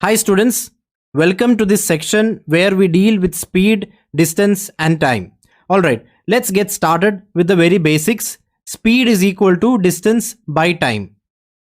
Hi students, welcome to this section where we deal with speed, distance and time. Alright, let's get started with the very basics. Speed is equal to distance by time.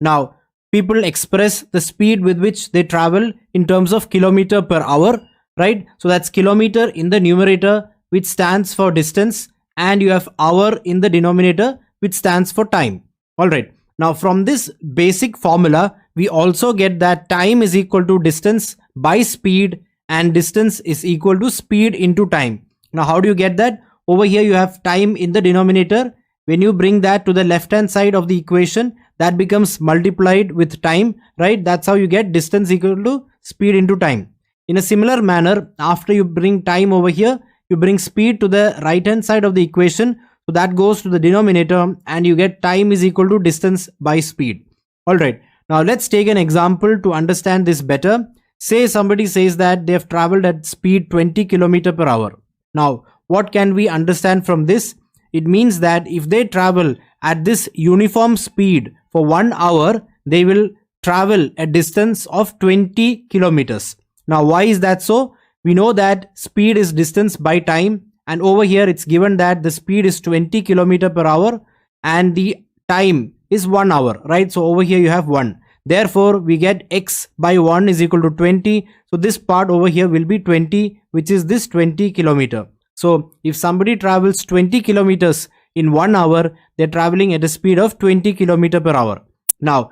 Now, people express the speed with which they travel in terms of kilometer per hour, right? So that's kilometer in the numerator, which stands for distance, and you have hour in the denominator, which stands for time. Alright, now from this basic formula, we also get that time is equal to distance by speed and distance is equal to speed into time. Now how do you get that? Over here you have time in the denominator. When you bring that to the left hand side of the equation, that becomes multiplied with time, right? That's how you get distance equal to speed into time. In a similar manner, after you bring time over here, you bring speed to the right hand side of the equation. So that goes to the denominator and you get time is equal to distance by speed. Alright. Now let's take an example to understand this better. Say somebody says that they have traveled at speed 20 km per hour. Now what can we understand from this? It means that if they travel at this uniform speed for 1 hour, they will travel a distance of 20 kilometers. Now why is that so? We know that speed is distance by time, and over here it's given that the speed is 20 km per hour and the time is 1 hour, right? So over here you have 1. Therefore, we get x by 1 is equal to 20. So this part over here will be 20, which is this 20 kilometer. So if somebody travels 20 kilometers in 1 hour, they're traveling at a speed of 20 kilometer per hour. Now,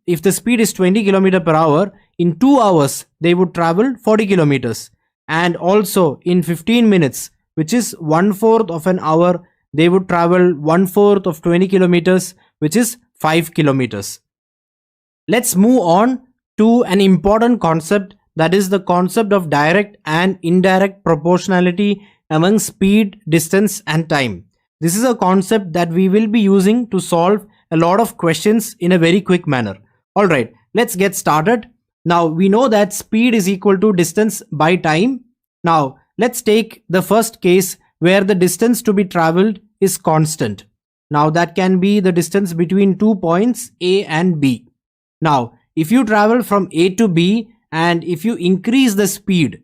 if the speed is 20 kilometer per hour, in 2 hours, they would travel 40 kilometers. And also in 15 minutes, which is 1/4 of an hour, they would travel 1/4 of 20 kilometers, which is 5 kilometers. Let's move on to an important concept, that is the concept of direct and indirect proportionality among speed, distance and time. This is a concept that we will be using to solve a lot of questions in a very quick manner. Alright, let's get started. Now we know that speed is equal to distance by time. Now let's take the first case where the distance to be traveled is constant. Now that can be the distance between 2 points A and B. Now, if you travel from A to B and if you increase the speed,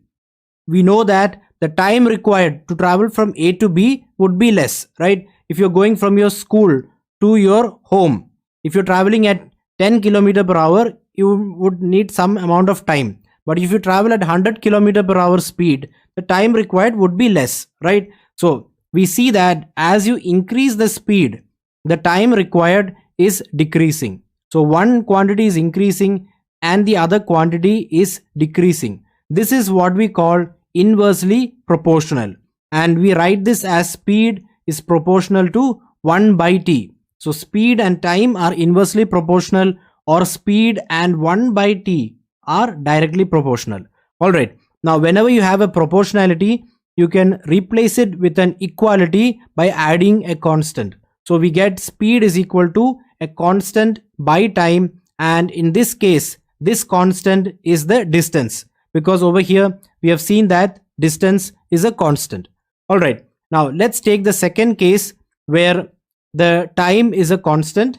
we know that the time required to travel from A to B would be less, right? If you're going from your school to your home, if you're traveling at 10 km per hour, you would need some amount of time. But if you travel at 100 km per hour speed, the time required would be less, right? So we see that as you increase the speed, the time required is decreasing. So one quantity is increasing and the other quantity is decreasing. This is what we call inversely proportional. And we write this as speed is proportional to 1 by t. So speed and time are inversely proportional, or speed and 1 by t are directly proportional. Alright, now whenever you have a proportionality, you can replace it with an equality by adding a constant. So we get speed is equal to a constant by time, and in this case this constant is the distance, because over here we have seen that distance is a constant. Alright, now let's take the second case where the time is a constant.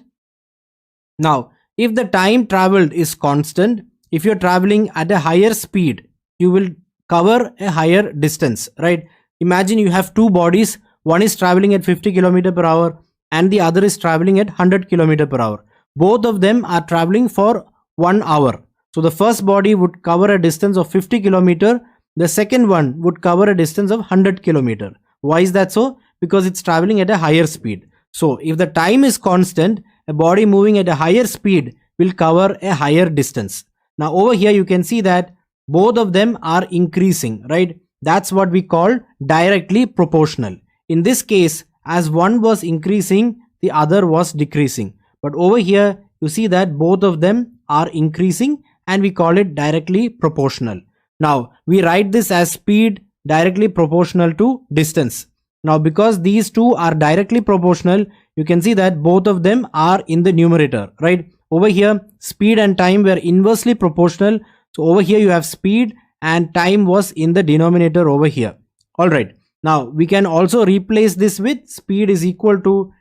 Now if the time traveled is constant, if you're traveling at a higher speed, you will cover a higher distance, right? Imagine you have two bodies, one is traveling at 50 km per hour and the other is traveling at 100 km per hour. Both of them are traveling for 1 hour. So the first body would cover a distance of 50 km, the second one would cover a distance of 100 km. Why is that so? Because it's traveling at a higher speed. So if the time is constant, a body moving at a higher speed will cover a higher distance. Now over here you can see that both of them are increasing, right? That's what we call directly proportional. In this case, as one was increasing, the other was decreasing. But over here, you see that both of them are increasing and we call it directly proportional. Now, we write this as speed directly proportional to distance. Now, because these two are directly proportional, you can see that both of them are in the numerator, right? Over here, speed and time were inversely proportional. So over here, you have speed and time was in the denominator over here. All right. Now we can also replace this with speed is equal to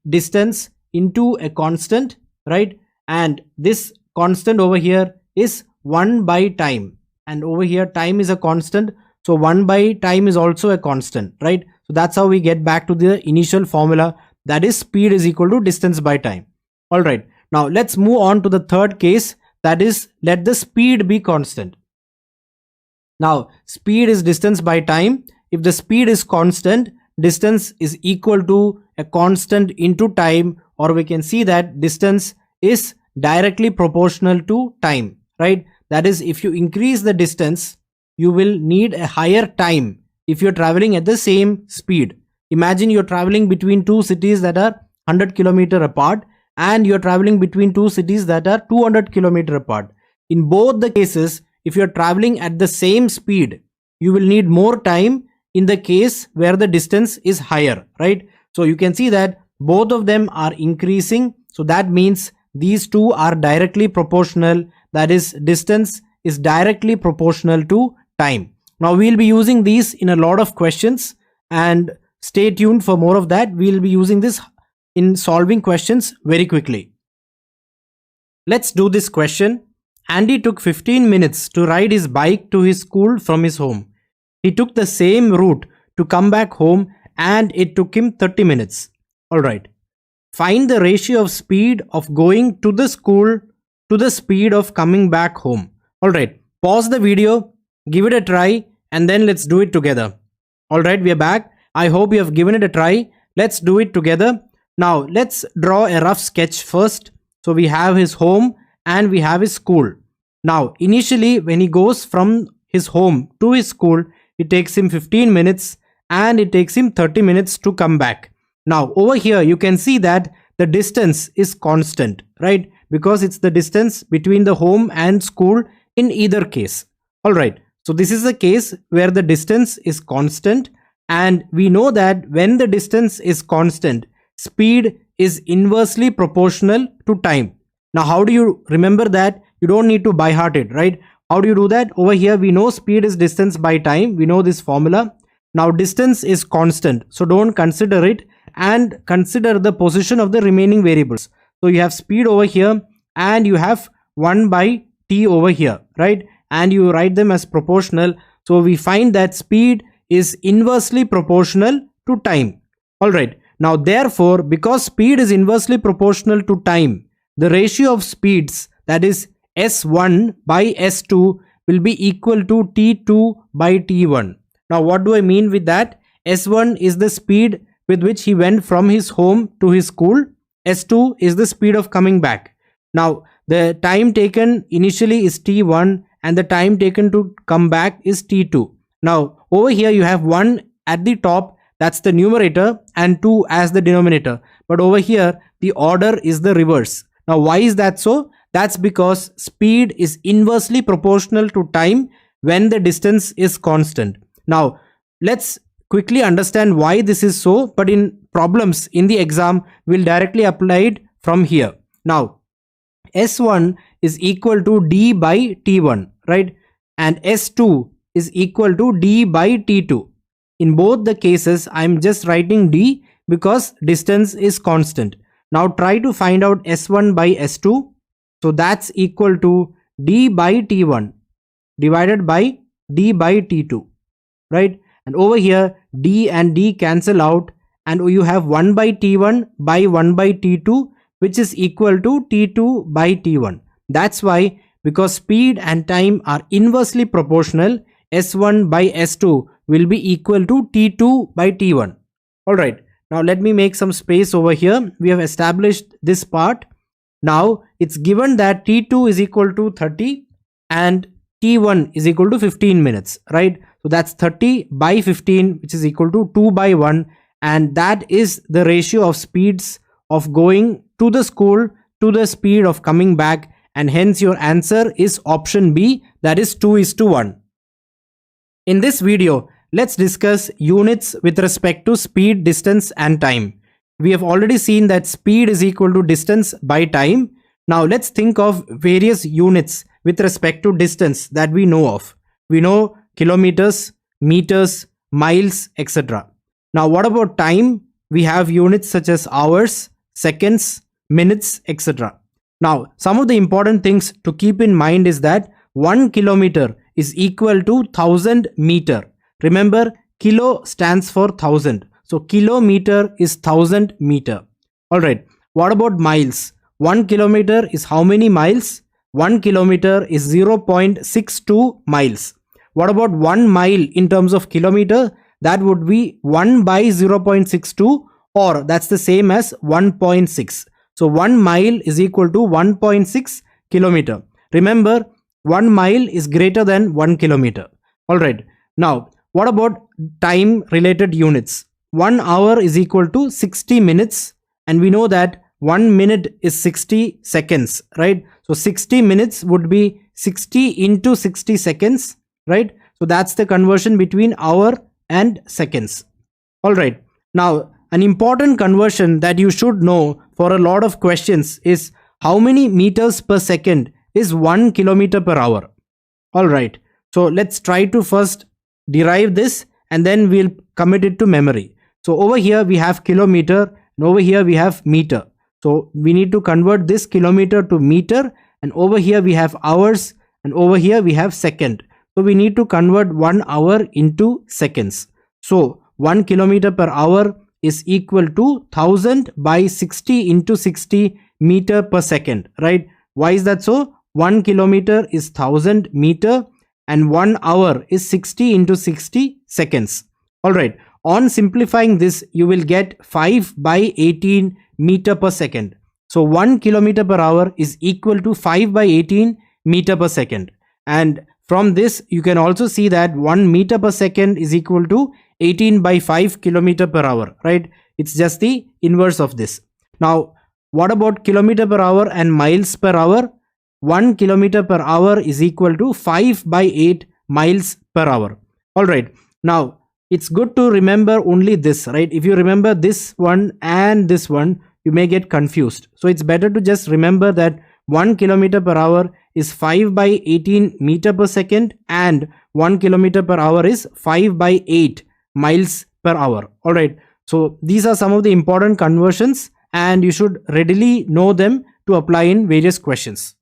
distance into a constant, right? And this constant over here is 1 by time, and over here time is a constant, so 1 by time is also a constant, right? So that's how we get back to the initial formula, that is speed is equal to distance by time. All right, now let's move on to the third case, that is let the speed be constant. Now speed is distance by time. If the speed is constant, distance is equal to a constant into time, or we can see that distance is directly proportional to time, right? That is, if you increase the distance, you will need a higher time if you're traveling at the same speed. Imagine you're traveling between two cities that are 100 kilometer apart, and you're traveling between two cities that are 200 kilometer apart. In both the cases, if you're traveling at the same speed, you will need more time in the case where the distance is higher, right? So you can see that both of them are increasing, so that means these two are directly proportional, that is distance is directly proportional to time. Now we'll be using these in a lot of questions, and stay tuned for more of that. We'll be using this in solving questions very quickly. Let's do this question. Andy took 15 minutes to ride his bike to his school from his home. He took the same route to come back home, and it took him 30 minutes. Alright. Find the ratio of speed of going to the school to the speed of coming back home. Alright. Pause the video, give it a try, and then let's do it together. Alright, we are back. I hope you have given it a try. Let's do it together. Now, let's draw a rough sketch first. So we have his home and we have his school. Now, initially, when he goes from his home to his school, it takes him 15 minutes and it takes him 30 minutes to come back. Now, over here, you can see that the distance is constant, right? Because it's the distance between the home and school in either case. All right. So this is a case where the distance is constant, and we know that when the distance is constant, speed is inversely proportional to time. Now, how do you remember that? You don't need to by heart it, right? How do you do that? Over here, we know speed is distance by time. We know this formula. Now, distance is constant, so don't consider it, and consider the position of the remaining variables. So you have speed over here and you have 1 by t over here, right? And you write them as proportional. So we find that speed is inversely proportional to time. All right. Now, therefore, because speed is inversely proportional to time, the ratio of speeds, that is S1 by S2, will be equal to T2 by T1. Now, what do I mean with that? S1 is the speed with which he went from his home to his school. S2 is the speed of coming back. Now, the time taken initially is T1 and the time taken to come back is T2. Now, over here you have 1 at the top, that's the numerator, and 2 as the denominator. But over here, the order is the reverse. Now, why is that so? That's because speed is inversely proportional to time when the distance is constant. Now, let's quickly understand why this is so, but in problems in the exam, we'll directly apply it from here. Now, S1 is equal to d by T1, right? And S2 is equal to d by T2. In both the cases, I'm just writing d because distance is constant. Now try to find out S1 by S2. So that's equal to d by T1 divided by d by T2, right? And over here, d and d cancel out, and you have 1 by T1 by 1 by T2, which is equal to T2 by T1. That's why, because speed and time are inversely proportional, S1 by S2 will be equal to T2 by T1. Alright, now let me make some space over here. We have established this part. Now it's given that T2 is equal to 30 and T1 is equal to 15 minutes, right? So that's 30 by 15, which is equal to 2 by 1. And that is the ratio of speeds of going to the school to the speed of coming back. And hence your answer is option B, that is 2:1. In this video, let's discuss units with respect to speed, distance and time. We have already seen that speed is equal to distance by time. Now let's think of various units with respect to distance that we know of. We know kilometers, meters, miles, etc. Now what about time? We have units such as hours, seconds, minutes, etc. Now some of the important things to keep in mind is that 1 kilometer is equal to 1000 meter. Remember, kilo stands for 1000. So kilometer is 1000 meter. Alright, what about miles? 1 kilometer is how many miles? 1 kilometer is 0.62 miles. What about 1 mile in terms of kilometer? That would be 1 by 0.62, or that's the same as 1.6. So 1 mile is equal to 1.6 kilometer. Remember, 1 mile is greater than 1 kilometer. Alright, now what about time related units? 1 hour is equal to 60 minutes, and we know that 1 minute is 60 seconds, right? So 60 minutes would be 60 into 60 seconds, right? So that's the conversion between hour and seconds. Alright, now an important conversion that you should know for a lot of questions is how many meters per second is 1 kilometer per hour. Alright, so let's try to first derive this and then we'll commit it to memory. So over here we have kilometer and over here we have meter. So we need to convert this kilometer to meter, and over here we have hours and over here we have second. So we need to convert 1 hour into seconds. So 1 kilometer per hour is equal to 1000 by 60 into 60 meter per second, right? Why is that so? 1 kilometer is 1000 meter and 1 hour is 60 into 60 seconds. Alright, on simplifying this, you will get 5 by 18 meter per second. So 1 kilometer per hour is equal to 5 by 18 meter per second. And from this, you can also see that 1 meter per second is equal to 18 by 5 kilometer per hour, right? It's just the inverse of this. Now, what about kilometer per hour and miles per hour? 1 kilometer per hour is equal to 5 by 8 miles per hour. Alright, now it's good to remember only this, right? If you remember this one and this one, you may get confused. So it's better to just remember that 1 kilometer per hour is 5 by 18 meter per second and 1 kilometer per hour is 5 by 8 miles per hour. Alright, so these are some of the important conversions and you should readily know them to apply in various questions.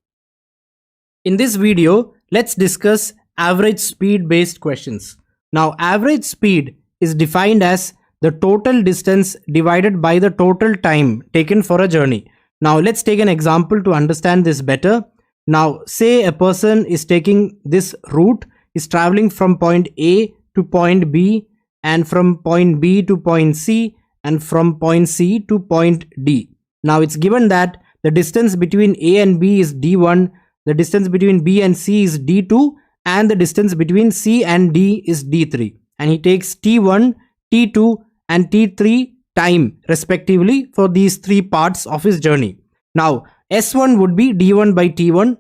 In this video, let's discuss average speed based questions. Now, average speed is defined as the total distance divided by the total time taken for a journey. Now, let's take an example to understand this better. Now, say a person is taking this route, is traveling from point A to point B and from point B to point C and from point C to point D. Now, it's given that the distance between A and B is D1, the distance between B and C is D2, and the distance between C and D is D3. And he takes T1, T2 and T3 time respectively for these three parts of his journey. Now, S1 would be D1 by T1,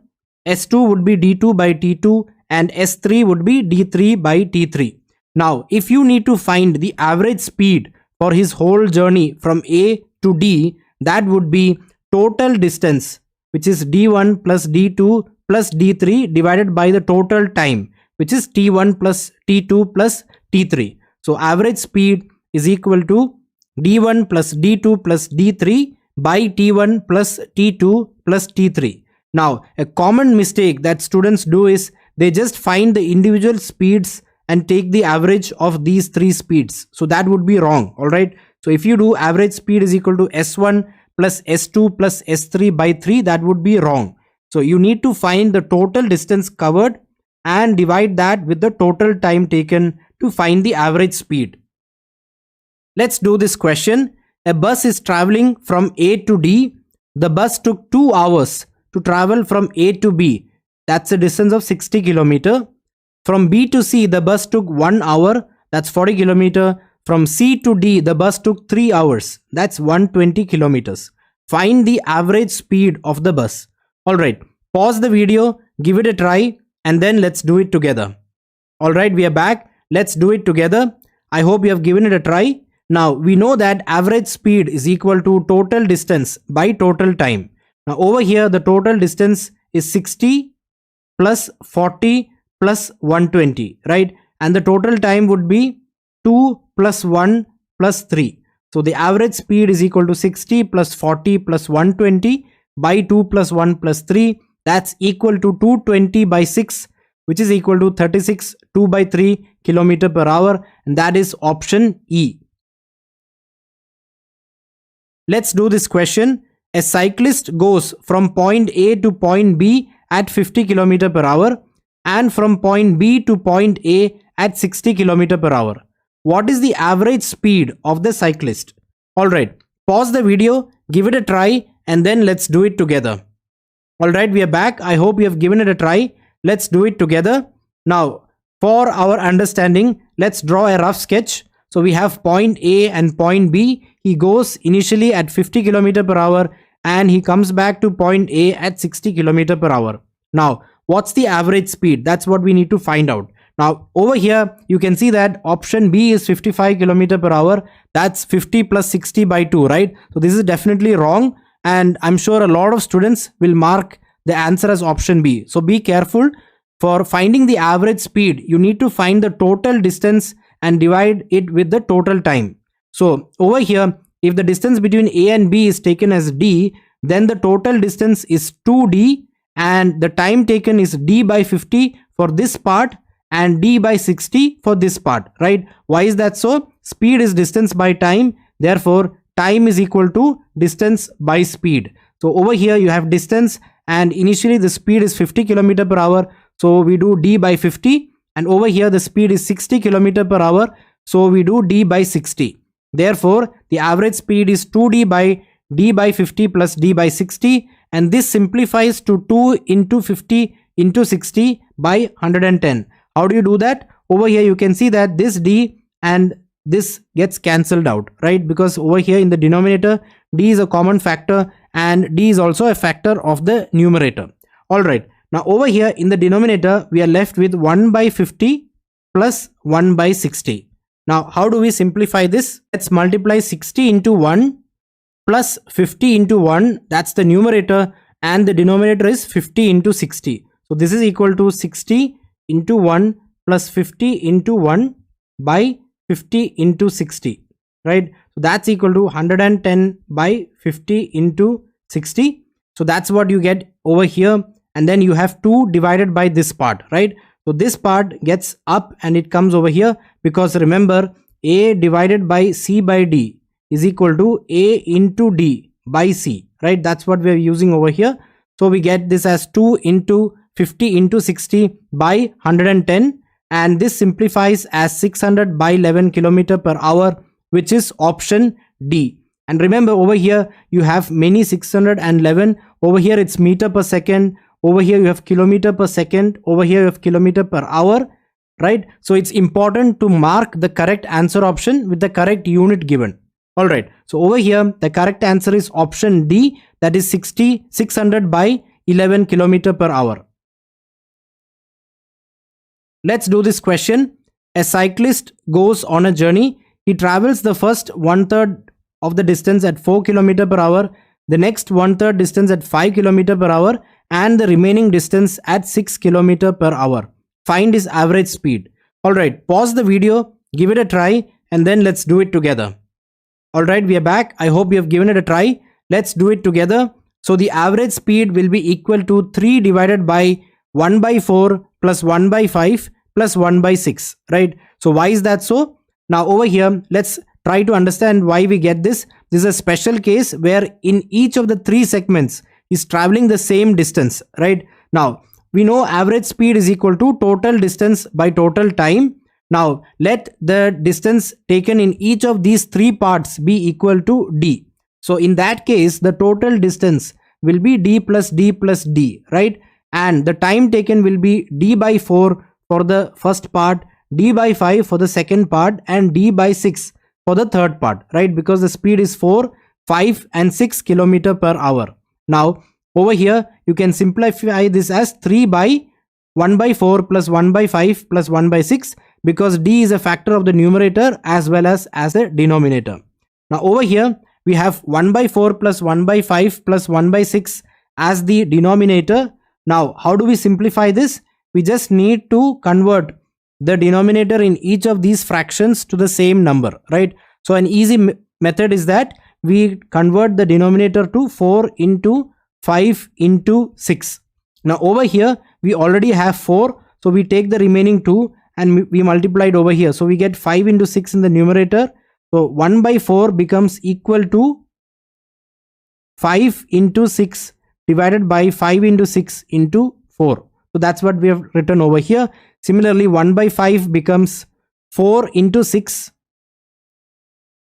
S2 would be D2 by T2 and S3 would be D3 by T3. Now, if you need to find the average speed for his whole journey from A to D, that would be total distance, which is D1 plus D2 plus D3 divided by the total time, which is T1 plus T2 plus T3. So average speed is equal to D1 plus D2 plus D3 by T1 plus T2 plus T3. Now, a common mistake that students do is they just find the individual speeds and take the average of these three speeds. So that would be wrong. Alright. So if you do average speed is equal to S1 plus S2 plus S3 by 3, that would be wrong. So you need to find the total distance covered and divide that with the total time taken to find the average speed. Let's do this question. A bus is traveling from A to D. The bus took 2 hours to travel from A to B. That's a distance of 60 km. From B to C, the bus took 1 hour. That's 40 km. From C to D, the bus took 3 hours. That's 120 kilometers. Find the average speed of the bus. Alright, pause the video, give it a try, and then let's do it together. Alright, we are back. Let's do it together. I hope you have given it a try. Now, we know that average speed is equal to total distance by total time. Now, over here, the total distance is 60 plus 40 plus 120, right? And the total time would be 2 plus 1 plus 3. So, the average speed is equal to 60 plus 40 plus 120 by 2 plus 1 plus 3. that's equal to 220 by 6, which is equal to 36 2 by 3 kilometer per hour, and that is option E. Let's do this question. A cyclist goes from point A to point B at 50 km per hour and from point B to point A at 60 km per hour. What is the average speed of the cyclist? Alright, pause the video, give it a try, and then let's do it together. Alright, we are back. I hope you have given it a try. Let's do it together. Now, for our understanding, let's draw a rough sketch. So we have point A and point B. He goes initially at 50 km per hour and he comes back to point A at 60 km per hour. Now, what's the average speed? That's what we need to find out. Now, over here, you can see that option B is 55 km per hour. That's 50 plus 60 by 2, right? So this is definitely wrong. And I'm sure a lot of students will mark the answer as option B. So be careful. For finding the average speed, you need to find the total distance and divide it with the total time. So over here, if the distance between A and B is taken as D, then the total distance is 2D and the time taken is D by 50 for this part and D by 60 for this part, right? Why is that so? Speed is distance by time. Therefore, time is equal to distance by speed. So over here you have distance and initially the speed is 50 km per hour. So we do D by 50, and over here the speed is 60 km per hour. So we do D by 60. Therefore, the average speed is 2D by D by 50 plus D by 60, and this simplifies to 2 into 50 into 60 by 110. How do you do that? Over here you can see that this D and this gets cancelled out, right? Because over here in the denominator, D is a common factor and D is also a factor of the numerator. Alright, now over here in the denominator, we are left with 1 by 50 plus 1 by 60. Now, how do we simplify this? Let's multiply 60 into 1 plus 50 into 1. That's the numerator, and the denominator is 50 into 60. So this is equal to 60 into 1 plus 50 into 1 by 50 into 60, right? So that's equal to 110 by 50 into 60. So that's what you get over here. And then you have 2 divided by this part, right? So this part gets up and it comes over here, because remember, A divided by C by D is equal to A into D by C, right? That's what we're using over here. So we get this as 2 into 50 into 60 by 110, and this simplifies as 600 by 11 km per hour, which is option D. And remember, over here you have many 611. Over here it's meter per second. Over here you have kilometer per second. Over here you have kilometer per hour, right? So it's important to mark the correct answer option with the correct unit given. All right. So over here the correct answer is option D, that is 600 by 11 km per hour. Let's do this question. A cyclist goes on a journey. He travels the first 1/3 of the distance at 4 km per hour, the next 1/3 distance at 5 km per hour, and the remaining distance at 6 km per hour. Find his average speed. Alright, pause the video, give it a try, and then let's do it together. Alright, we are back. I hope you have given it a try. Let's do it together. So the average speed will be equal to 3 divided by 1 by 4 plus 1 by 5 plus 1 by 6, right? So why is that so? Now over here, let's try to understand why we get this. This is a special case where in each of the 3 segments is traveling the same distance, right? Now we know average speed is equal to total distance by total time. Now let the distance taken in each of these 3 parts be equal to D. So in that case, the total distance will be D plus D plus D, right? And the time taken will be D by 4 for the first part, D by 5 for the second part, and D by 6 for the third part, right? Because the speed is 4, 5 and 6 km per hour. Now over here you can simplify this as 3 by 1 by 4 plus 1 by 5 plus 1 by 6, because D is a factor of the numerator as well as the denominator. Now over here we have 1 by 4 plus 1 by 5 plus 1 by 6 as the denominator. Now how do we simplify this? We just need to convert the denominator in each of these fractions to the same number, right? So an easy method is that we convert the denominator to 4 into 5 into 6, Now over here we already have 4, so we take the remaining 2 and we multiply it over here. So we get 5 into 6 in the numerator. So 1 by 4 becomes equal to 5 into 6 divided by 5 into 6 into 4. So that's what we have written over here. Similarly, 1 by 5 becomes 4 into 6,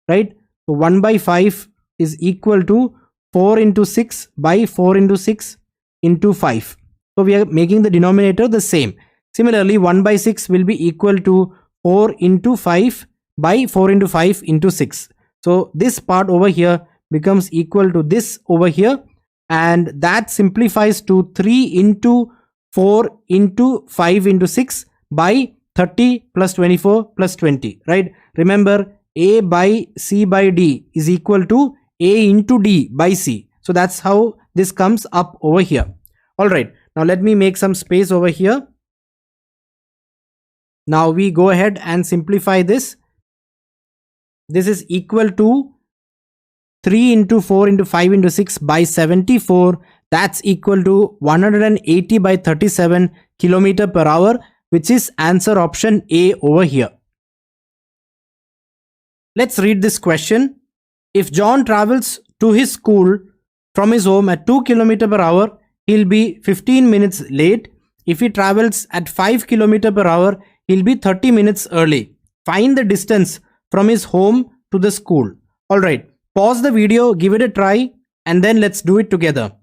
right? So 1 by 5 is equal to 4 into 6 by 4 into 6 into 5. So we are making the denominator the same. Similarly, 1 by 6 will be equal to 4 into 5 by 4 into 5 into 6. So this part over here becomes equal to this over here, and that simplifies to 3 into 4 into 5 into 6 by 30 plus 24 plus 20, right? Remember, A by C by D is equal to A into D by C. So that's how this comes up over here. All right, now let me make some space over here. Now we go ahead and simplify this. This is equal to 3 into 4 into 5 into 6 by 74. That's equal to 180 by 37 kilometer per hour, which is answer option A over here. Let's read this question. If John travels to his school from his home at 2 km per hour, he'll be 15 minutes late. If he travels at 5 km per hour, he'll be 30 minutes early. Find the distance from his home to the school. Alright, pause the video, give it a try, and then let's do it together.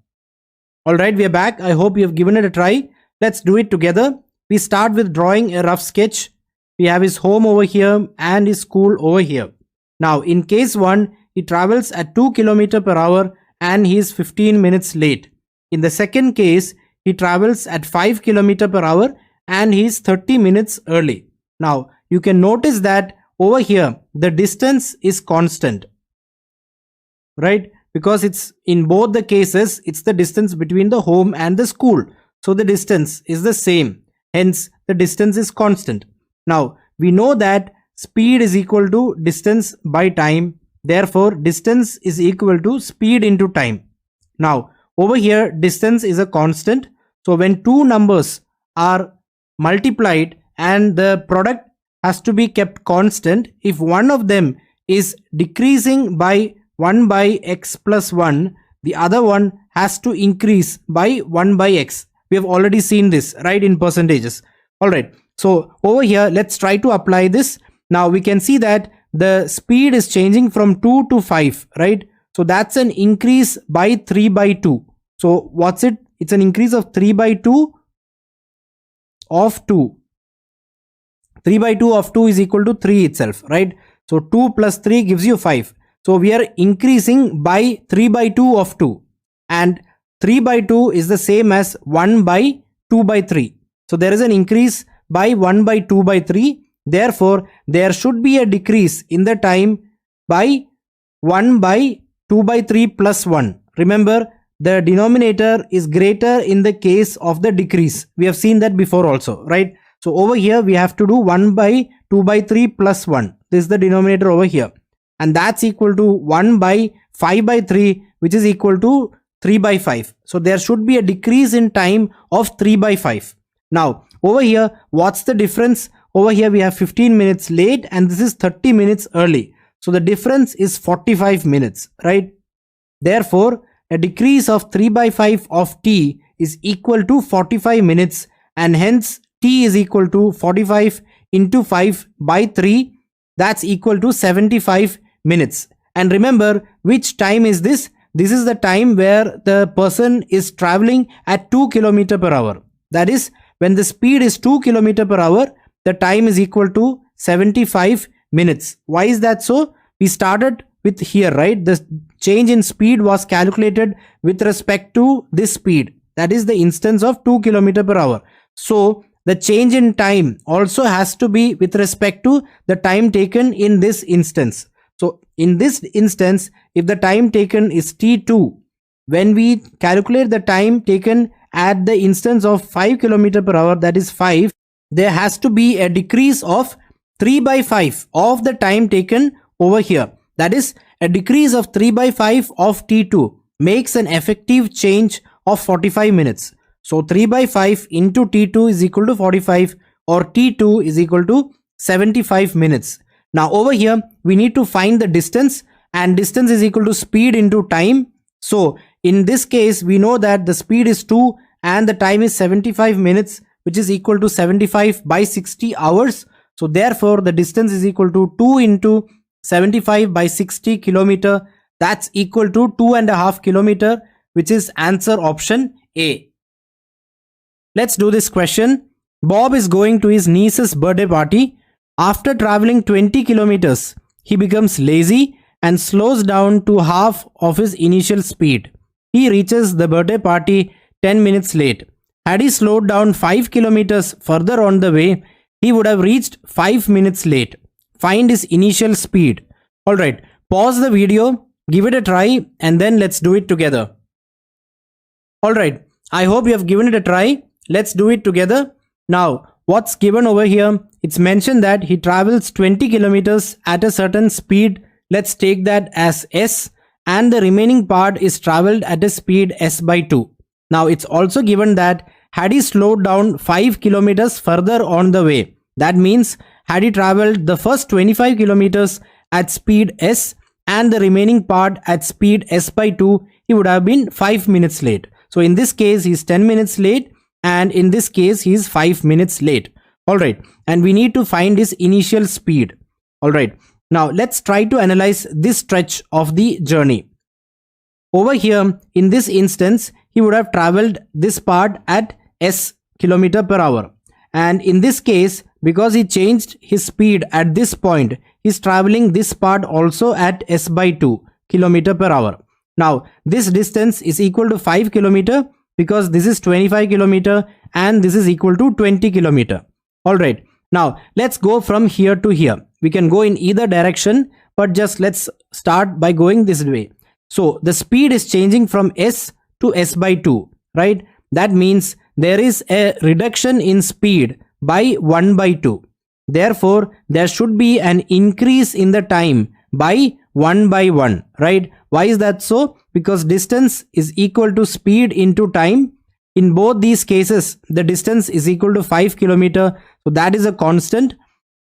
Alright, we are back. I hope you have given it a try. Let's do it together. We start with drawing a rough sketch. We have his home over here and his school over here. Now, in case 1, he travels at 2 km per hour and he is 15 minutes late. In the second case, he travels at 5 km per hour and he is 30 minutes early. Now, you can notice that over here, the distance is constant, right? Because it's in both the cases, it's the distance between the home and the school. So the distance is the same. Hence, the distance is constant. Now, we know that speed is equal to distance by time. Therefore, distance is equal to speed into time. Now, over here, distance is a constant. So when two numbers are multiplied and the product has to be kept constant, if one of them is decreasing by 1 by x plus 1, the other one has to increase by 1 by x. We have already seen this, right, in percentages. Alright, so over here, let's try to apply this. Now we can see that the speed is changing from 2 to 5, right? So that's an increase by 3 by 2. So what's it? It's an increase of 3 by 2 of 2. 3 by 2 of 2 is equal to 3 itself, right? So 2 plus 3 gives you 5. So we are increasing by 3 by 2 of 2. And 3 by 2 is the same as 1 by 2 by 3. So there is an increase by 1 by 2 by 3. Therefore, there should be a decrease in the time by 1 by 2 by 3 plus 1. Remember, the denominator is greater in the case of the decrease. We have seen that before also, right? So over here, we have to do 1 by 2 by 3 plus 1. This is the denominator over here. And that's equal to 1 by 5 by 3, which is equal to 3 by 5. So there should be a decrease in time of 3 by 5. Now, over here, what's the difference? Over here, we have 15 minutes late and this is 30 minutes early. So the difference is 45 minutes, right? Therefore, a decrease of 3 by 5 of t is equal to 45 minutes, and hence t is equal to 45 into 5 by 3. That's equal to 75 minutes. And remember, which time is this? This is the time where the person is traveling at 2 km per hour. That is, when the speed is 2 km per hour, the time is equal to 75 minutes. Why is that so? We started with here, right? The change in speed was calculated with respect to this speed. That is the instance of 2 km per hour. So the change in time also has to be with respect to the time taken in this instance. So in this instance, if the time taken is t2, when we calculate the time taken at the instance of 5 km per hour, that is 5, there has to be a decrease of 3 by 5 of the time taken over here. That is, a decrease of 3 by 5 of t2 makes an effective change of 45 minutes. So 3 by 5 into T2 is equal to 45, or T2 is equal to 75 minutes. Now over here, we need to find the distance, and distance is equal to speed into time. So in this case, we know that the speed is 2 and the time is 75 minutes, which is equal to 75 by 60 hours. So therefore, the distance is equal to 2 into 75 by 60 kilometer. That's equal to 2.5 kilometer, which is answer option A. Let's do this question. Bob is going to his niece's birthday party. After traveling 20 kilometers, he becomes lazy and slows down to half of his initial speed. He reaches the birthday party 10 minutes late. Had he slowed down 5 kilometers further on the way, he would have reached 5 minutes late. Find his initial speed. Alright, pause the video, give it a try, and then let's do it together. Alright, I hope you have given it a try. Let's do it together. Now, what's given over here? It's mentioned that he travels 20 kilometers at a certain speed. Let's take that as S, and the remaining part is traveled at a speed S by 2. Now, it's also given that had he slowed down 5 kilometers further on the way, that means had he traveled the first 25 kilometers at speed S and the remaining part at speed S by 2, he would have been 5 minutes late. So in this case, he's 10 minutes late, and in this case, he's 5 minutes late. Alright, and we need to find his initial speed. Alright, now let's try to analyze this stretch of the journey. Over here, in this instance, he would have traveled this part at S kilometer per hour. And in this case, because he changed his speed at this point, he's traveling this part also at S by 2 kilometer per hour. Now, this distance is equal to 5 kilometer because this is 25 kilometer and this is equal to 20 kilometer. Alright, now let's go from here to here. We can go in either direction, but just let's start by going this way. So the speed is changing from S to S by 2, right? That means there is a reduction in speed by 1 by 2. Therefore, there should be an increase in the time by 1 by 1, right? Why is that so? Because distance is equal to speed into time. In both these cases, the distance is equal to 5 kilometer. So that is a constant.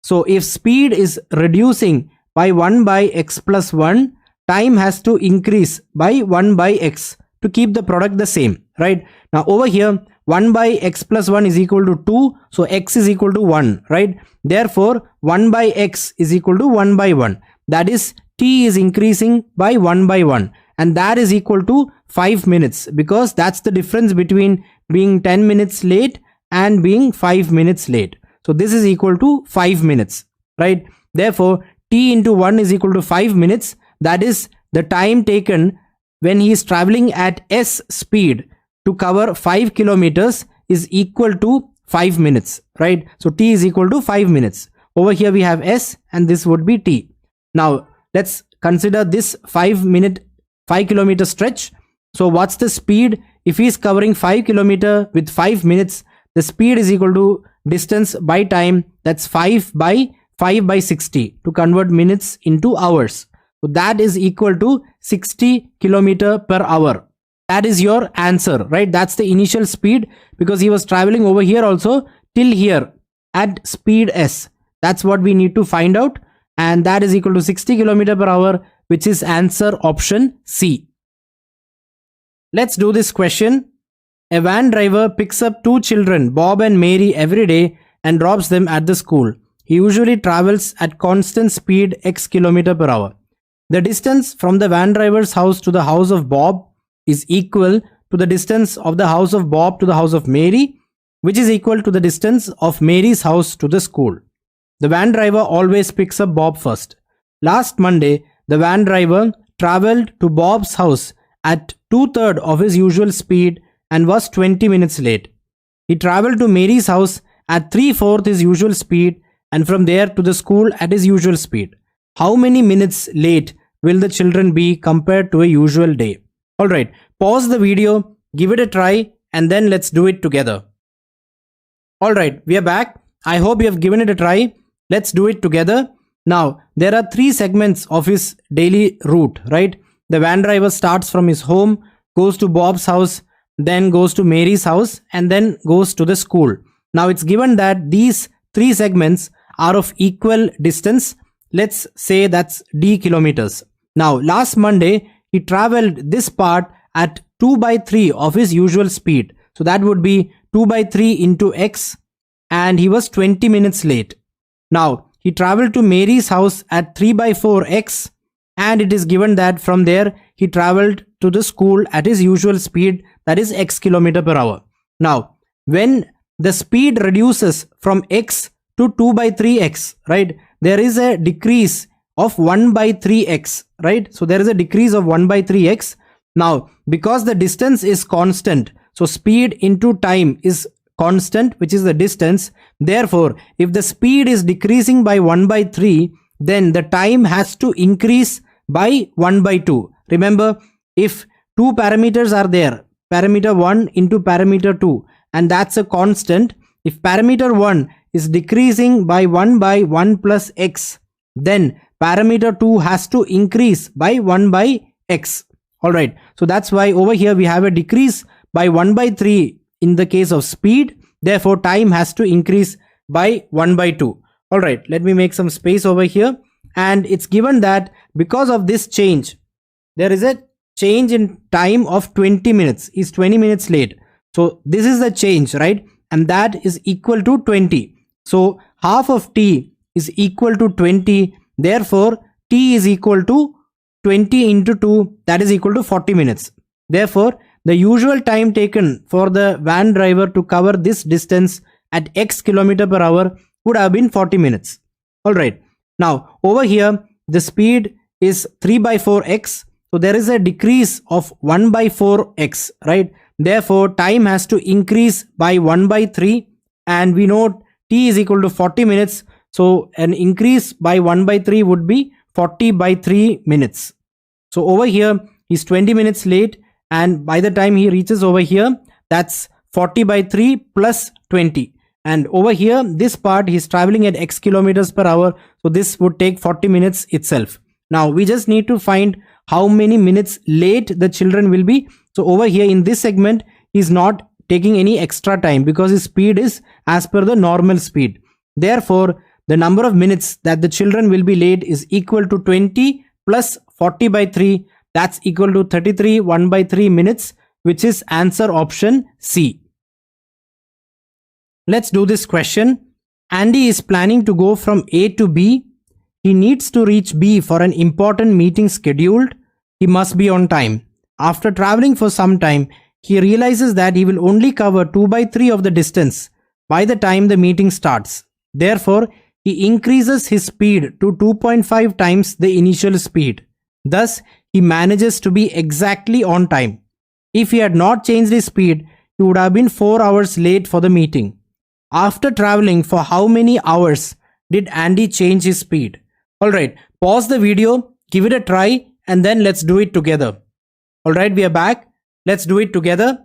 So if speed is reducing by 1 by x plus 1, time has to increase by 1 by x to keep the product the same, right? Now over here, 1 by x plus 1 is equal to 2. So x is equal to 1, right? Therefore, 1 by x is equal to 1 by 1. That is, t is increasing by 1 by 1. And that is equal to 5 minutes, because that's the difference between being 10 minutes late and being 5 minutes late. So this is equal to 5 minutes, right? Therefore, t into 1 is equal to 5 minutes. That is the time taken when he is traveling at s speed to cover 5 kilometers is equal to 5 minutes, right? So t is equal to 5 minutes. Over here we have s and this would be t. Now let's consider this 5 kilometer stretch. So what's the speed? If he is covering 5 kilometer with 5 minutes, the speed is equal to distance by time. That's 5 by 60 to convert minutes into hours. So that is equal to 60 kilometer per hour. That is your answer, right? That's the initial speed, because he was traveling over here also till here at speed s. That's what we need to find out. And that is equal to 60 kilometer per hour, which is answer option C. Let's do this question. A van driver picks up two children, Bob and Mary, every day and drops them at the school. He usually travels at constant speed x kilometer per hour. The distance from the van driver's house to the house of Bob is equal to the distance of the house of Bob to the house of Mary, which is equal to the distance of Mary's house to the school. The van driver always picks up Bob first. Last Monday, the van driver traveled to Bob's house at 2/3 of his usual speed and was 20 minutes late. He traveled to Mary's house at 3/4 his usual speed and from there to the school at his usual speed. How many minutes late will the children be compared to a usual day? Alright, pause the video, give it a try, and then let's do it together. Alright, we are back. I hope you have given it a try. Let's do it together. Now, there are 3 segments of his daily route, right? The van driver starts from his home, goes to Bob's house. then goes to Mary's house, and then goes to the school. Now it's given that these three segments are of equal distance. Let's say that's d kilometers. Now last Monday he traveled this part at 2 by 3 of his usual speed. So that would be 2 by 3 into x, and he was 20 minutes late. Now he traveled to Mary's house at 3 by 4 x, and it is given that from there he traveled to the school at his usual speed, that is x kilometer per hour. Now when the speed reduces from x to 2 by 3x, right, there is a decrease of 1 by 3x, right? So there is a decrease of 1 by 3x. Now because the distance is constant, so speed into time is constant, which is the distance. Therefore if the speed is decreasing by 1 by 3, then the time has to increase by 1 by 2. Remember, if two parameters are there, parameter 1 into parameter 2, and that's a constant, if parameter 1 is decreasing by 1 by 1 plus x, then parameter 2 has to increase by 1 by x. Alright, so that's why over here we have a decrease by 1 by 3 in the case of speed. Therefore time has to increase by 1 by 2. Alright, let me make some space over here, and it's given that because of this change, there is a change in time of 20 minutes. Is 20 minutes late. So this is the change, right? And that is equal to 20. So half of t is equal to 20. Therefore t is equal to 20 into 2, that is equal to 40 minutes. Therefore the usual time taken for the van driver to cover this distance at x kilometer per hour would have been 40 minutes. Alright, now over here the speed is 3 by 4x, so there is a decrease of 1 by 4x, right? Therefore time has to increase by 1 by 3, and we know t is equal to 40 minutes, so an increase by 1 by 3 would be 40 by 3 minutes. So over here he's 20 minutes late, and by the time he reaches over here, that's 40 by 3 plus 20. And over here, this part he's traveling at x kilometers per hour, so this would take 40 minutes itself. Now we just need to find how many minutes late the children will be. So over here in this segment, he's not taking any extra time because his speed is as per the normal speed. Therefore the number of minutes that the children will be late is equal to 20 plus 40 by 3, that's equal to 33 1 by 3 minutes, which is answer option C. Let's do this question. Andy is planning to go from A to B. He needs to reach B for an important meeting scheduled. He must be on time. After traveling for some time, he realizes that he will only cover 2 by 3 of the distance by the time the meeting starts. Therefore, he increases his speed to 2.5 times the initial speed. Thus, he manages to be exactly on time. If he had not changed his speed, he would have been 4 hours late for the meeting. After traveling for how many hours did Andy change his speed? Alright, pause the video, give it a try, and then let's do it together. Alright, we are back. Let's do it together.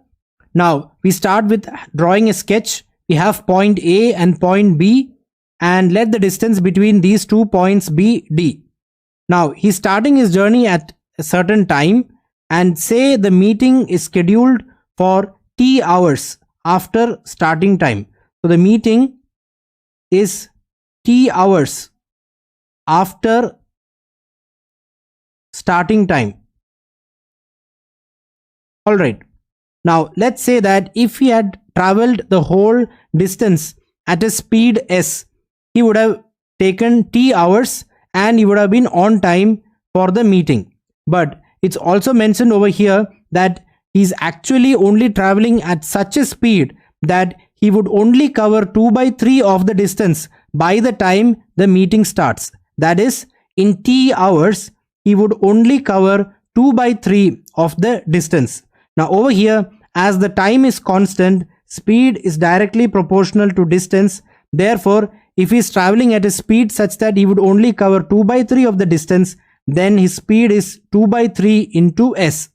Now, we start with drawing a sketch. We have point A and point B, and let the distance between these 2 points be D. Now, he's starting his journey at a certain time, and say the meeting is scheduled for T hours after starting time. So the meeting is T hours after starting time. Alright, now let's say that if he had traveled the whole distance at a speed s, he would have taken T hours and he would have been on time for the meeting. But it's also mentioned over here that he's actually only traveling at such a speed that he would only cover 2 by 3 of the distance by the time the meeting starts. That is, in T hours, he would only cover 2 by 3 of the distance. Now over here, as the time is constant, speed is directly proportional to distance. Therefore, if he is traveling at a speed such that he would only cover 2 by 3 of the distance, then his speed is 2 by 3 into s.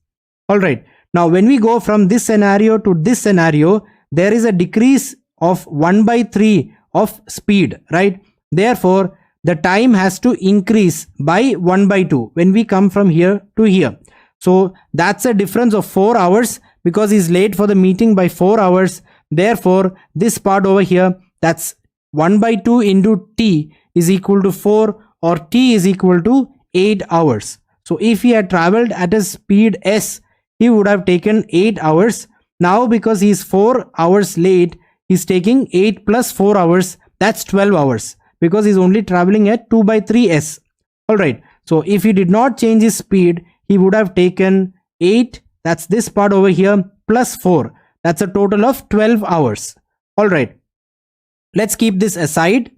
Alright, now when we go from this scenario to this scenario, there is a decrease of 1 by 3 of speed, right? Therefore, the time has to increase by 1 by 2 when we come from here to here. So that's a difference of 4 hours because he's late for the meeting by 4 hours. Therefore, this part over here, that's 1 by 2 into t is equal to 4, or t is equal to 8 hours. So if he had traveled at a speed s, he would have taken 8 hours. Now because he is 4 hours late, he's taking 8 plus 4 hours, that's 12 hours, because he's only traveling at 2 by 3 s. Alright, so if he did not change his speed, he would have taken 8, that's this part over here, plus 4. That's a total of 12 hours. Alright, let's keep this aside.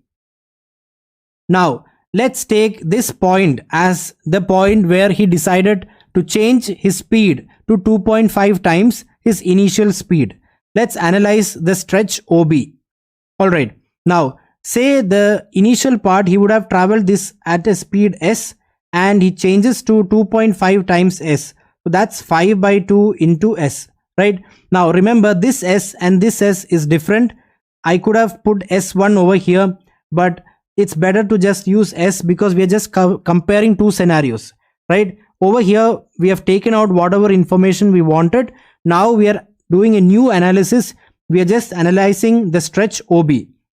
Now, let's take this point as the point where he decided to change his speed to 2.5 times his initial speed. Let's analyze the stretch OB. Alright, now say the initial part he would have traveled this at a speed s, and he changes to 2.5 times s. So that's 5 by 2 into s. Right, now remember this s and this s is different. I could have put s1 over here, but it's better to just use s because we are just comparing two scenarios. Right, over here we have taken out whatever information we wanted. Now we are doing a new analysis. We are just analyzing the stretch OB.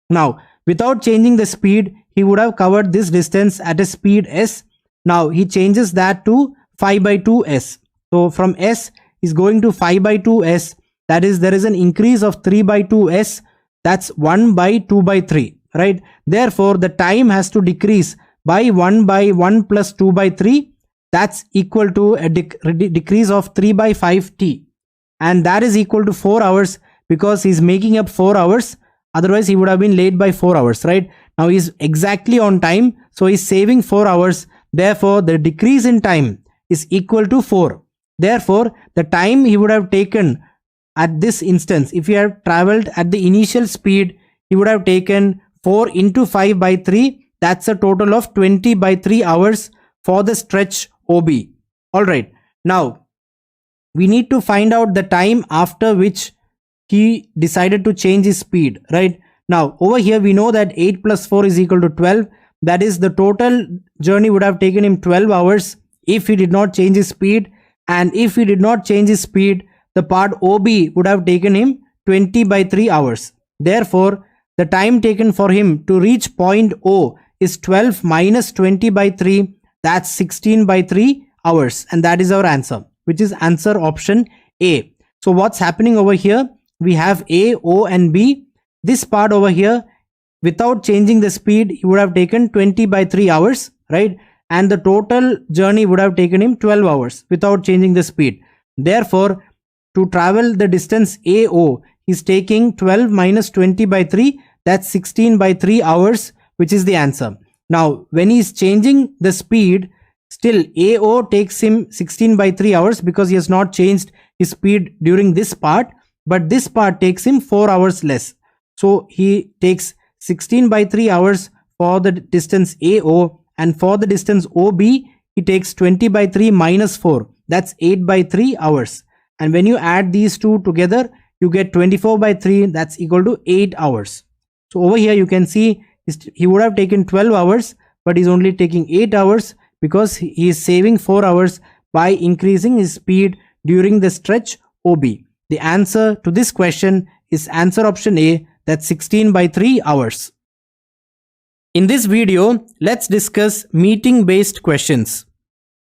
Now without changing the speed, he would have covered this distance at a speed s. Now he changes that to 5 by 2 s. So from s is going to 5 by 2 s, that is there is an increase of 3 by 2 s, that's 1 by 2 by 3, right? Therefore the time has to decrease by 1 by 1 plus 2 by 3, that's equal to a decrease of 3 by 5 t, and that is equal to 4 hours, because he's making up 4 hours, otherwise he would have been late by 4 hours, right? Now he's exactly on time, so he's saving 4 hours. Therefore the decrease in time is equal to 4. Therefore, the time he would have taken at this instance, if he had traveled at the initial speed, he would have taken 4 into 5 by 3. That's a total of 20 by 3 hours for the stretch OB. Alright, now we need to find out the time after which he decided to change his speed. Right, now over here we know that 8 plus 4 is equal to 12. That is, the total journey would have taken him 12 hours if he did not change his speed. And if he did not change his speed, the part OB would have taken him 20 by 3 hours. Therefore, the time taken for him to reach point O is 12 minus 20 by 3. That's 16 by 3 hours. And that is our answer, which is answer option A. So what's happening over here? We have A, O and B. This part over here, without changing the speed, he would have taken 20 by 3 hours, right? And the total journey would have taken him 12 hours without changing the speed. Therefore, to travel the distance AO, he's taking 12 minus 20 by 3, that's 16 by 3 hours, which is the answer. Now, when he's changing the speed, still AO takes him 16 by 3 hours because he has not changed his speed during this part, but this part takes him 4 hours less. So he takes 16 by 3 hours for the distance AO. And for the distance OB, he takes 20 by 3 minus 4. That's 8 by 3 hours. And when you add these two together, you get 24 by 3. That's equal to 8 hours. So over here, you can see he would have taken 12 hours, but he's only taking 8 hours because he is saving 4 hours by increasing his speed during the stretch OB. The answer to this question is answer option A, that's 16 by 3 hours. In this video, let's discuss meeting based questions.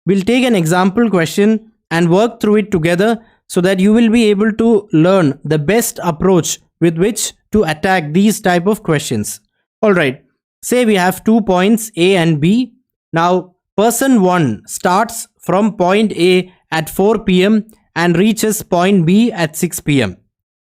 We'll take an example question and work through it together so that you will be able to learn the best approach with which to attack these type of questions. Alright, say we have 2 points A and B. Now, person 1 starts from point A at 4 p.m. and reaches point B at 6 p.m.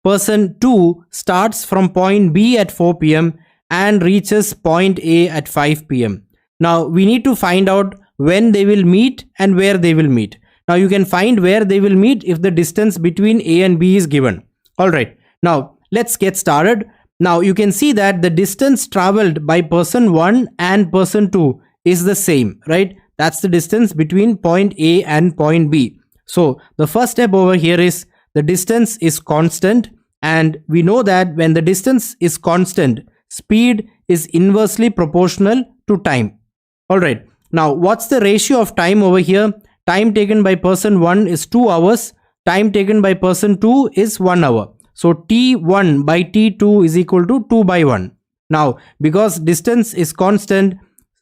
Person 2 starts from point B at 4 p.m. and reaches point A at 5 p.m. Now we need to find out when they will meet and where they will meet. Now you can find where they will meet if the distance between A and B is given. Alright, now let's get started. Now you can see that the distance traveled by person 1 and person 2 is the same, right? That's the distance between point A and point B. So the first step over here is the distance is constant, and we know that when the distance is constant, speed is inversely proportional to time. Alright, now what's the ratio of time over here? Time taken by person 1 is 2 hours. time taken by person 2 is 1 hour. So T1 by T2 is equal to 2 by 1. Now, because distance is constant,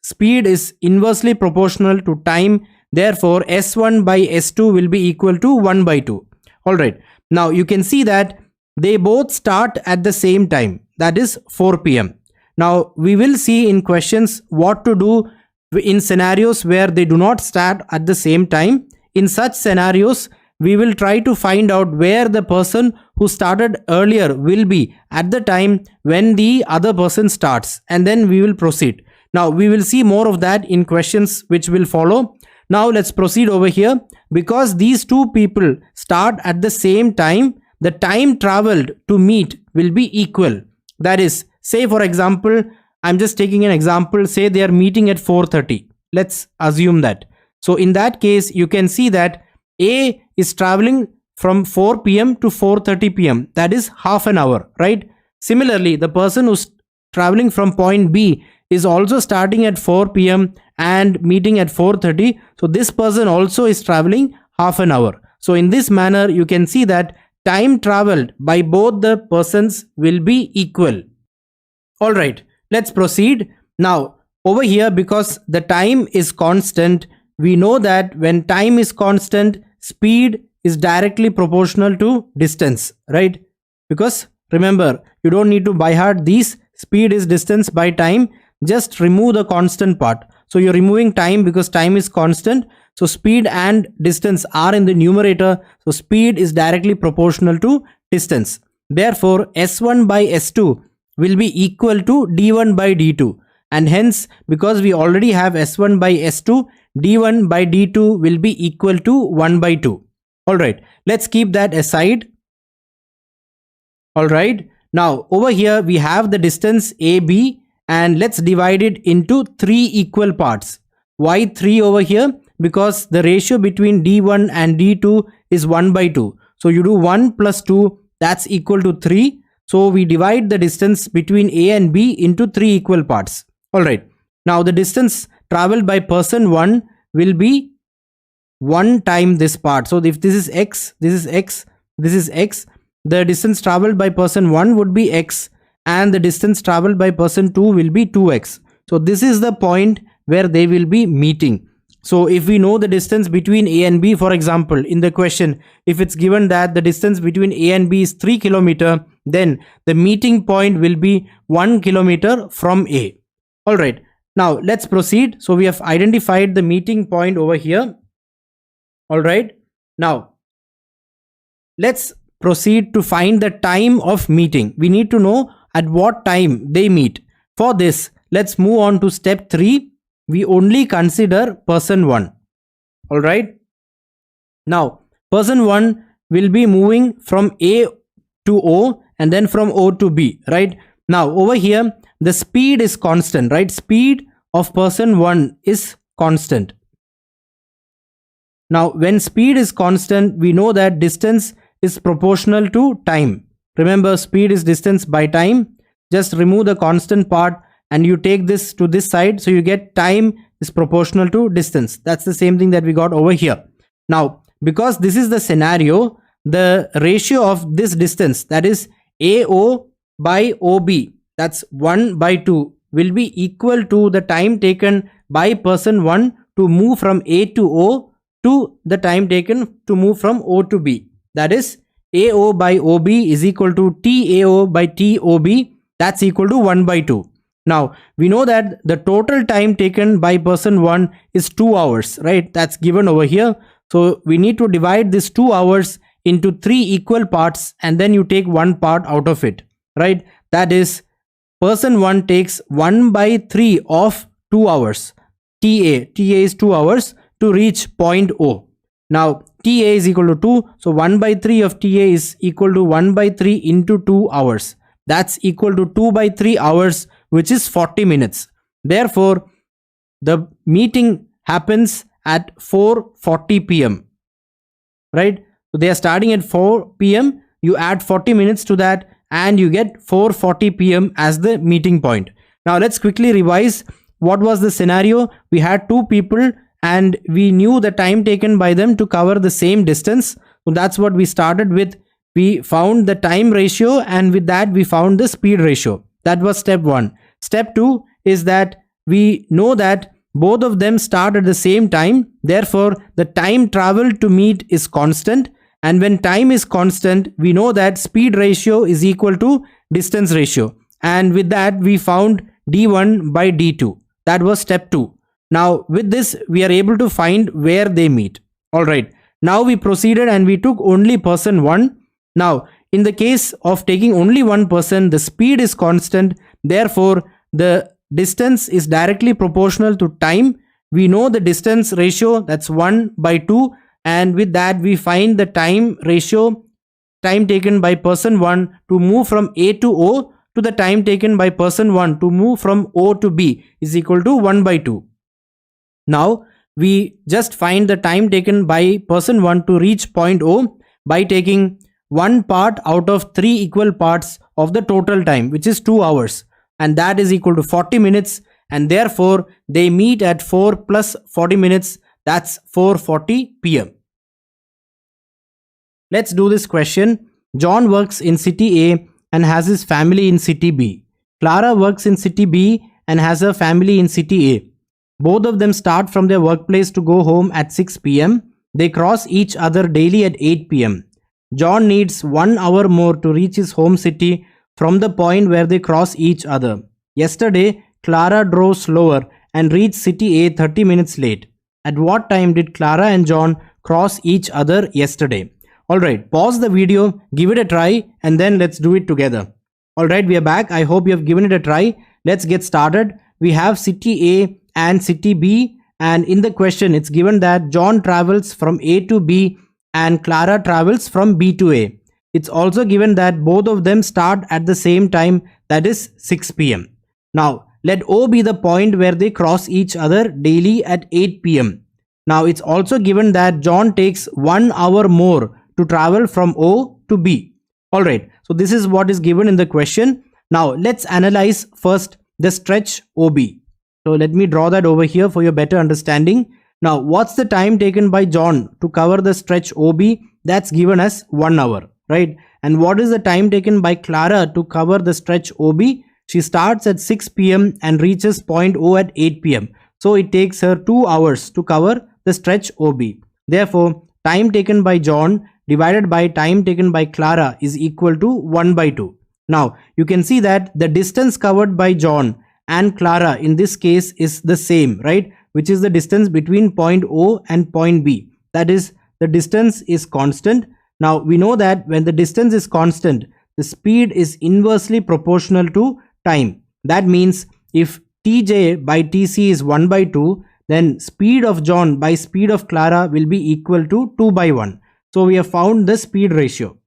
speed is inversely proportional to time. Therefore, S1 by S2 will be equal to 1 by 2. Alright. Now, you can see that they both start at the same time. That is 4 p.m. Now, we will see in questions what to do in scenarios where they do not start at the same time. In such scenarios, we will try to find out where the person who started earlier will be at the time when the other person starts, and then we will proceed. Now, we will see more of that in questions which will follow. Now, let's proceed over here. Because these two people start at the same time, the time traveled to meet will be equal. That is, say for example, I'm just taking an example, say they are meeting at 4:30. Let's assume that. So in that case, you can see that A is traveling from 4 p.m. to 4:30 p.m. That is half an hour, right? Similarly, the person who's traveling from point B is also starting at 4 p.m. and meeting at 4:30. So this person also is traveling half an hour. So in this manner, you can see that time traveled by both the persons will be equal. All right, let's proceed. Now, over here, because the time is constant, we know that when time is constant, speed is directly proportional to distance, right? Because remember, you don't need to by heart these. Speed is distance by time. Just remove the constant part. So you're removing time because time is constant. So speed and distance are in the numerator. So speed is directly proportional to distance. Therefore, S1 by S2 will be equal to D1 by D2. And hence, because we already have S1 by S2, D1 by D2 will be equal to 1 by 2. Alright, let's keep that aside. Alright, now over here we have the distance AB, and let's divide it into 3 equal parts. Why 3 over here? Because the ratio between D1 and D2 is 1 by 2. So you do 1 plus 2, that's equal to 3. So we divide the distance between A and B into 3 equal parts. Alright, now the distance traveled by person 1 will be 1 time this part. So if this is X, this is X, this is X, the distance traveled by person 1 would be X, and the distance traveled by person 2 will be 2X. So this is the point where they will be meeting. So if we know the distance between A and B, for example, in the question, if it's given that the distance between A and B is 3 km, then the meeting point will be 1 km from A. Alright, now let's proceed. So we have identified the meeting point over here. Alright, now let's proceed to find the time of meeting. We need to know at what time they meet. For this, let's move on to step 3. We only consider person 1. Alright, now person 1 will be moving from A to O and then from O to B, right? Now over here, the speed is constant, right? Speed of person 1 is constant. Now when speed is constant, we know that distance is proportional to time. Remember, speed is distance by time. Just remove the constant part and you take this to this side, so you get time is proportional to distance. That's the same thing that we got over here. Now, because this is the scenario, the ratio of this distance, that is AO by OB, that's 1 by 2, will be equal to the time taken by person 1 to move from A to O to the time taken to move from O to B. That is AO by OB is equal to TAO by TOB, that's equal to 1 by 2. Now, we know that the total time taken by person 1 is 2 hours, right? That's given over here. So we need to divide this 2 hours into 3 equal parts, and then you take one part out of it, right? That is, person 1 takes 1 by 3 of 2 hours. TA is 2 hours to reach point O. Now, TA is equal to 2. So 1 by 3 of TA is equal to 1 by 3 into 2 hours. That's equal to 2 by 3 hours, which is 40 minutes. Therefore, the meeting happens at 4:40 p.m. Right? So they are starting at 4 p.m. You add 40 minutes to that and you get 4:40 p.m. as the meeting point. Now let's quickly revise what was the scenario. We had two people and we knew the time taken by them to cover the same distance. So that's what we started with. We found the time ratio, and with that we found the speed ratio. That was step 1. Step 2 is that we know that both of them start at the same time. Therefore, the time traveled to meet is constant. And when time is constant, we know that speed ratio is equal to distance ratio. And with that, we found d1 by d2. That was step 2. Now, with this, we are able to find where they meet. All right. Now we proceeded and we took only person 1. Now, in the case of taking only one person, the speed is constant. Therefore, the distance is directly proportional to time. We know the distance ratio, that's 1 by 2. And with that, we find the time ratio, time taken by person 1 to move from A to O, to the time taken by person 1 to move from O to B is equal to 1 by 2. Now, we just find the time taken by person 1 to reach point O by taking one part out of 3 equal parts of the total time, which is 2 hours. And that is equal to 40 minutes. And therefore, they meet at 4 plus 40 minutes. That's 4:40 p.m. Let's do this question. John works in city A and has his family in city B. Clara works in city B and has her family in city A. Both of them start from their workplace to go home at 6 p.m. They cross each other daily at 8 p.m. John needs 1 hour more to reach his home city from the point where they cross each other. Yesterday, Clara drove slower and reached city A 30 minutes late. At what time did Clara and John cross each other yesterday? Alright, pause the video, give it a try, and then let's do it together. Alright, we are back. I hope you have given it a try. Let's get started. We have city A and city B, and in the question it's given that John travels from A to B and Clara travels from B to A. It's also given that both of them start at the same time, that is 6 p.m. Now, let O be the point where they cross each other daily at 8 p.m. Now, it's also given that John takes 1 hour more to travel from O to B. Alright, so this is what is given in the question. Now, let's analyze first the stretch OB. So, let me draw that over here for your better understanding. Now, what's the time taken by John to cover the stretch OB? That's given as 1 hour, right? And what is the time taken by Clara to cover the stretch OB? She starts at 6 p.m. and reaches point O at 8 p.m. So, it takes her 2 hours to cover the stretch OB. Therefore, time taken by John divided by time taken by Clara is equal to 1 by 2. Now, you can see that the distance covered by John and Clara in this case is the same, right? Which is the distance between point O and point B. That is, the distance is constant. Now, we know that when the distance is constant, the speed is inversely proportional to time. That means if Tj by Tc is 1 by 2, then speed of John by speed of Clara will be equal to 2 by 1. So, we have found the speed ratio.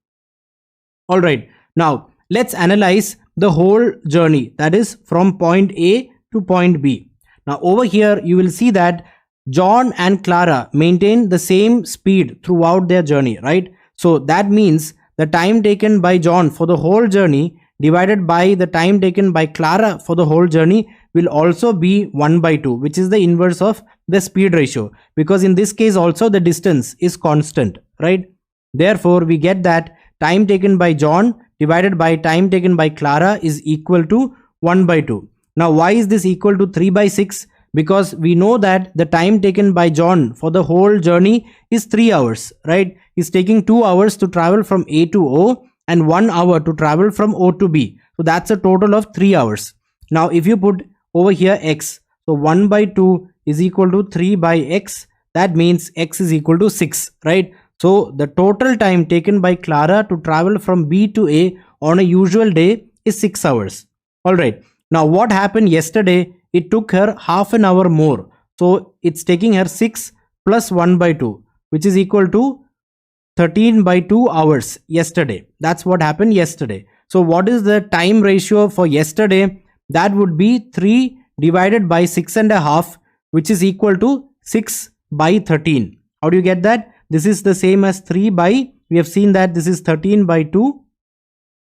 Alright, now let's analyze the whole journey, that is from point A to point B. Now over here you will see that John and Clara maintain the same speed throughout their journey, right? So that means the time taken by John for the whole journey divided by the time taken by Clara for the whole journey will also be 1 by 2, which is the inverse of the speed ratio, because in this case also the distance is constant, right? Therefore, we get that time taken by John divided by time taken by Clara is equal to 1 by 2. Now, why is this equal to 3 by 6? Because we know that the time taken by John for the whole journey is 3 hours, right? He's taking 2 hours to travel from A to O and 1 hour to travel from O to B. So that's a total of 3 hours. Now, if you put over here x, so 1 by 2 is equal to 3 by x. That means x is equal to 6, right? So the total time taken by Clara to travel from B to A on a usual day is 6 hours. Alright. Now what happened yesterday? It took her half an hour more. So it's taking her 6 plus 1 by 2, which is equal to 13 by 2 hours yesterday. That's what happened yesterday. So what is the time ratio for yesterday? That would be 3 divided by 6.5, which is equal to 6 by 13. How do you get that? This is the same as 3 by, we have seen that this is 13 by 2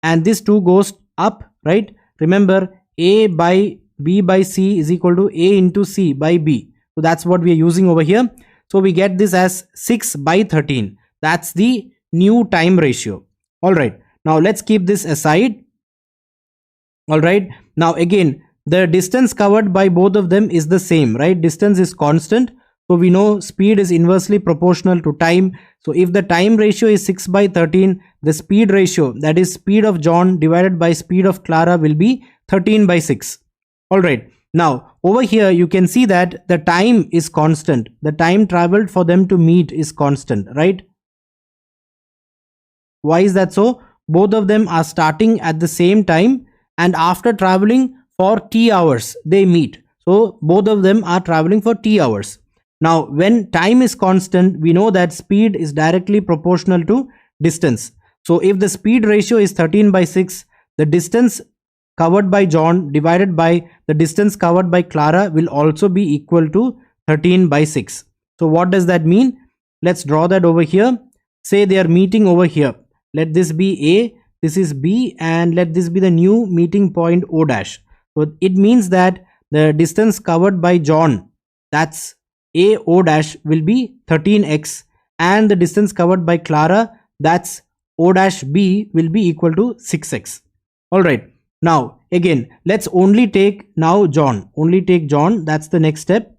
and this 2 goes up, right? Remember, A by B by C is equal to A into C by B. So that's what we are using over here. So we get this as 6 by 13. That's the new time ratio. All right. Now let's keep this aside. All right. Now again, the distance covered by both of them is the same, right? Distance is constant. So we know speed is inversely proportional to time. So if the time ratio is 6 by 13, the speed ratio, that is speed of John divided by speed of Clara, will be 13 by 6. All right. Now over here you can see that the time is constant. The time traveled for them to meet is constant, right? Why is that so? Both of them are starting at the same time, and after traveling for t hours they meet. So both of them are traveling for t hours. Now when time is constant, we know that speed is directly proportional to distance. So if the speed ratio is 13 by 6, the distance covered by John divided by the distance covered by Clara will also be equal to 13 by 6. So what does that mean? Let's draw that over here. Say they are meeting over here. Let this be A, this is B, and let this be the new meeting point O dash. So it means that the distance covered by John, that's A O dash, will be 13x, and the distance covered by Clara, that's O dash B, will be equal to 6x. All right. Now again, let's only take now John. Only take John. That's the next step.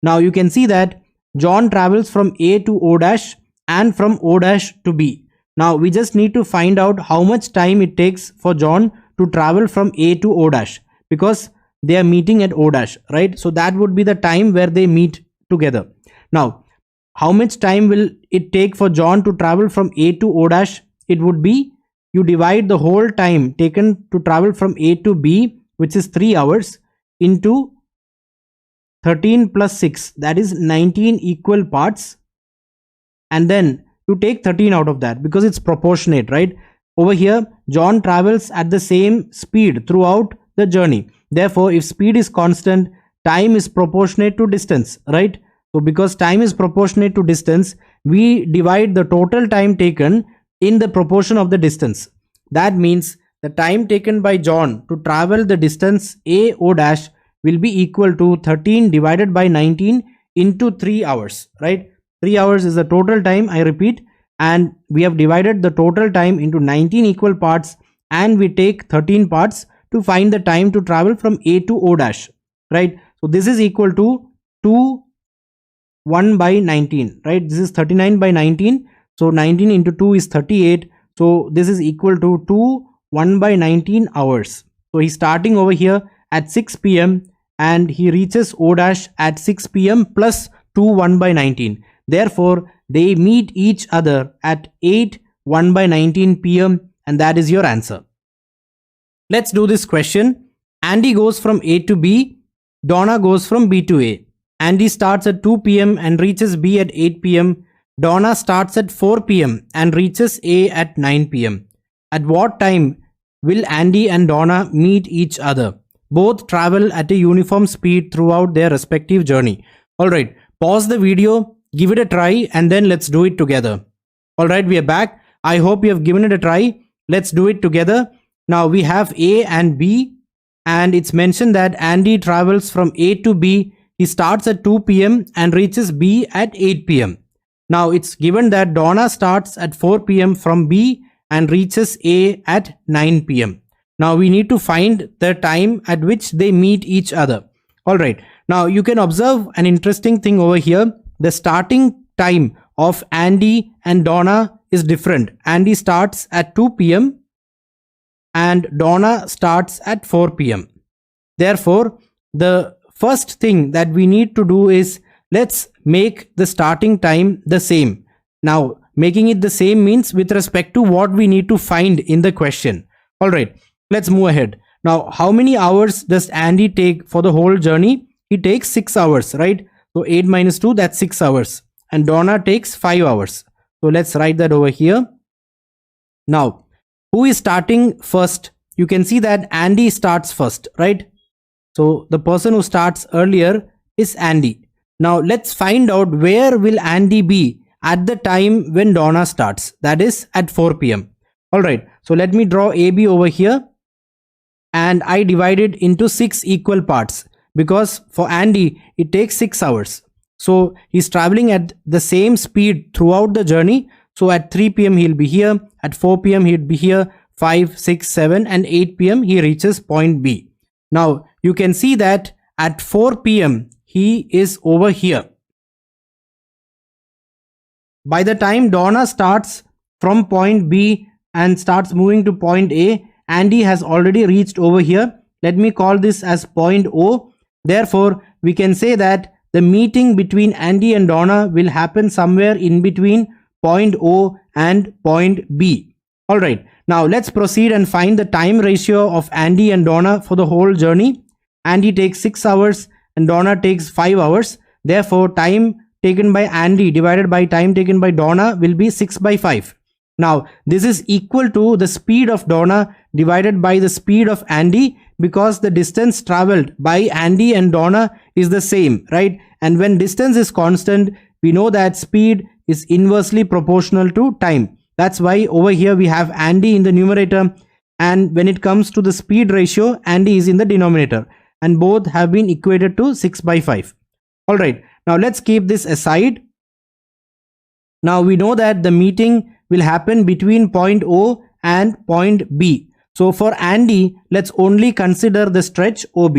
Now you can see that John travels from A to O dash and from O dash to B. Now we just need to find out how much time it takes for John to travel from A to O dash, because they are meeting at O dash, right? So that would be the time where they meet together. Now how much time will it take for John to travel from A to O dash? It would be, you divide the whole time taken to travel from A to B, which is 3 hours, into 13 plus 6, that is 19 equal parts, and then you take 13 out of that because it's proportionate, right? Over here John travels at the same speed throughout the journey. Therefore if speed is constant, time is proportionate to distance, right? So because time is proportionate to distance, we divide the total time taken in the proportion of the distance. That means the time taken by John to travel the distance A O dash will be equal to 13 divided by 19 into 3 hours, right? 3 hours is the total time, I repeat, and we have divided the total time into 19 equal parts, and we take 13 parts to find the time to travel from A to O dash, right? So this is equal to 2 1 by 19, right? This is 39 by 19. So 19 into 2 is 38. So this is equal to 2 1 by 19 hours. So he's starting over here at 6 p.m. and he reaches O dash at 6 p.m. plus 2 1 by 19. Therefore, they meet each other at 8 1 by 19 p.m. and that is your answer. Let's do this question. Andy goes from A to B. Donna goes from B to A. Andy starts at 2 p.m. and reaches B at 8 p.m. Donna starts at 4 p.m. and reaches A at 9 p.m. At what time will Andy and Donna meet each other? Both travel at a uniform speed throughout their respective journey. Alright, pause the video, give it a try, and then let's do it together. Alright, we are back. I hope you have given it a try. Let's do it together. Now we have A and B, and it's mentioned that Andy travels from A to B. He starts at 2 p.m. and reaches B at 8 p.m. Now it's given that Donna starts at 4 p.m. from B and reaches A at 9 p.m. Now we need to find the time at which they meet each other. Alright, now you can observe an interesting thing over here. The starting time of Andy and Donna is different. Andy starts at 2 p.m. and Donna starts at 4 p.m. Therefore, the first thing that we need to do is, let's make the starting time the same. Now, making it the same means with respect to what we need to find in the question. Alright, let's move ahead. Now, how many hours does Andy take for the whole journey? He takes 6 hours, right? So 8 minus 2, that's 6 hours. And Donna takes 5 hours. So let's write that over here. Now, who is starting first? You can see that Andy starts first, right? So the person who starts earlier is Andy. Now let's find out where will Andy be at the time when Donna starts. That is at 4 p.m. Alright, so let me draw AB over here. And I divide it into 6 equal parts. Because for Andy, it takes 6 hours. So he's traveling at the same speed throughout the journey. So at 3 p.m. he'll be here, at 4 p.m. he'll be here, 5, 6, 7 and 8 p.m. he reaches point B. Now you can see that at 4 p.m. he is over here. By the time Donna starts from point B and starts moving to point A, Andy has already reached over here. Let me call this as point O. Therefore, we can say that the meeting between Andy and Donna will happen somewhere in between point O and point B. Alright, now let's proceed and find the time ratio of Andy and Donna for the whole journey. Andy takes 6 hours and Donna takes 5 hours. Therefore, time taken by Andy divided by time taken by Donna will be 6 by 5. Now, this is equal to the speed of Donna divided by the speed of Andy, because the distance traveled by Andy and Donna is the same, right? And when distance is constant, we know that speed is inversely proportional to time. That's why over here we have Andy in the numerator, and when it comes to the speed ratio, Andy is in the denominator, and both have been equated to 6 by 5. All right, now let's keep this aside. Now we know that the meeting will happen between point O and point B. So for Andy, let's only consider the stretch OB.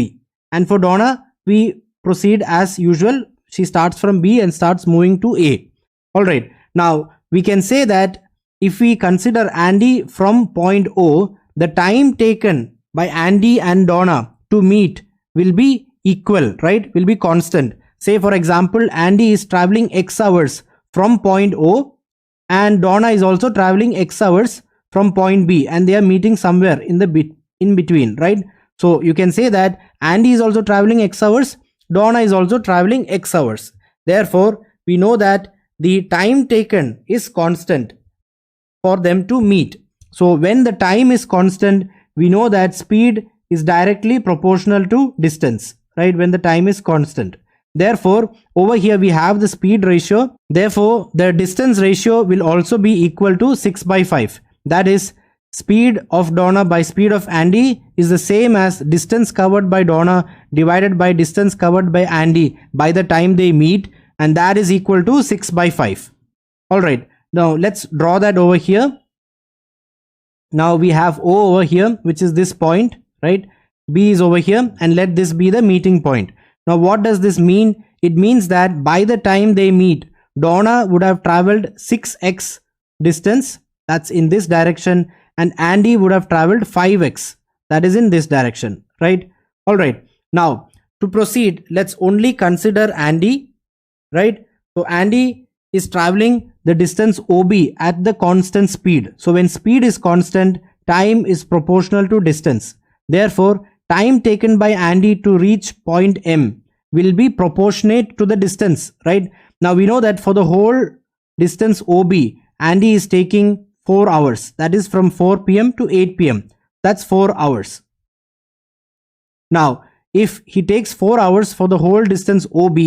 And for Donna, we proceed as usual. She starts from B and starts moving to A. Alright, now we can say that if we consider Andy from point O, the time taken by Andy and Donna to meet will be equal, right? Will be constant. Say for example, Andy is traveling X hours from point O and Donna is also traveling X hours from point B, and they are meeting somewhere in the in between, right? So you can say that Andy is also traveling X hours, Donna is also traveling X hours. Therefore, we know that the time taken is constant for them to meet. So when the time is constant, we know that speed is directly proportional to distance, right? When the time is constant. Therefore, over here we have the speed ratio. Therefore, the distance ratio will also be equal to 6 by 5. That is, speed of Donna by speed of Andy is the same as distance covered by Donna divided by distance covered by Andy by the time they meet, and that is equal to 6 by 5. Alright, now let's draw that over here. Now we have O over here, which is this point, right? B is over here, and let this be the meeting point. Now what does this mean? It means that by the time they meet, Donna would have traveled 6x distance, that's in this direction, and Andy would have traveled 5x, that is in this direction, right? Alright, now to proceed, let's only consider Andy, right? So Andy is traveling the distance OB at the constant speed. So when speed is constant, time is proportional to distance. Therefore, time taken by Andy to reach point M will be proportionate to the distance, right? Now we know that for the whole distance OB, Andy is taking 4 hours. That is from 4 p.m. to 8 p.m. That's 4 hours. Now, if he takes 4 hours for the whole distance OB,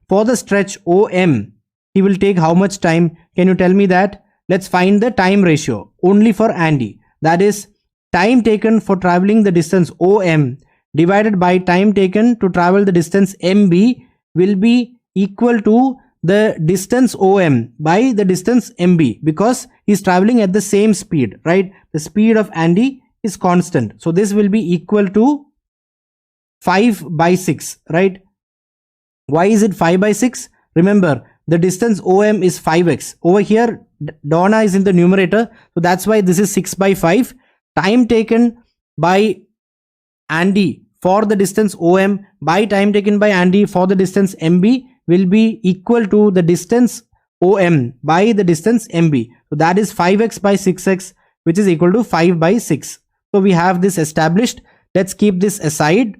for the stretch OM, he will take how much time? Can you tell me that? Let's find the time ratio only for Andy. That is, time taken for traveling the distance OM divided by time taken to travel the distance MB will be equal to the distance OM by the distance MB, because he's traveling at the same speed, right? The speed of Andy is constant. So this will be equal to 5 by 6, right? Why is it 5 by 6? Remember, the distance OM is 5x. Over here, Donna is in the numerator. So that's why this is 6 by 5. Time taken by Andy for the distance OM by time taken by Andy for the distance MB will be equal to the distance OM by the distance MB. So that is 5x by 6x, which is equal to 5 by 6. So we have this established. Let's keep this aside.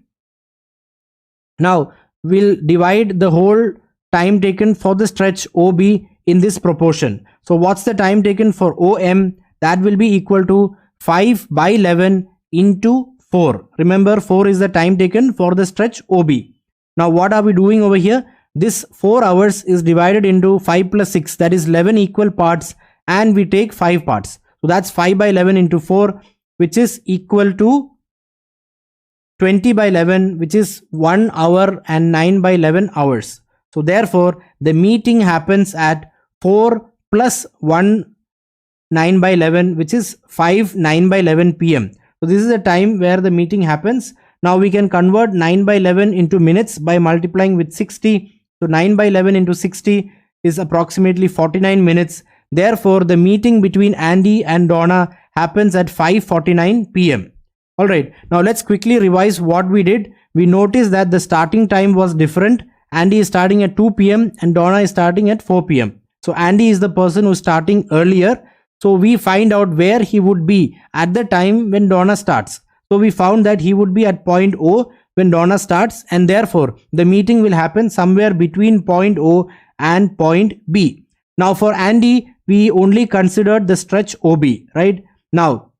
Now we'll divide the whole time taken for the stretch OB in this proportion. So what's the time taken for OM? That will be equal to 5 by 11 into 4. Remember, 4 is the time taken for the stretch OB. Now what are we doing over here? This 4 hours is divided into 5 plus 6, that is 11 equal parts, and we take 5 parts. So that's 5 by 11 into 4, which is equal to 20 by 11, which is 1 hour and 9 by 11 hours. So therefore, the meeting happens at 4 plus 1 9 by 11, which is 5 9 by 11 p.m. So this is the time where the meeting happens. Now we can convert 9 by 11 into minutes by multiplying with 60. So 9 by 11 into 60 is approximately 49 minutes. Therefore, the meeting between Andy and Donna happens at 5:49 p.m. Alright, now let's quickly revise what we did. We noticed that the starting time was different. Andy is starting at 2 p.m. and Donna is starting at 4 p.m. So Andy is the person who's starting earlier. So we find out where he would be at the time when Donna starts. So we found that he would be at point O when Donna starts, and therefore the meeting will happen somewhere between point O and point B. Now for Andy, we only considered the stretch OB, right? Now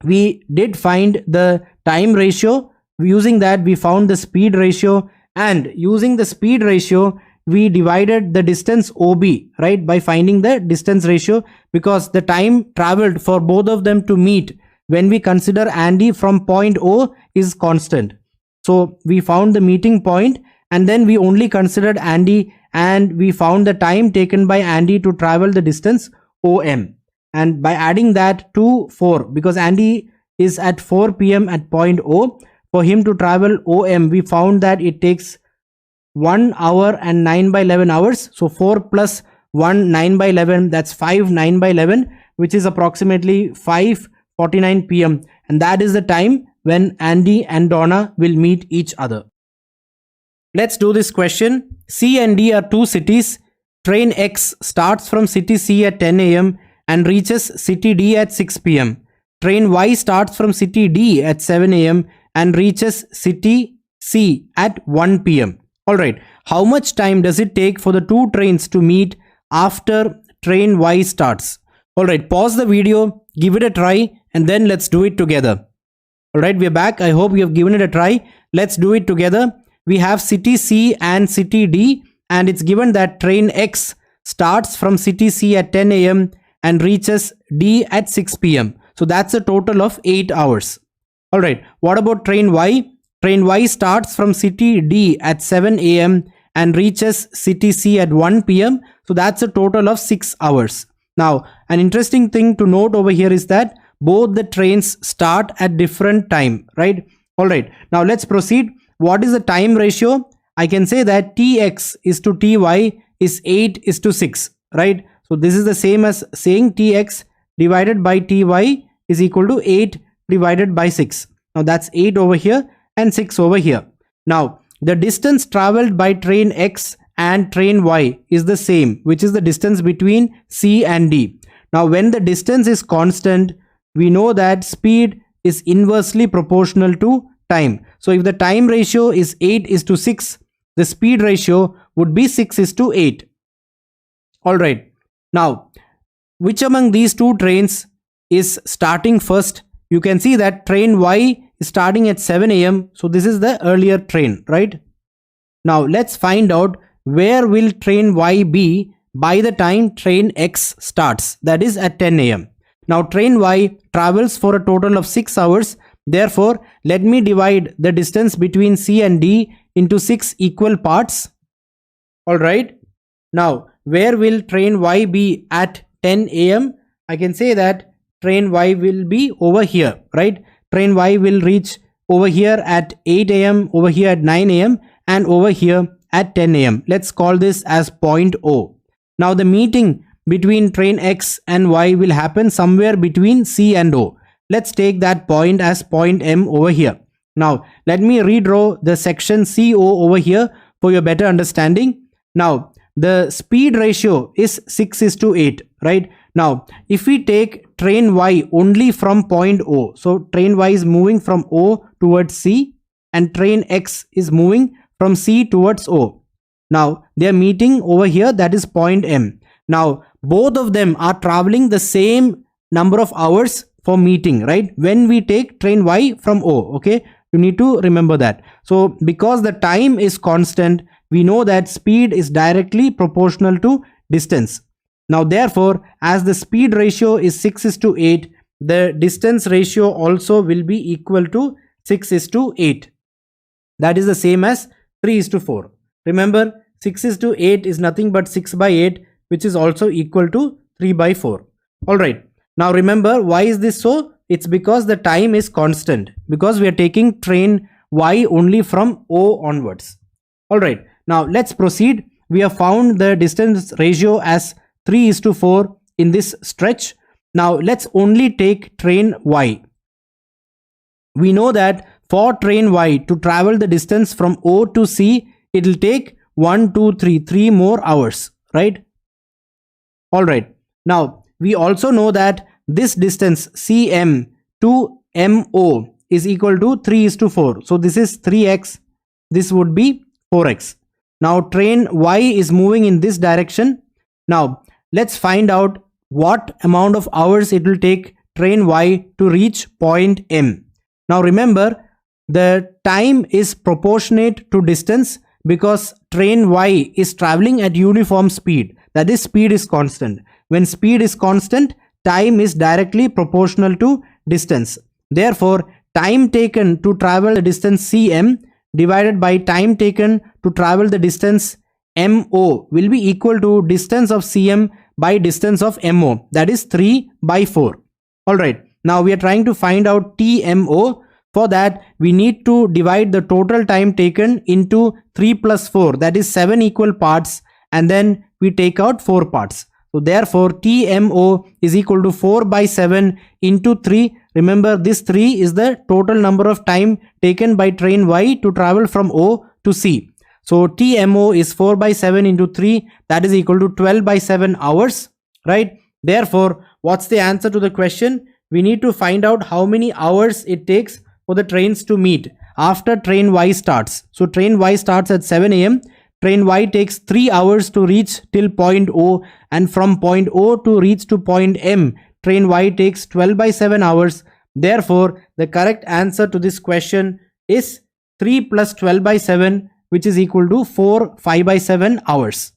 we did find the time ratio. Using that, we found the speed ratio, and using the speed ratio, we divided the distance OB, right, by finding the distance ratio, because the time traveled for both of them to meet when we consider Andy from point O is constant. So we found the meeting point, and then we only considered Andy, and we found the time taken by Andy to travel the distance OM. And by adding that to 4, because Andy is at 4 p.m. at point O, for him to travel OM, we found that it takes 1 hour and 9 by 11 hours. So 4 plus 1 9 by 11, that's 5 9 by 11, which is approximately 5:49 p.m. and that is the time when Andy and Donna will meet each other. Let's do this question. C and D are two cities. Train X starts from city C at 10 a.m. and reaches city D at 6 p.m. Train Y starts from city D at 7 a.m. and reaches city C at 1 p.m. Alright, how much time does it take for the two trains to meet after train Y starts? Alright, pause the video, give it a try, and then let's do it together. Alright, we are back. I hope you have given it a try. Let's do it together. We have city C and city D, and it's given that train X starts from city C at 10 a.m. and reaches D at 6 p.m. So that's a total of 8 hours. Alright, what about train Y? Train Y starts from city D at 7 a.m. and reaches city C at 1 p.m. So that's a total of 6 hours. Now, an interesting thing to note over here is that both the trains start at different time, right? Alright, now let's proceed. What is the time ratio? I can say that Tx is to Ty is 8 is to 6, right? So this is the same as saying Tx divided by Ty is equal to 8 divided by 6. Now that's 8 over here and 6 over here. Now the distance traveled by train X and train Y is the same, which is the distance between C and D. Now when the distance is constant, we know that speed is inversely proportional to time. So if the time ratio is 8 is to 6, the speed ratio would be 6 is to 8. Alright, now which among these two trains is starting first? You can see that train Y is starting at 7 a.m. So this is the earlier train, right? Now let's find out where will train Y be by the time train X starts, that is at 10 a.m. Now train Y travels for a total of 6 hours. Therefore, let me divide the distance between C and D into 6 equal parts. Alright. Now, where will train Y be at 10 a.m.? I can say that train Y will be over here, right? Train Y will reach over here at 8 a.m., over here at 9 a.m. and over here at 10 a.m. Let's call this as point O. Now, the meeting between train X and Y will happen somewhere between C and O. Let's take that point as point M over here. Now, let me redraw the section CO over here for your better understanding. Now, the speed ratio is 6 is to 8, right? Now, if we take train Y only from point O, so train Y is moving from O towards C and train X is moving from C towards O. Now, they are meeting over here, that is point M. Now, both of them are traveling the same number of hours for meeting, right? When we take train Y from O, okay? You need to remember that. So, because the time is constant, we know that speed is directly proportional to distance. Now, therefore, as the speed ratio is 6 is to 8, the distance ratio also will be equal to 6 is to 8. That is the same as 3 is to 4. Remember, 6 is to 8 is nothing but 6 by 8, which is also equal to 3 by 4. Alright, now remember, why is this so? It's because the time is constant, because we are taking train Y only from O onwards. Alright, now let's proceed. We have found the distance ratio as 3:4 in this stretch. Now let's only take train Y. We know that for train Y to travel the distance from O to C, it will take 1, 2, 3 more hours, right? Alright, now we also know that this distance CM to MO is equal to 3:4. So this is 3x, this would be 4x. Now train Y is moving in this direction. Now let's find out what amount of hours it will take train Y to reach point M. Now remember, the time is proportionate to distance because train Y is traveling at uniform speed. That is, speed is constant. When speed is constant, time is directly proportional to distance. Therefore, time taken to travel the distance CM divided by time taken to travel the distance MO will be equal to distance of CM by distance of MO, that is 3 by 4. Alright, now we are trying to find out TMO. For that, we need to divide the total time taken into 3 plus 4, that is 7 equal parts, and then we take out 4 parts. So therefore, TMO is equal to 4 by 7 into 3. Remember, this 3 is the total number of time taken by train Y to travel from O to C. So TMO is 4 by 7 into 3, that is equal to 12 by 7 hours, right? Therefore, what's the answer to the question? We need to find out how many hours it takes for the trains to meet after train Y starts. So train Y starts at 7 a.m. Train Y takes 3 hours to reach till point O, and from point O to reach to point M, train Y takes 12 by 7 hours. Therefore, the correct answer to this question is 3 plus 12 by 7, which is equal to 5 by 7 hours.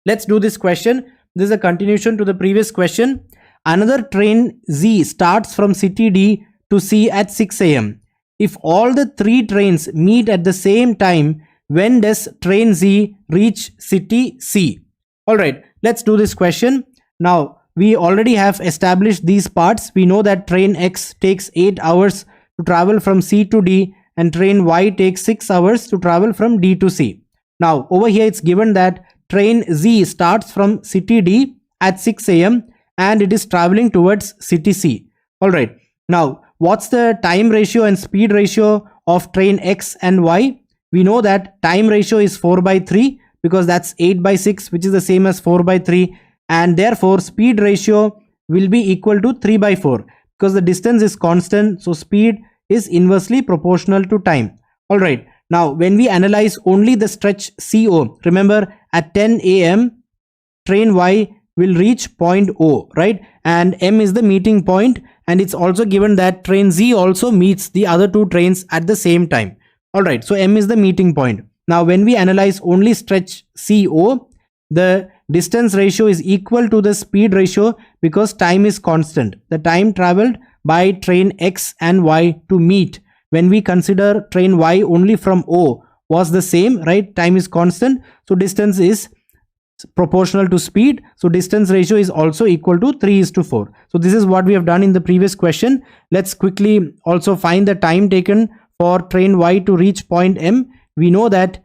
Let's do this question. This is a continuation to the previous question. Another train Z starts from city D to C at 6 a.m. If all the 3 trains meet at the same time, when does train Z reach city C? Alright, let's do this question. Now, we already have established these parts. We know that train X takes 8 hours to travel from C to D, and train Y takes 6 hours to travel from D to C. Now, over here it's given that train Z starts from city D at 6 a.m. and it is traveling towards city C. Alright, now what's the time ratio and speed ratio of train X and Y? We know that time ratio is 4 by 3 because that's 8 by 6, which is the same as 4 by 3, and therefore speed ratio will be equal to 3 by 4 because the distance is constant, so speed is inversely proportional to time. Alright, now when we analyze only the stretch CO, remember at 10 a.m. train Y will reach point O, right? And M is the meeting point, and it's also given that train Z also meets the other 2 trains at the same time. Alright, so M is the meeting point. Now when we analyze only stretch CO, the distance ratio is equal to the speed ratio because time is constant. The time traveled by train X and Y to meet when we consider train Y only from O was the same, right? Time is constant, so distance is proportional to speed, so distance ratio is also equal to 3:4. So this is what we have done in the previous question. Let's quickly also find the time taken for train Y to reach point M. We know that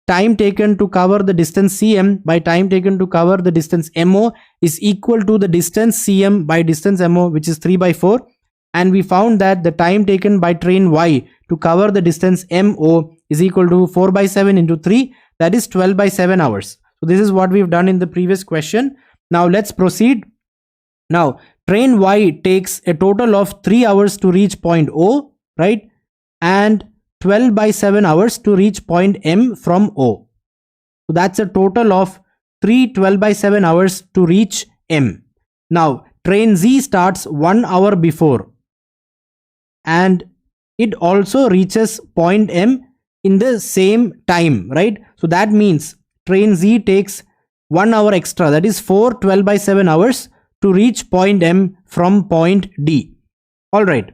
time taken to cover the distance CM by time taken to cover the distance MO is equal to the distance CM by distance MO, which is 3 by 4, and we found that the time taken by train Y to cover the distance MO is equal to 4 by 7 into 3, that is 12 by 7 hours. So this is what we've done in the previous question. Now let's proceed. Now train Y takes a total of 3 hours to reach point O, right? And 12 by 7 hours to reach point M from O. So that's a total of 12 by 7 hours to reach M. Now train Z starts 1 hour before, and it also reaches point M in the same time, right? So that means train Z takes 1 hour extra, that is 12 by 7 hours to reach point M from point D. Alright,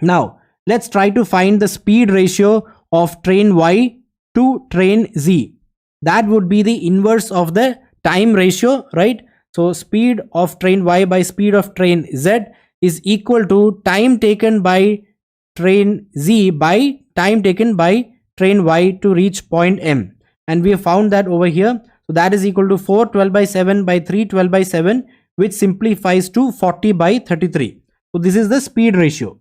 now let's try to find the speed ratio of train Y to train Z. That would be the inverse of the time ratio, right? So speed of train Y by speed of train Z is equal to time taken by train Z by time taken by train Y to reach point M. And we have found that over here. So that is equal to 4 12 by 7 by 3 12 by 7, which simplifies to 40 by 33. So this is the speed ratio.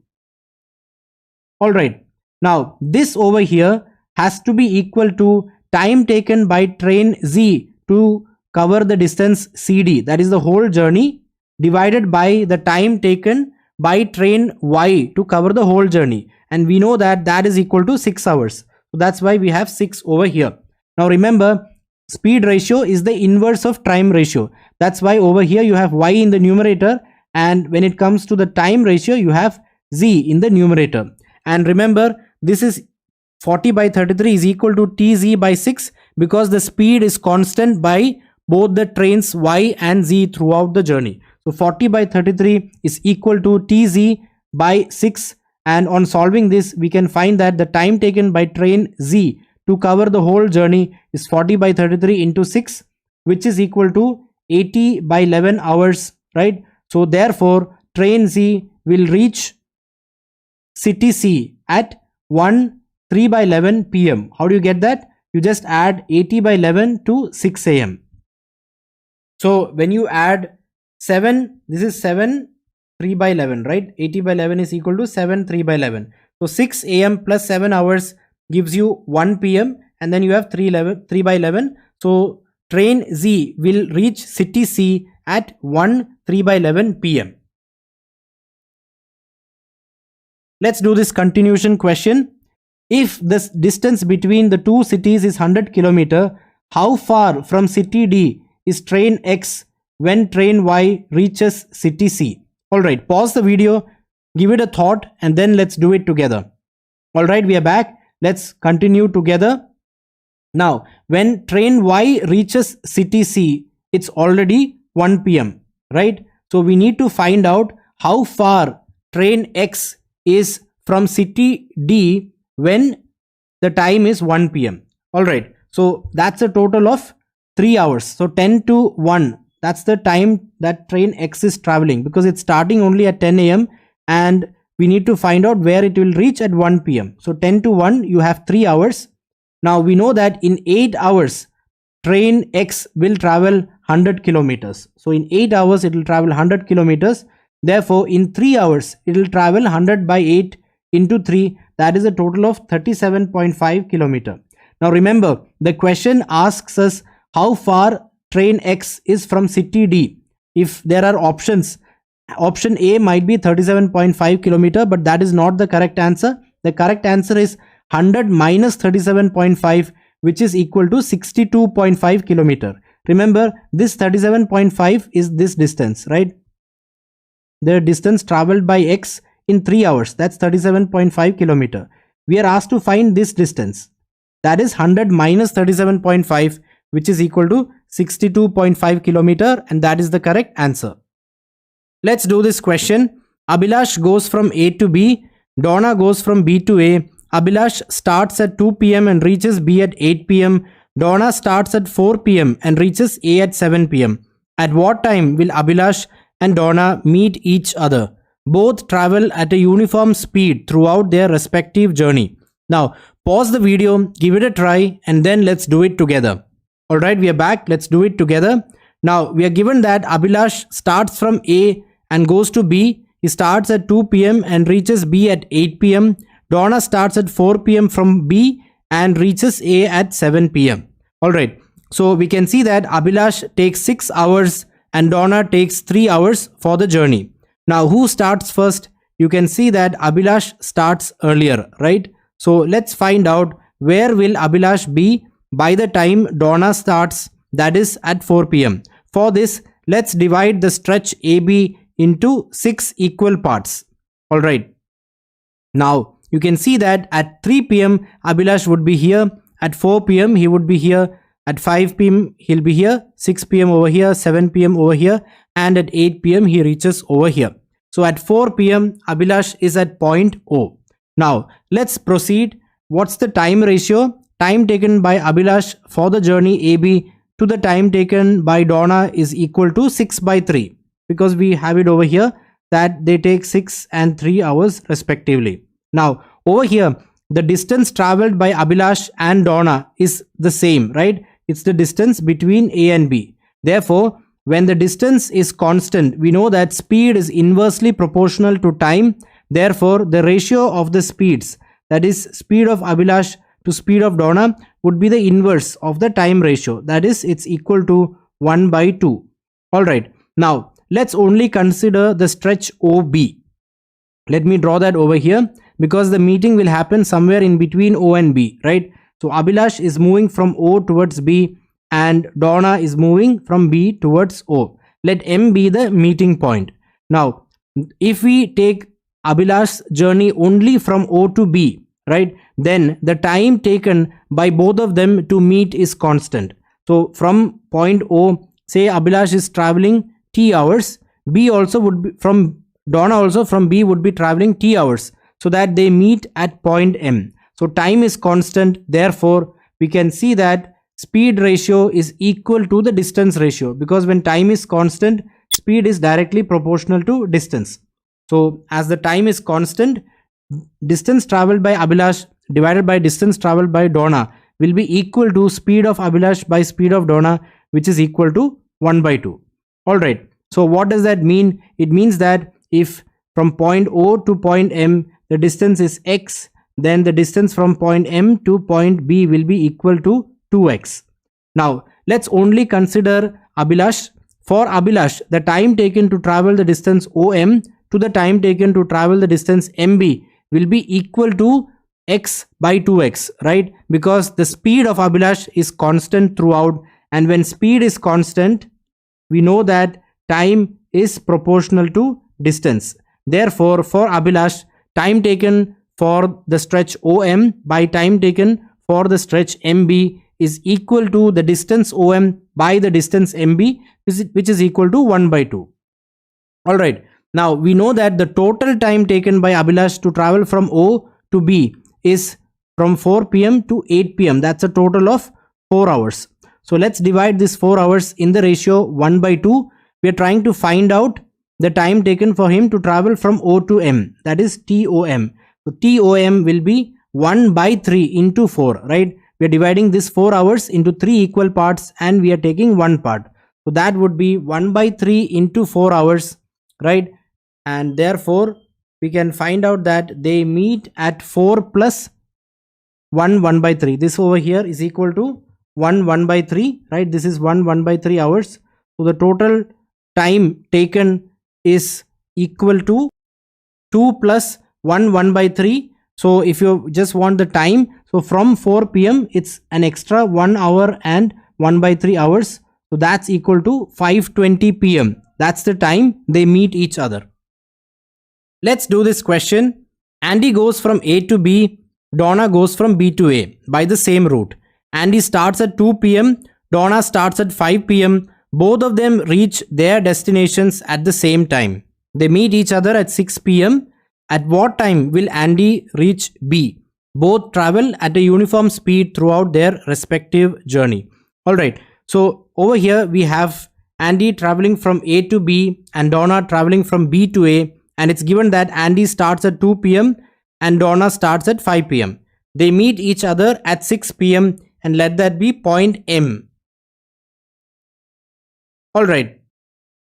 All right. Now this over here has to be equal to time taken by train Z to cover the distance CD, that is the whole journey, divided by the time taken by train Y to cover the whole journey. And we know that that is equal to 6 hours. So that's why we have 6 over here. Now remember, speed ratio is the inverse of time ratio. That's why over here you have Y in the numerator, and when it comes to the time ratio you have Z in the numerator. And remember, this is 40 by 33 is equal to TZ by 6 because the speed is constant by both the trains Y and Z throughout the journey. So 40 by 33 is equal to TZ by 6, and on solving this we can find that the time taken by train Z to cover the whole journey is 40 by 33 into 6, which is equal to 80 by 11 hours, right? So therefore train Z will reach city C at 3 by 11 p.m. How do you get that? You just add 80 by 11 to 6 a.m. So when you add 7, this is 7 3 by 11, right? 80 by 11 is equal to 7 3 by 11. So 6 a.m. plus 7 hours gives you 1 p.m. and then you have 3 by 11. So train Z will reach city C at 3 by 11 p.m. Let's do this continuation question. If the distance between the two cities is 100 km, how far from city D is train X when train Y reaches city C? Alright, pause the video, give it a thought, and then let's do it together. Alright, we are back. Let's continue together. Now, when train Y reaches city C, it's already 1 p.m. right? So we need to find out how far train X is from city D when the time is 1 p.m. Alright, so that's a total of 3 hours. So 10 to 1, that's the time that train X is traveling, because it's starting only at 10 a.m. and we need to find out where it will reach at 1 p.m. So 10 to 1, you have 3 hours. Now we know that in 8 hours, train X will travel 100 kilometers. So in 8 hours, it will travel 100 kilometers. Therefore, in 3 hours, it will travel 100 by 8 into 3. That is a total of 37.5 kilometer. Now remember, the question asks us how far train X is from city D. If there are options, option A might be 37.5 kilometer, but that is not the correct answer. The correct answer is 100 minus 37.5, which is equal to 62.5 kilometer. Remember, this 37.5 is this distance, right? The distance traveled by X in 3 hours, that's 37.5 kilometer. We are asked to find this distance, that is 100 minus 37.5, which is equal to 62.5 kilometer, and that is the correct answer. Let's do this question. Abhilash goes from A to B, Donna goes from B to A. Abhilash starts at 2 p.m. and reaches B at 8 p.m. Donna starts at 4 p.m. and reaches A at 7 p.m. At what time will Abhilash and Donna meet each other? Both travel at a uniform speed throughout their respective journey. Now, pause the video, give it a try, and then let's do it together. Alright, we are back. Let's do it together. Now, we are given that Abhilash starts from A and goes to B. He starts at 2 p.m. and reaches B at 8 p.m. Donna starts at 4 p.m. from B and reaches A at 7 p.m. Alright, so we can see that Abhilash takes 6 hours and Donna takes 3 hours for the journey. Now, who starts first? You can see that Abhilash starts earlier, right? So let's find out where will Abhilash be by the time Donna starts, that is at 4 p.m. For this, let's divide the stretch AB into 6 equal parts. Alright. Now, you can see that at 3 p.m. Abhilash would be here, at 4 p.m. he would be here, at 5 p.m. he'll be here, 6 p.m. over here, 7 p.m. over here, and at 8 p.m. he reaches over here. So at 4 p.m. Abhilash is at point O. Now, let's proceed. What's the time ratio? time taken by Abhilash for the journey AB to the time taken by Donna is equal to 6 by 3, because we have it over here that they take 6 and 3 hours respectively. Now over here, the distance traveled by Abhilash and Donna is the same, right? It's the distance between A and B. Therefore, when the distance is constant, we know that speed is inversely proportional to time. Therefore, the ratio of the speeds, that is speed of Abhilash to speed of Donna, would be the inverse of the time ratio. That is, it's equal to 1 by 2. Alright, now let's only consider the stretch OB. Let me draw that over here, because the meeting will happen somewhere in between O and B, right? So Abhilash is moving from O towards B and Donna is moving from B towards O. Let M be the meeting point. Now, if we take Abhilash's journey only from O to B, right, then the time taken by both of them to meet is constant. So from point O, say Abhilash is traveling T hours, B also would be from Donna also from B would be traveling T hours, so that they meet at point M. So time is constant, therefore we can see that speed ratio is equal to the distance ratio, because when time is constant, speed is directly proportional to distance. So as the time is constant, distance traveled by Abhilash divided by distance traveled by Donna will be equal to speed of Abhilash by speed of Donna, which is equal to 1 by 2. Alright, so what does that mean? It means that if from point O to point M the distance is x, then the distance from point M to point B will be equal to 2x. Now let's only consider Abhilash. For Abhilash, the time taken to travel the distance OM to the time taken to travel the distance MB will be equal to x by 2x, right? Because the speed of Abhilash is constant throughout, and when speed is constant, we know that time is proportional to distance. Therefore, for Abhilash, time taken for the stretch OM by time taken for the stretch MB is equal to the distance OM by the distance MB, which is equal to 1 by 2. Alright, now we know that the total time taken by Abhilash to travel from O to B is from 4 p.m. to 8 p.m. That's a total of 4 hours. So let's divide this 4 hours in the ratio 1 by 2. We are trying to find out the time taken for him to travel from O to M, that is TOM. So TOM will be 1 by 3 into 4, right? We are dividing this 4 hours into 3 equal parts and we are taking one part. So that would be 1 by 3 into 4 hours, right? And therefore we can find out that they meet at 4 plus 1 by 3. This over here is equal to 1 by 3, right? This is 1 by 3 hours. So the total time taken is equal to 2 plus 1 by 3. So if you just want the time, so from 4 p.m. it's an extra 1 hour and 1 by 3 hours. So that's equal to 5:20 p.m. That's the time they meet each other. Let's do this question. Andy goes from A to B. Donna goes from B to A by the same route. Andy starts at 2 p.m. Donna starts at 5 p.m. Both of them reach their destinations at the same time. They meet each other at 6 p.m. At what time will Andy reach B? Both travel at a uniform speed throughout their respective journey. Alright, so over here we have Andy traveling from A to B and Donna traveling from B to A, and it's given that Andy starts at 2 p.m. and Donna starts at 5 p.m. They meet each other at 6 p.m. and let that be point M. Alright,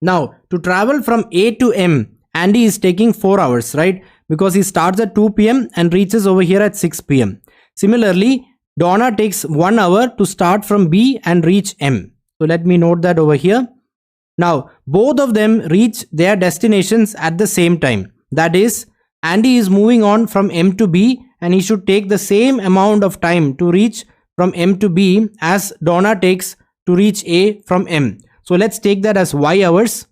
now to travel from A to M, Andy is taking 4 hours, right? Because he starts at 2 p.m. and reaches over here at 6 p.m. Similarly, Donna takes 1 hour to start from B and reach M. So let me note that over here. Now, both of them reach their destinations at the same time. That is, Andy is moving on from M to B and he should take the same amount of time to reach from M to B as Donna takes to reach A from M. So let's take that as Y hours.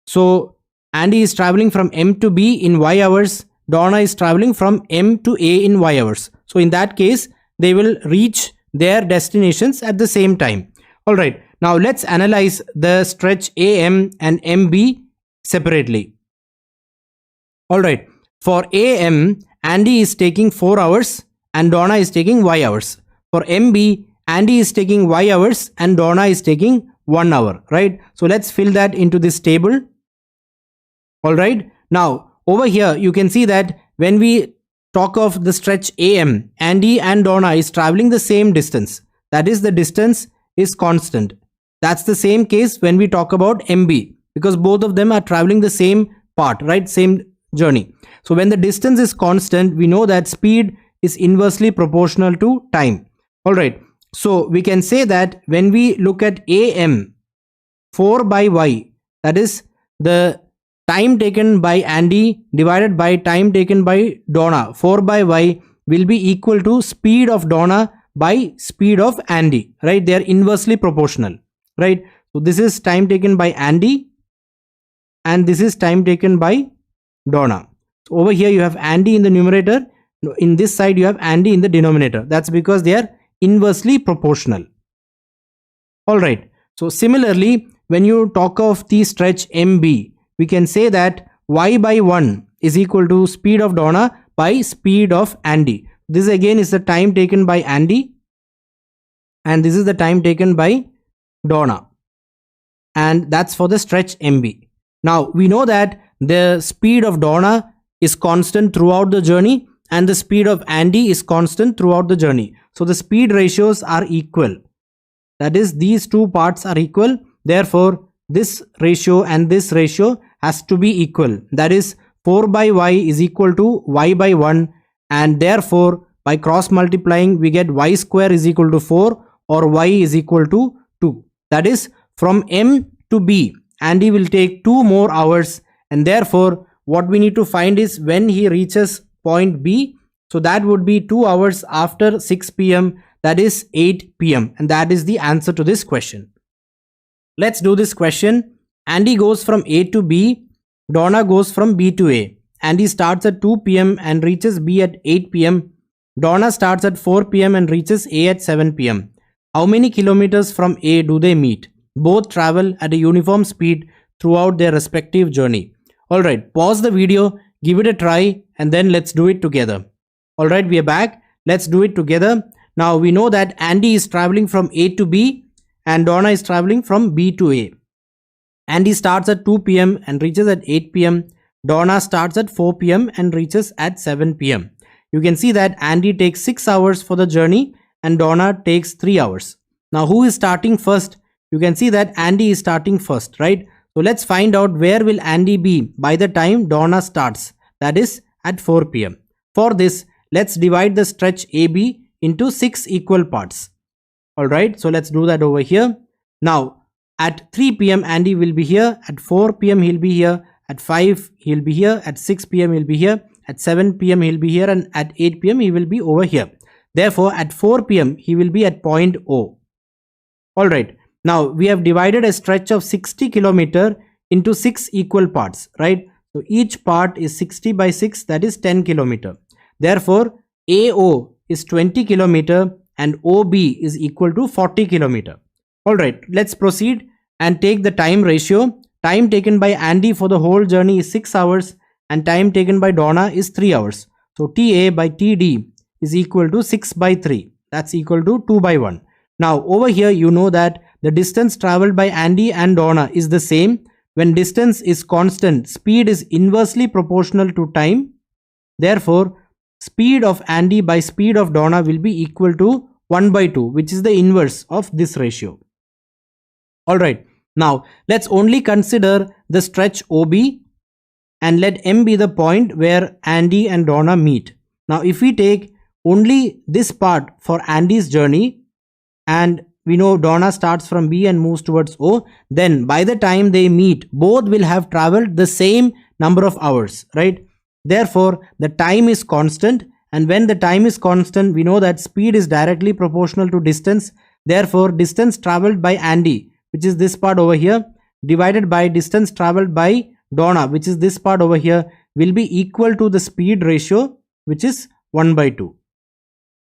So Andy is traveling from M to B in Y hours. Donna is traveling from M to A in Y hours. So in that case, they will reach their destinations at the same time. Alright, now let's analyze the stretch AM and MB separately. Alright, for AM, Andy is taking 4 hours and Donna is taking y hours. For MB, Andy is taking y hours and Donna is taking 1 hour, right? So let's fill that into this table. All right. Now over here, you can see that when we talk of the stretch AM, Andy and Donna is traveling the same distance. That is, the distance is constant. That's the same case when we talk about MB, because both of them are traveling the same part, right? Same journey. So when the distance is constant, we know that speed is inversely proportional to time. All right. So we can say that when we look at AM, 4 by y, that is the time taken by Andy divided by time taken by Donna, 4 by y will be equal to speed of Donna by speed of Andy, right? They are inversely proportional, right? So this is time taken by Andy and this is time taken by Donna. So over here you have Andy in the numerator. In this side you have Andy in the denominator. That's because they are inversely proportional. All right. So similarly, when you talk of the stretch MB, we can say that y by 1 is equal to speed of Donna by speed of Andy. This again is the time taken by Andy and this is the time taken by Donna, and that's for the stretch MB. Now we know that the speed of Donna is constant throughout the journey and the speed of Andy is constant throughout the journey. So the speed ratios are equal. That is, these two parts are equal. Therefore, this ratio and this ratio has to be equal. That is, 4 by y is equal to y by 1, and therefore by cross multiplying we get y square is equal to 4 or y is equal to 2. That is, from M to B, Andy will take 2 more hours, and therefore what we need to find is when he reaches point B. So that would be 2 hours after 6 p.m. That is 8 p.m. and that is the answer to this question. Let's do this question. Andy goes from A to B. Donna goes from B to A. Andy starts at 2 p.m. and reaches B at 8 p.m. Donna starts at 4 p.m. and reaches A at 7 p.m. How many kilometers from A do they meet? Both travel at a uniform speed throughout their respective journey. Alright, pause the video, give it a try, and then let's do it together. Alright, we are back. Let's do it together. Now we know that Andy is traveling from A to B and Donna is traveling from B to A. Andy starts at 2 p.m. and reaches at 8 p.m. Donna starts at 4 p.m. and reaches at 7 p.m. You can see that Andy takes 6 hours for the journey and Donna takes 3 hours. Now who is starting first? You can see that Andy is starting first, right? So let's find out where will Andy be by the time Donna starts. That is at 4 p.m. For this, let's divide the stretch AB into 6 equal parts. Alright, so let's do that over here. Now at 3 p.m. Andy will be here, at 4 p.m. he'll be here, at 5 he'll be here, at 6 p.m. he'll be here, at 7 p.m. he'll be here, and at 8 p.m. he will be over here. Therefore at 4 p.m. he will be at point O. Alright, now we have divided a stretch of 60 km into 6 equal parts, right? So each part is 60 by 6, that is 10 km. Therefore AO is 20 km and OB is equal to 40 km. Alright, let's proceed and take the time ratio. Time taken by Andy for the whole journey is 6 hours and time taken by Donna is 3 hours. So TA by TD is equal to 6 by 3. That's equal to 2 by 1. Now over here you know that the distance traveled by Andy and Donna is the same. When distance is constant, speed is inversely proportional to time. Therefore, speed of Andy by speed of Donna will be equal to 1 by 2, which is the inverse of this ratio. Alright, now let's only consider the stretch OB and let M be the point where Andy and Donna meet. Now if we take only this part for Andy's journey, and we know Donna starts from B and moves towards O, then by the time they meet, both will have traveled the same number of hours, right? Therefore, the time is constant, and when the time is constant, we know that speed is directly proportional to distance. Therefore, distance traveled by Andy, which is this part over here, divided by distance traveled by Donna, which is this part over here, will be equal to the speed ratio, which is 1 by 2.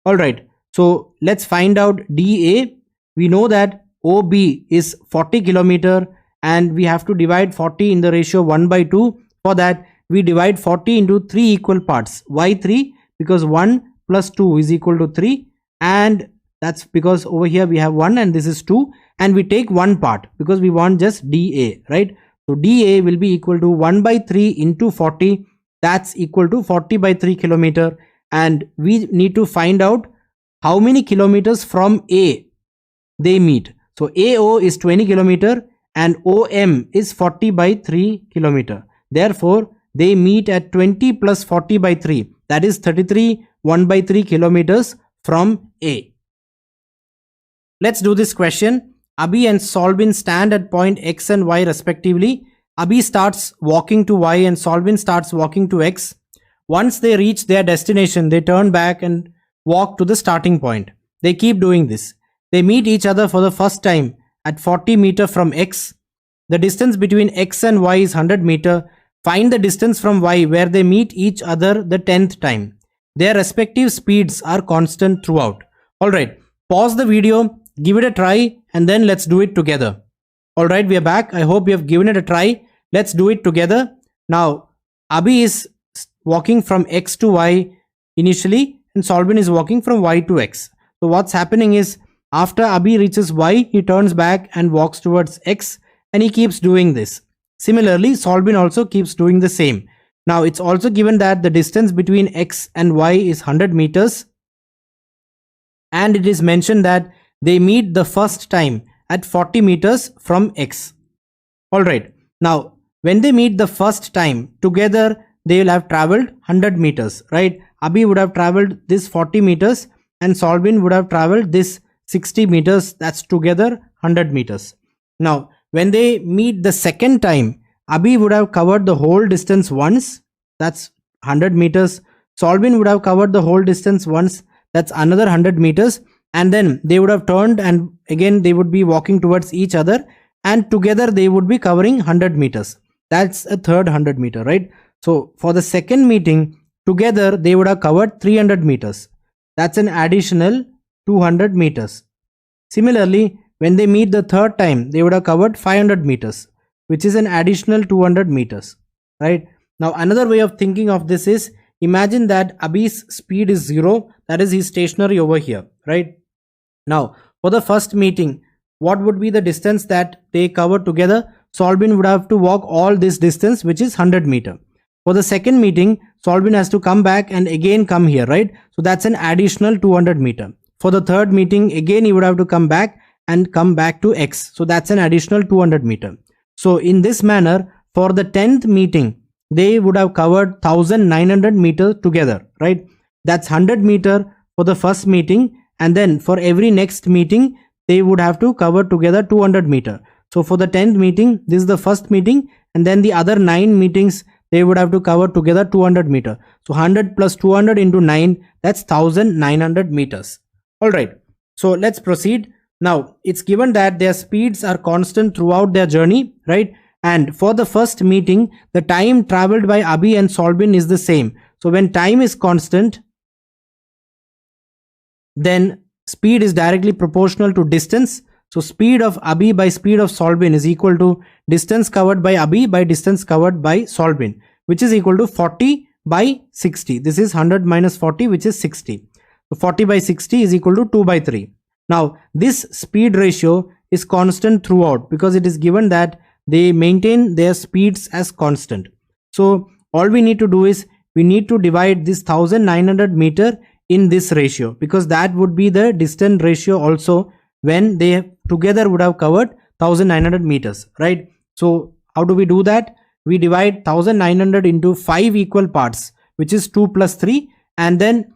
Alright, so let's find out DA. We know that OB is 40 km and we have to divide 40 in the ratio 1 by 2. For that, we divide 40 into 3 equal parts. Why 3? Because 1 plus 2 is equal to 3, and that's because over here we have 1 and this is 2, and we take one part because we want just dA, right? So dA will be equal to 1 by 3 into 40, that's equal to 40 by 3 kilometer, and we need to find out how many kilometers from A they meet. So AO is 20 kilometer and OM is 40 by 3 kilometer. Therefore, they meet at 20 plus 40 by 3, that is 33 1 by 3 kilometers from A. Let's do this question. Abhi and Solvin stand at point X and Y respectively. Abhi starts walking to Y and Solvin starts walking to X. Once they reach their destination, they turn back and walk to the starting point. They keep doing this. They meet each other for the first time at 40 meter from X. The distance between X and Y is 100 meter. Find the distance from Y where they meet each other the 10th time. Their respective speeds are constant throughout. Alright, pause the video, give it a try, and then let's do it together. Alright, we are back. I hope you have given it a try. Let's do it together. Now, Abhi is walking from X to Y initially, and Solvin is walking from Y to X. So what's happening is, after Abhi reaches Y, he turns back and walks towards X, and he keeps doing this. Similarly, Solvin also keeps doing the same. Now, it's also given that the distance between X and Y is 100 meters, and it is mentioned that they meet the first time at 40 meters from X. Alright, now when they meet the first time together, they will have traveled 100 meters, right? Abhi would have traveled this 40 meters and Solvin would have traveled this 60 meters, that's together 100 meters. Now, when they meet the second time, Abhi would have covered the whole distance once, that's 100 meters. Solvin would have covered the whole distance once, that's another 100 meters. And then they would have turned and again they would be walking towards each other, and together they would be covering 100 meters. That's a third 100 meter, right? So for the second meeting, together they would have covered 300 meters. That's an additional 200 meters. Similarly, when they meet the third time, they would have covered 500 meters, which is an additional 200 meters, right? Now, another way of thinking of this is, imagine that Abhi's speed is 0, that is he's stationary over here, right? Now, for the first meeting, what would be the distance that they covered together? Solvin would have to walk all this distance, which is 100 meter. For the second meeting, Solvin has to come back and again come here, right? So that's an additional 200 meter. For the third meeting, again he would have to come back and come back to X. So that's an additional 200 meter. So in this manner, for the 10th meeting, they would have covered 1900 meters together, right? That's 100 meter for the first meeting, and then for every next meeting, they would have to cover together 200 meter. So for the 10th meeting, this is the first meeting, and then the other 9 meetings, they would have to cover together 200 meter. So 100 plus 200 into 9, that's 1900 meters. Alright, so let's proceed. Now, it's given that their speeds are constant throughout their journey, right? And for the first meeting, the time traveled by Abhi and Solvin is the same. So when time is constant, then speed is directly proportional to distance. So speed of Abhi by speed of Solvin is equal to distance covered by Abhi by distance covered by Solvin, which is equal to 40 by 60. This is 100 minus 40, which is 60. So 40 by 60 is equal to 2 by 3. Now, this speed ratio is constant throughout because it is given that they maintain their speeds as constant. So all we need to do is we need to divide this 1900 meter in this ratio, because that would be the distance ratio also when they together would have covered 1900 meters, right? So how do we do that? We divide 1900 into 5 equal parts, which is 2 plus 3, and then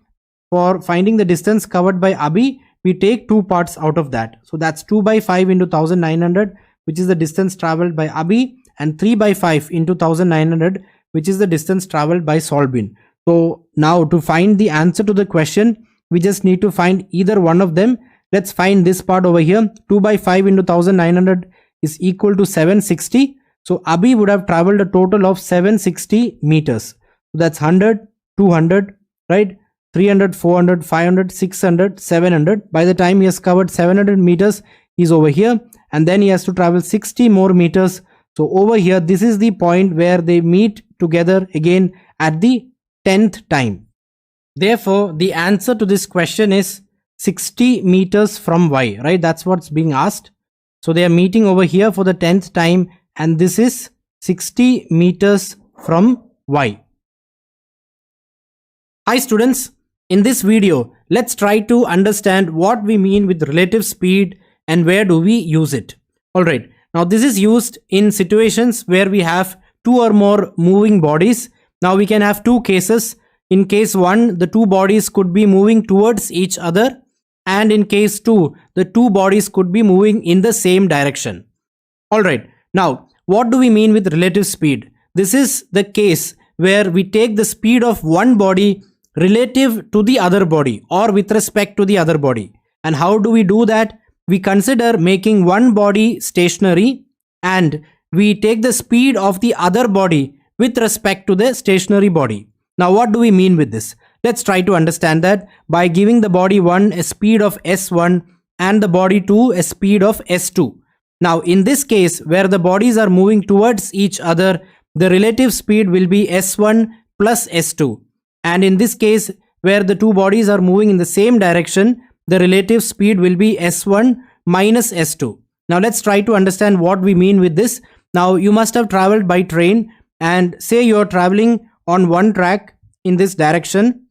for finding the distance covered by Abhi, we take 2 parts out of that. So that's 2 by 5 into 1900, which is the distance traveled by Abhi, and 3 by 5 into 1900, which is the distance traveled by Solvin. So now to find the answer to the question, we just need to find either one of them. Let's find this part over here. 2 by 5 into 1900 is equal to 760. So Abhi would have traveled a total of 760 meters. So that's 100, 200, right? 300, 400, 500, 600, 700. By the time he has covered 700 meters, he's over here. And then he has to travel 60 more meters. So over here, this is the point where they meet together again at the 10th time. Therefore, the answer to this question is 60 meters from Y, right? That's what's being asked. So they are meeting over here for the 10th time, and this is 60 meters from Y. Hi students, in this video, let's try to understand what we mean with relative speed and where do we use it. Alright, now this is used in situations where we have two or more moving bodies. Now we can have two cases. In case 1, the two bodies could be moving towards each other, and in case 2, the two bodies could be moving in the same direction. Alright, now what do we mean with relative speed? This is the case where we take the speed of one body relative to the other body or with respect to the other body. And how do we do that? We consider making one body stationary and we take the speed of the other body with respect to the stationary body. Now what do we mean with this? Let's try to understand that by giving the body 1 a speed of s1 and the body 2 a speed of s2. Now in this case where the bodies are moving towards each other, the relative speed will be s1 plus s2. And in this case where the two bodies are moving in the same direction, the relative speed will be s1 minus s2. Now let's try to understand what we mean with this. Now you must have traveled by train, and say you are traveling on one track in this direction,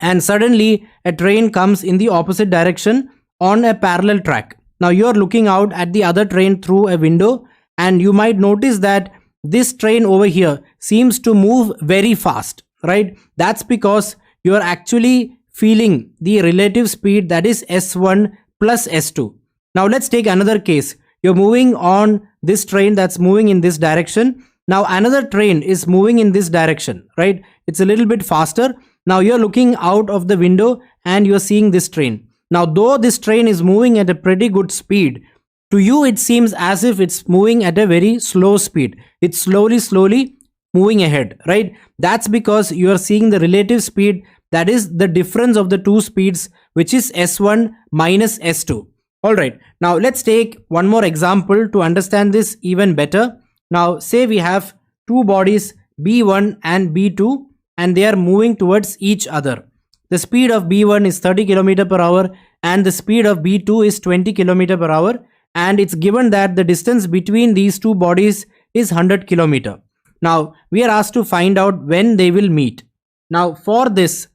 and suddenly a train comes in the opposite direction on a parallel track. Now you are looking out at the other train through a window, and you might notice that this train over here seems to move very fast, right? That's because you are actually feeling the relative speed, that is s1 plus s2. Now let's take another case. You're moving on this train that's moving in this direction. Now another train is moving in this direction, right? It's a little bit faster. Now you're looking out of the window and you're seeing this train. Now though this train is moving at a pretty good speed, to you it seems as if it's moving at a very slow speed. It's slowly moving ahead, right? That's because you are seeing the relative speed, that is the difference of the two speeds, which is s1 minus s2. Alright, now let's take one more example to understand this even better. Now say we have two bodies b1 and b2 and they are moving towards each other. The speed of b1 is 30 km per hour and the speed of b2 is 20 km per hour, and it's given that the distance between these two bodies is 100 km. Now we are asked to find out when they will meet. Now for this,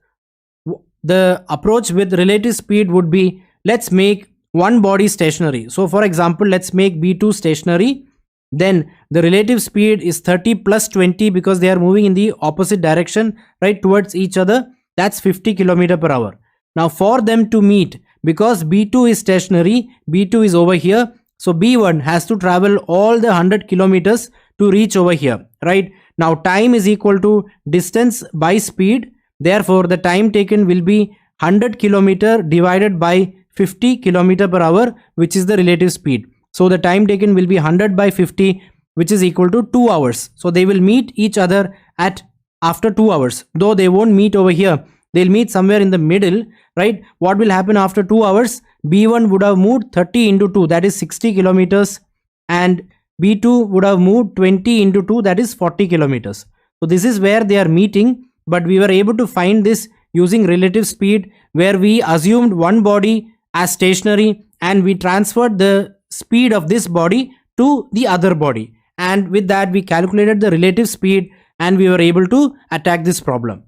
the approach with relative speed would be, let's make one body stationary. So for example, let's make b2 stationary. Then the relative speed is 30 plus 20 because they are moving in the opposite direction, right, towards each other. That's 50 km per hour. Now for them to meet, because b2 is stationary, b2 is over here, so b1 has to travel all the 100 kilometers to reach over here, right? Now time is equal to distance by speed. Therefore the time taken will be 100 km divided by 50 km per hour, which is the relative speed. So the time taken will be 100 by 50, which is equal to 2 hours. So they will meet each other at after 2 hours. Though they won't meet over here, they'll meet somewhere in the middle, right? What will happen after 2 hours? B1 would have moved 30 into 2, that is 60 kilometers, and B2 would have moved 20 into 2, that is 40 kilometers. So this is where they are meeting, but we were able to find this using relative speed, where we assumed one body as stationary and we transferred the speed of this body to the other body, and with that we calculated the relative speed and we were able to attack this problem.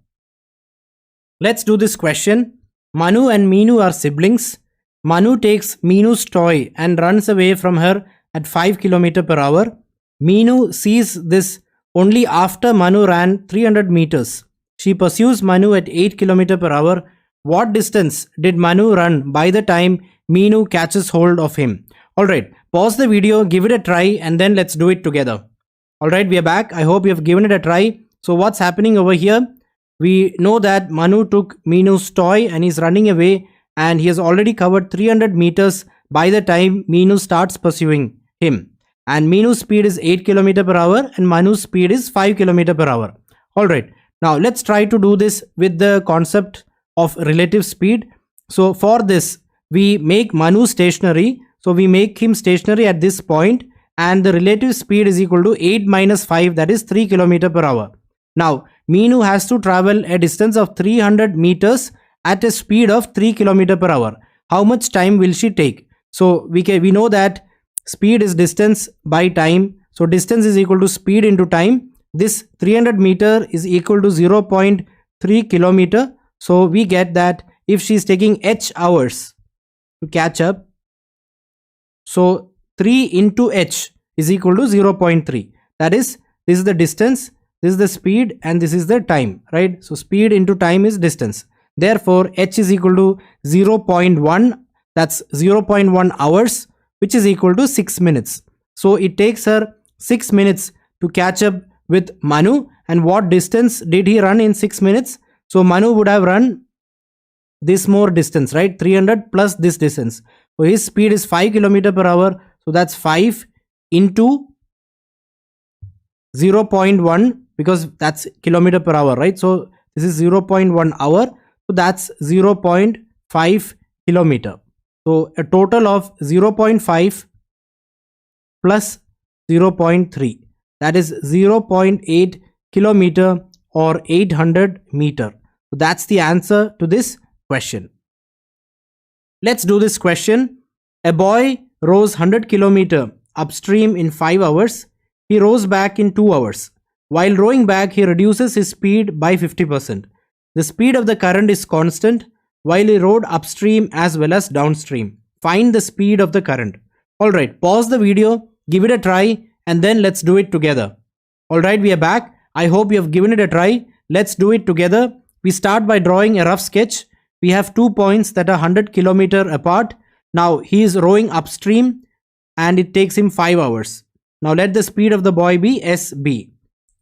Let's do this question. Manu and Meenu are siblings. Manu takes Meenu's toy and runs away from her at 5 km per hour. Meenu sees this only after Manu ran 300 meters. She pursues Manu at 8 km per hour. What distance did Manu run by the time Meenu catches hold of him? Alright, pause the video, give it a try, and then let's do it together. Alright, we are back. I hope you have given it a try. So what's happening over here? We know that Manu took Meenu's toy and he's running away, and he has already covered 300 meters by the time Meenu starts pursuing him. And Meenu's speed is 8 km per hour and Manu's speed is 5 km per hour. Alright, now let's try to do this with the concept of relative speed. So for this, we make Manu stationary. So we make him stationary at this point, and the relative speed is equal to 8 minus 5, that is 3 km per hour. Now Meenu has to travel a distance of 300 meters at a speed of 3 km per hour. How much time will she take? So we know that speed is distance by time. So distance is equal to speed into time. This 300 meter is equal to 0.3 kilometer. So we get that if she is taking h hours to catch up, so 3 into h is equal to 0.3. That is, this is the distance, this is the speed, and this is the time, right? So speed into time is distance. Therefore, h is equal to 0.1. That's 0.1 hours, which is equal to 6 minutes. So it takes her 6 minutes to catch up with Manu. And what distance did he run in 6 minutes? So Manu would have run this more distance, right? 300 plus this distance. So his speed is 5 km per hour. So that's 5 into 0.1, because that's kilometer per hour, right? So this is 0.1 hour. So that's 0.5 kilometer. So a total of 0.5 plus 0.3, that is 0.8 kilometer or 800 meter. So that's the answer to this question. Let's do this question. A boy rows 100 km upstream in 5 hours. He rows back in 2 hours. While rowing back, he reduces his speed by 50%. The speed of the current is constant while he rowed upstream as well as downstream. Find the speed of the current. Alright, pause the video, give it a try, and then let's do it together. Alright, we are back. I hope you have given it a try. Let's do it together. We start by drawing a rough sketch. We have 2 points that are 100 km apart. Now he is rowing upstream and it takes him 5 hours. Now let the speed of the boy be SB.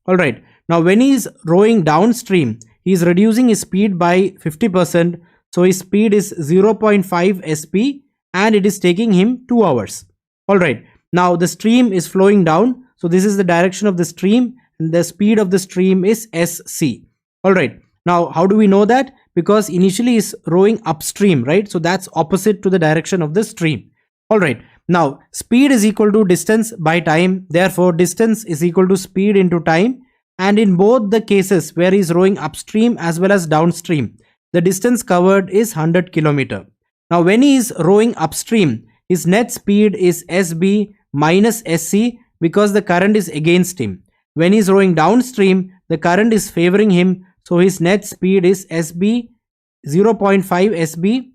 Alright, now when he is rowing downstream, he is reducing his speed by 50%. So his speed is 0.5 SP and it is taking him 2 hours. Alright, now the stream is flowing down. So this is the direction of the stream and the speed of the stream is SC. Alright, now how do we know that? Because initially is rowing upstream, right? So that's opposite to the direction of the stream. Alright, now speed is equal to distance by time. Therefore distance is equal to speed into time. And in both the cases where he is rowing upstream as well as downstream, the distance covered is 100 km. Now when he is rowing upstream, his net speed is SB minus SC because the current is against him. When he is rowing downstream, the current is favoring him. So his net speed is SB 0.5 SB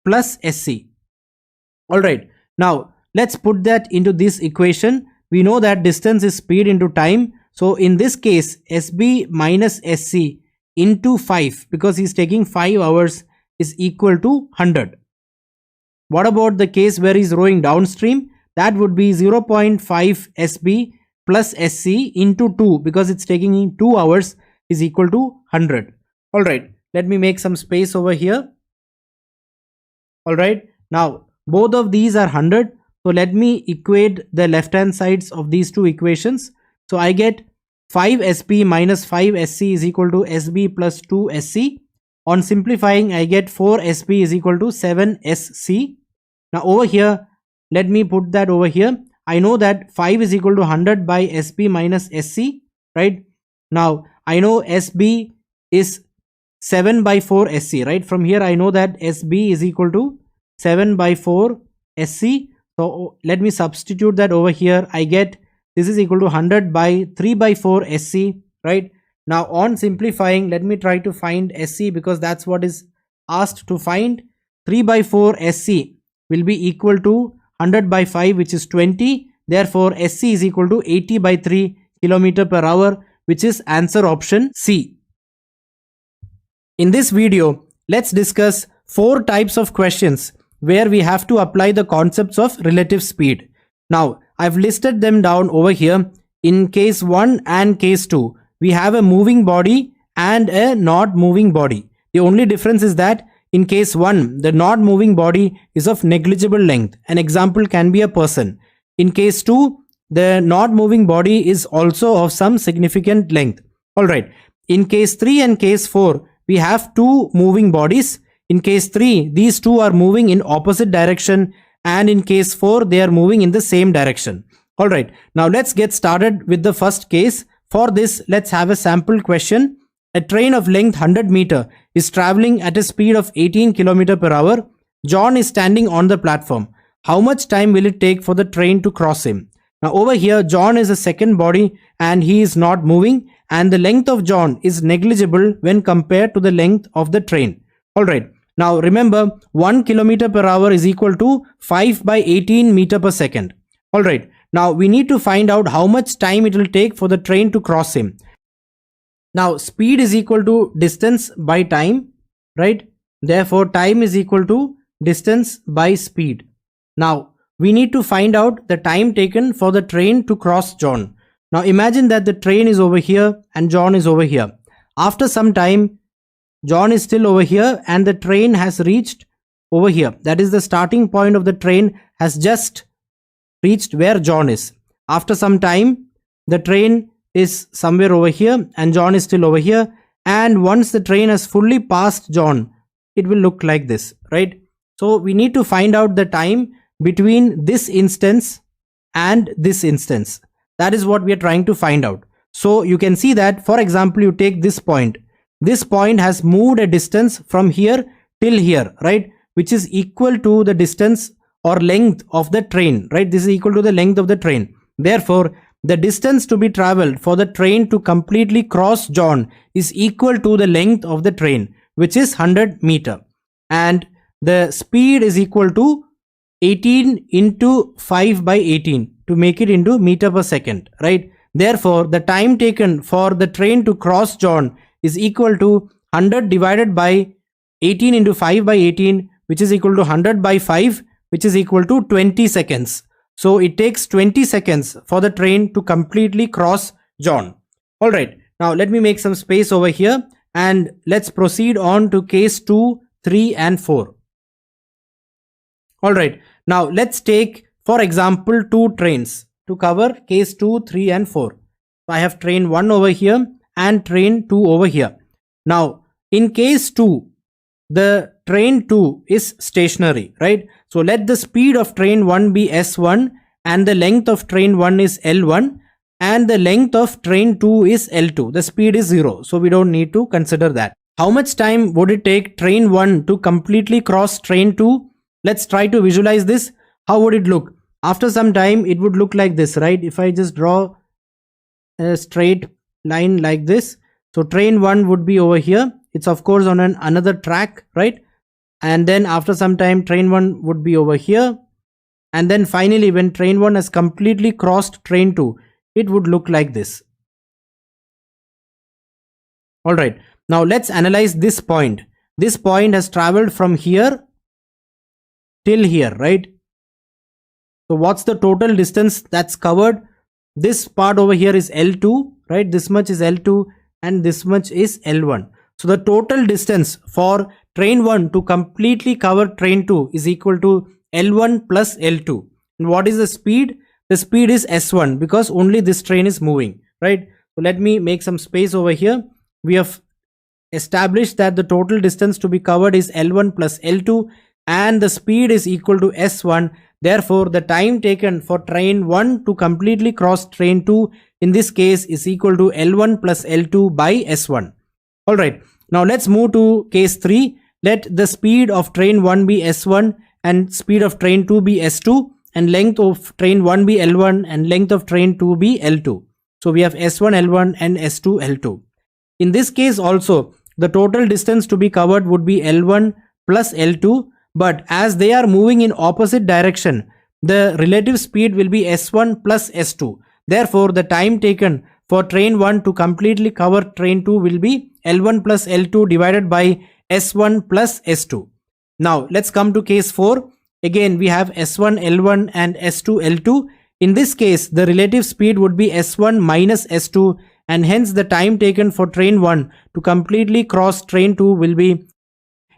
plus SC. Alright, now let's put that into this equation. We know that distance is speed into time. So in this case, SB minus SC into 5, because he's taking 5 hours, is equal to 100. What about the case where he's rowing downstream? That would be 0.5 SB plus SC into 2, because it's taking him 2 hours, is equal to 100. Alright, let me make some space over here. Alright, now both of these are 100. So let me equate the left hand sides of these two equations. So I get 5 SP minus 5 SC is equal to SB plus 2 SC. On simplifying, I get 4 SP is equal to 7 SC. Now over here, let me put that over here. I know that 5 is equal to 100 by SP minus SC, right? Now I know SB is 7 by 4 SC, right? From here I know that SB is equal to 7 by 4 SC. So let me substitute that over here. I get this is equal to 100 by 3 by 4 SC, right? Now on simplifying, let me try to find SC because that's what is asked to find. 3 by 4 SC will be equal to 100 by 5, which is 20. Therefore SC is equal to 80 by 3 km per hour, which is answer option C. In this video, let's discuss 4 types of questions where we have to apply the concepts of relative speed. Now, I've listed them down over here. In case 1 and case 2, we have a moving body and a not moving body. The only difference is that in case 1, the not moving body is of negligible length. An example can be a person. In case 2, the not moving body is also of some significant length. Alright, in case 3 and case 4, we have 2 moving bodies. In case 3, these 2 are moving in opposite direction, and in case 4, they are moving in the same direction. Alright, now let's get started with the first case. For this, let's have a sample question. A train of length 100 meter is traveling at a speed of 18 km per hour. John is standing on the platform. How much time will it take for the train to cross him? Now over here, John is a second body and he is not moving, and the length of John is negligible when compared to the length of the train. Alright, now remember 1 km per hour is equal to 5 by 18 meter per second. Alright, now we need to find out how much time it will take for the train to cross him. Now speed is equal to distance by time, right? Therefore time is equal to distance by speed. Now we need to find out the time taken for the train to cross John. Now imagine that the train is over here and John is over here. After some time, John is still over here and the train has reached over here. That is, the starting point of the train has just reached where John is. After some time, the train is somewhere over here and John is still over here. And once the train has fully passed John, it will look like this, right? So we need to find out the time between this instance and this instance. That is what we are trying to find out. So you can see that, for example, you take this point. This point has moved a distance from here till here, right? Which is equal to the distance or length of the train, right? This is equal to the length of the train. Therefore, the distance to be traveled for the train to completely cross John is equal to the length of the train, which is 100 meter. And the speed is equal to 18 into 5 by 18 to make it into meter per second, right? Therefore, the time taken for the train to cross John is equal to 100 divided by 18 into 5 by 18, which is equal to 100 by 5, which is equal to 20 seconds. So it takes 20 seconds for the train to completely cross John. Alright, now let me make some space over here and let's proceed on to case 2, 3 and 4. Alright, now let's take, for example, two trains to cover case 2, 3 and 4. So I have train 1 over here and train 2 over here. Now in case 2, the train 2 is stationary, right? So let the speed of train 1 be S1 and the length of train 1 is L1 and the length of train 2 is L2. The speed is 0, so we don't need to consider that. How much time would it take train 1 to completely cross train 2? Let's try to visualize this. How would it look? After some time, it would look like this, right? If I just draw a straight line like this. So train 1 would be over here. It's of course on another track, right? And then after some time, train 1 would be over here. And then finally, when train 1 has completely crossed train 2, it would look like this. Alright, now let's analyze this point. This point has traveled from here till here, right? So what's the total distance that's covered? This part over here is L2, right? This much is L2 and this much is L1. So the total distance for train 1 to completely cover train 2 is equal to L1 plus L2. And what is the speed? The speed is S1 because only this train is moving, right? So let me make some space over here. We have established that the total distance to be covered is L1 plus L2 and the speed is equal to S1. Therefore, the time taken for train 1 to completely cross train 2 in this case is equal to L1 plus L2 by S1. Alright, now let's move to case 3. Let the speed of train 1 be S1 and speed of train 2 be S2 and length of train 1 be L1 and length of train 2 be L2. So we have S1 L1 and S2 L2. In this case also, the total distance to be covered would be L1 plus L2, but as they are moving in opposite direction, the relative speed will be S1 plus S2. Therefore, the time taken for train 1 to completely cover train 2 will be L1 plus L2 divided by S1 plus S2. Now, let's come to case 4. Again, we have S1 L1 and S2 L2. In this case, the relative speed would be S1 minus S2 and hence the time taken for train 1 to completely cross train 2 will be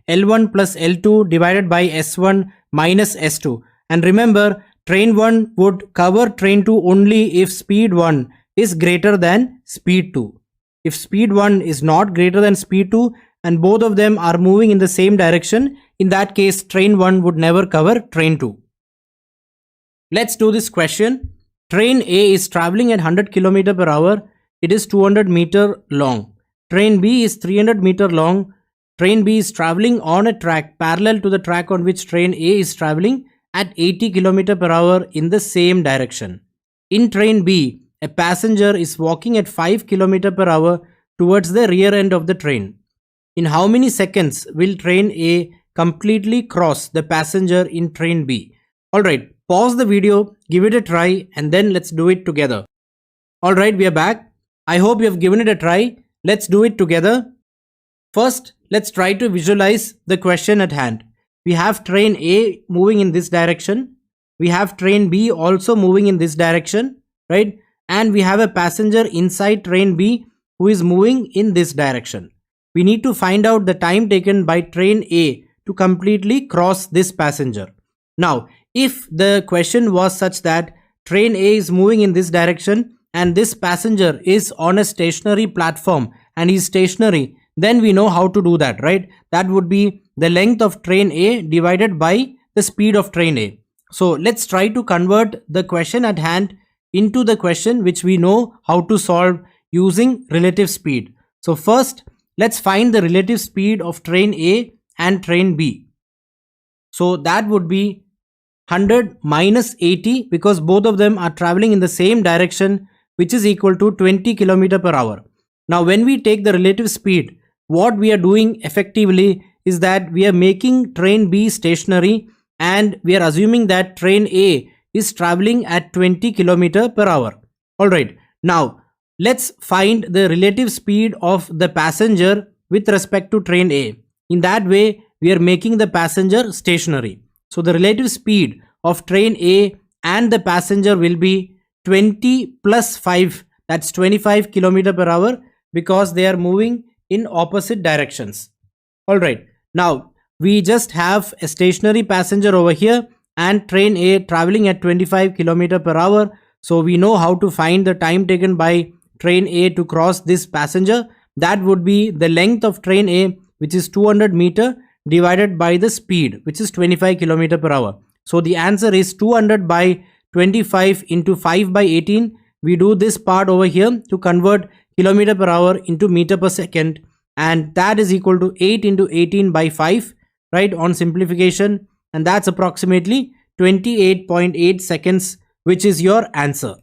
L1 plus L2 divided by S1 minus S2. And remember, train 1 would cover train 2 only if speed 1 is greater than speed 2. If speed 1 is not greater than speed 2 and both of them are moving in the same direction, in that case, train 1 would never cover train 2. Let's do this question. Train A is traveling at 100 km per hour. it is 200-meter long. Train B is 300-meter long. Train B is traveling on a track parallel to the track on which train A is traveling at 80 km per hour in the same direction. In train B, a passenger is walking at 5 km per hour towards the rear end of the train. In how many seconds will train A completely cross the passenger in train B? Alright, pause the video, give it a try, and then let's do it together. Alright, we are back. I hope you have given it a try. Let's do it together. First, let's try to visualize the question at hand. We have train A moving in this direction. We have train B also moving in this direction, right? And we have a passenger inside train B who is moving in this direction. We need to find out the time taken by train A to completely cross this passenger. Now, if the question was such that train A is moving in this direction and this passenger is on a stationary platform and is stationary, then we know how to do that, right? That would be the length of train A divided by the speed of train A. So let's try to convert the question at hand into the question which we know how to solve using relative speed. So first, let's find the relative speed of train A and train B. So that would be 100 minus 80 because both of them are traveling in the same direction, which is equal to 20 km per hour. Now when we take the relative speed, what we are doing effectively is that we are making train B stationary and we are assuming that train A is traveling at 20 km per hour. Alright, now let's find the relative speed of the passenger with respect to train A. In that way, we are making the passenger stationary. So the relative speed of train A and the passenger will be 20 plus 5, that's 25 km per hour because they are moving in opposite directions. Alright, now we just have a stationary passenger over here and train A traveling at 25 km per hour. So we know how to find the time taken by train A to cross this passenger. That would be the length of train A, which is 200 meter, divided by the speed, which is 25 km per hour. So the answer is 200 by 25 into 5 by 18. We do this part over here to convert kilometer per hour into meter per second, and that is equal to 8 into 18 by 5, right, on simplification, and that's approximately 28.8 seconds, which is your answer.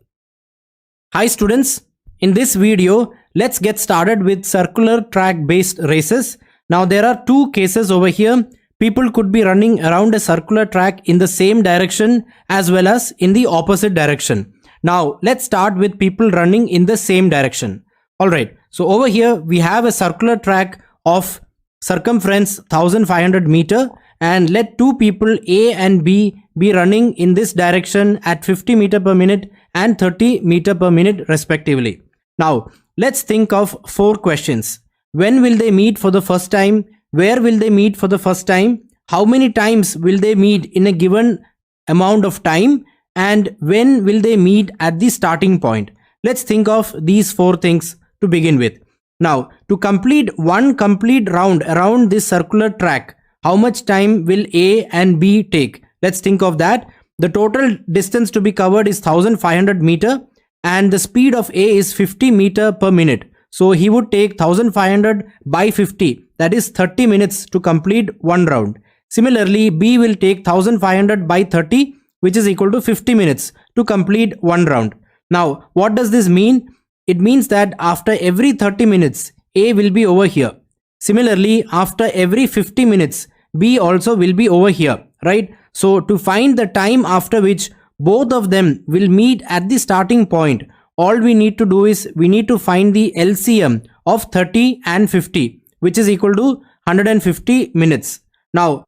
Hi students, in this video, let's get started with circular track based races. Now there are two cases over here. People could be running around a circular track in the same direction as well as in the opposite direction. Now let's start with people running in the same direction. Alright, so over here we have a circular track of circumference 1500 meter, and let two people A and B be running in this direction at 50 meter per minute and 30 meter per minute respectively. Now let's think of four questions. When will they meet for the first time? Where will they meet for the first time? How many times will they meet in a given amount of time? And when will they meet at the starting point? Let's think of these four things to begin with. Now, to complete one complete round around this circular track, how much time will A and B take? Let's think of that. The total distance to be covered is 1500 meter and the speed of A is 50 meter per minute. So he would take 1500 by 50, that is 30 minutes to complete one round. Similarly, B will take 1500 by 30, which is equal to 50 minutes to complete one round. Now, what does this mean? It means that after every 30 minutes, A will be over here. Similarly, after every 50 minutes, B also will be over here, right? So to find the time after which both of them will meet at the starting point, all we need to do is we need to find the LCM of 30 and 50, which is equal to 150 minutes. Now,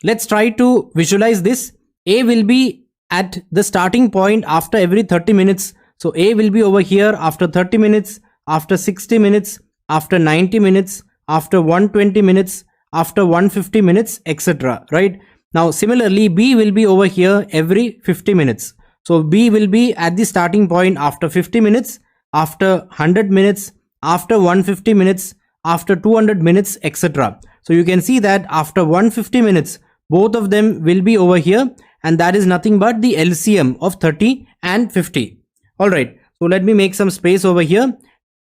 let's try to visualize this. A will be at the starting point after every 30 minutes. So A will be over here after 30 minutes, after 60 minutes, after 90 minutes, after 120 minutes, after 150 minutes, etc. Right? Now, similarly, B will be over here every 50 minutes. So B will be at the starting point after 50 minutes, after 100 minutes, after 150 minutes, after 200 minutes, etc. So you can see that after 150 minutes, both of them will be over here, and that is nothing but the LCM of 30 and 50. Alright, so let me make some space over here.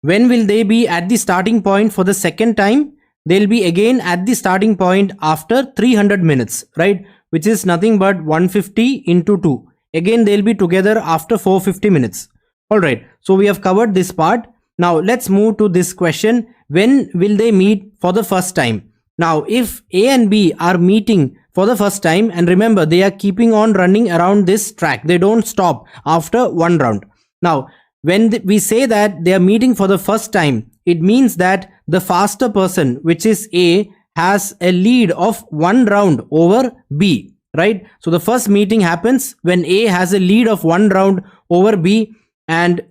When will they be at the starting point for the second time? They'll be again at the starting point after 300 minutes, right? Which is nothing but 150 into 2. Again, they'll be together after 450 minutes. All right. So we have covered this part. Now let's move to this question. When will they meet for the first time? Now, if A and B are meeting for the first time, and remember, they are keeping on running around this track. They don't stop after one round. Now, when we say that they are meeting for the first time, it means that the faster person, which is A, has a lead of one round over B, right? So the first meeting happens when A has a lead of one round over B, and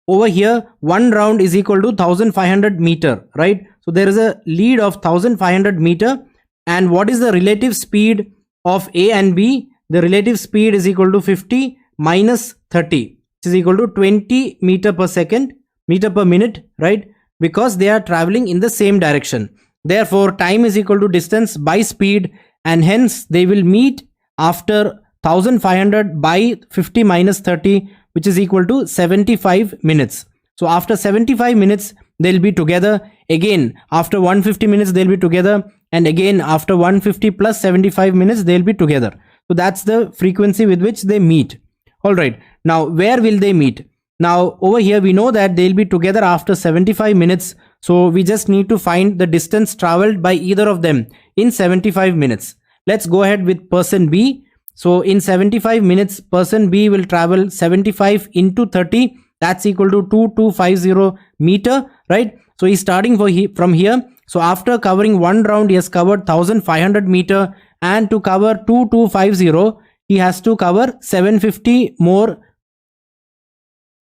over here, one round is equal to 1500 meter, right? So there is a lead of 1500 meter. And what is the relative speed of A and B? The relative speed is equal to 50 minus 30, which is equal to 20 meter per minute, right? Because they are traveling in the same direction. Therefore, time is equal to distance by speed, and hence they will meet after 1500 by 50 minus 30, which is equal to 75 minutes. So after 75 minutes, they'll be together. Again, after 150 minutes, they'll be together. And again, after 150 plus 75 minutes, they'll be together. So that's the frequency with which they meet. All right. Now, where will they meet? Now, over here, we know that they'll be together after 75 minutes. So we just need to find the distance traveled by either of them in 75 minutes. Let's go ahead with person B. So in 75 minutes, person B will travel 75 into 30. That's equal to 2250 meter, right? So he's starting from here. So after covering one round, he has covered 1500 meter, and to cover 2250, he has to cover 750 more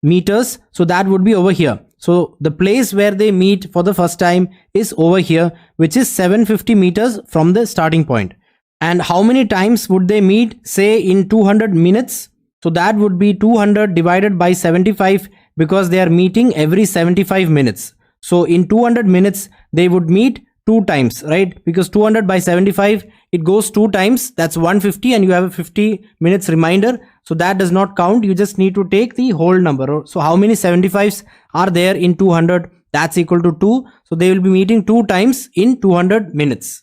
meters. So that would be over here. So the place where they meet for the first time is over here, which is 750 meters from the starting point. And how many times would they meet, say, in 200 minutes? So that would be 200 divided by 75, because they are meeting every 75 minutes. So in 200 minutes, they would meet 2 times, right? Because 200 by 75, it goes 2 times. That's 150, and you have a 50 minutes reminder. So that does not count. You just need to take the whole number. So how many 75s are there in 200? That's equal to 2. So they will be meeting 2 times in 200 minutes.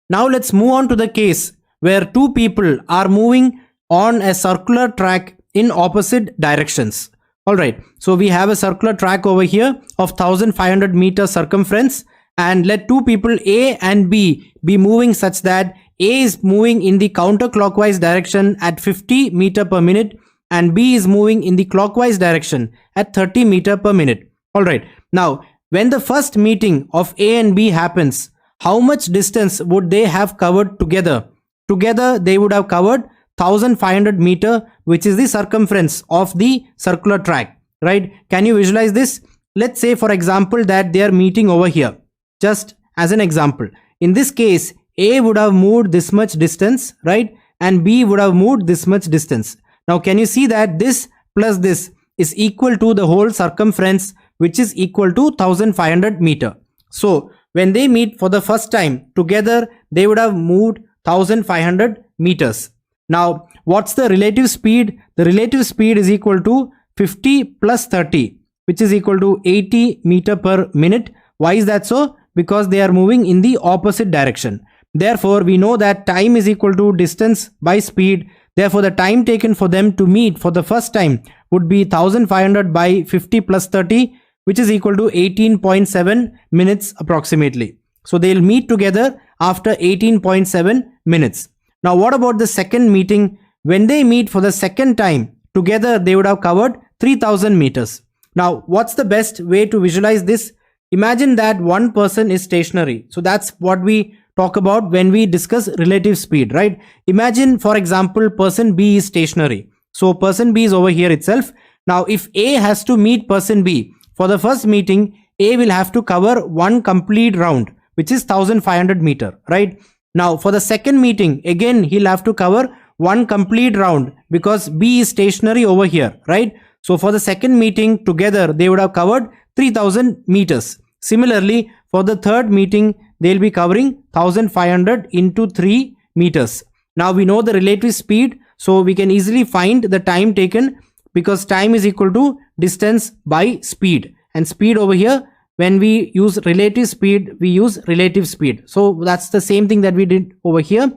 Now let's move on to the case where 2 people are moving on a circular track in opposite directions. Alright, so we have a circular track over here of 1500 meter circumference, and let 2 people A and B be moving such that A is moving in the counterclockwise direction at 50 meter per minute and B is moving in the clockwise direction at 30 meter per minute. Alright, now when the first meeting of A and B happens, how much distance would they have covered together? Together they would have covered 1500 meter, which is the circumference of the circular track, right? Can you visualize this? Let's say, for example, that they are meeting over here. Just as an example, in this case, A would have moved this much distance, right? And B would have moved this much distance. Now, can you see that this plus this is equal to the whole circumference, which is equal to 1500 meter. So when they meet for the first time together, they would have moved 1500 meters. Now, what's the relative speed? The relative speed is equal to 50 plus 30, which is equal to 80 meter per minute. Why is that so? Because they are moving in the opposite direction. Therefore, we know that time is equal to distance by speed. Therefore, the time taken for them to meet for the first time would be 1500 by 50 plus 30, which is equal to 18.7 minutes approximately. So they'll meet together after 18.7 minutes. Now, what about the second meeting? When they meet for the second time, together they would have covered 3000 meters. Now, what's the best way to visualize this? Imagine that one person is stationary. So that's what we talk about when we discuss relative speed, right? Imagine, for example, person B is stationary. So person B is over here itself. Now, if A has to meet person B, for the first meeting, A will have to cover one complete round, which is 1500 meter, right? Now, for the second meeting, again, he'll have to cover one complete round because B is stationary over here, right? So for the second meeting together, they would have covered 3000 meters. Similarly, for the third meeting, they'll be covering 1500 into 3 meters. Now we know the relative speed, so we can easily find the time taken because time is equal to distance by speed. and speed over here, when we use relative speed, we use relative speed. So that's the same thing that we did over here.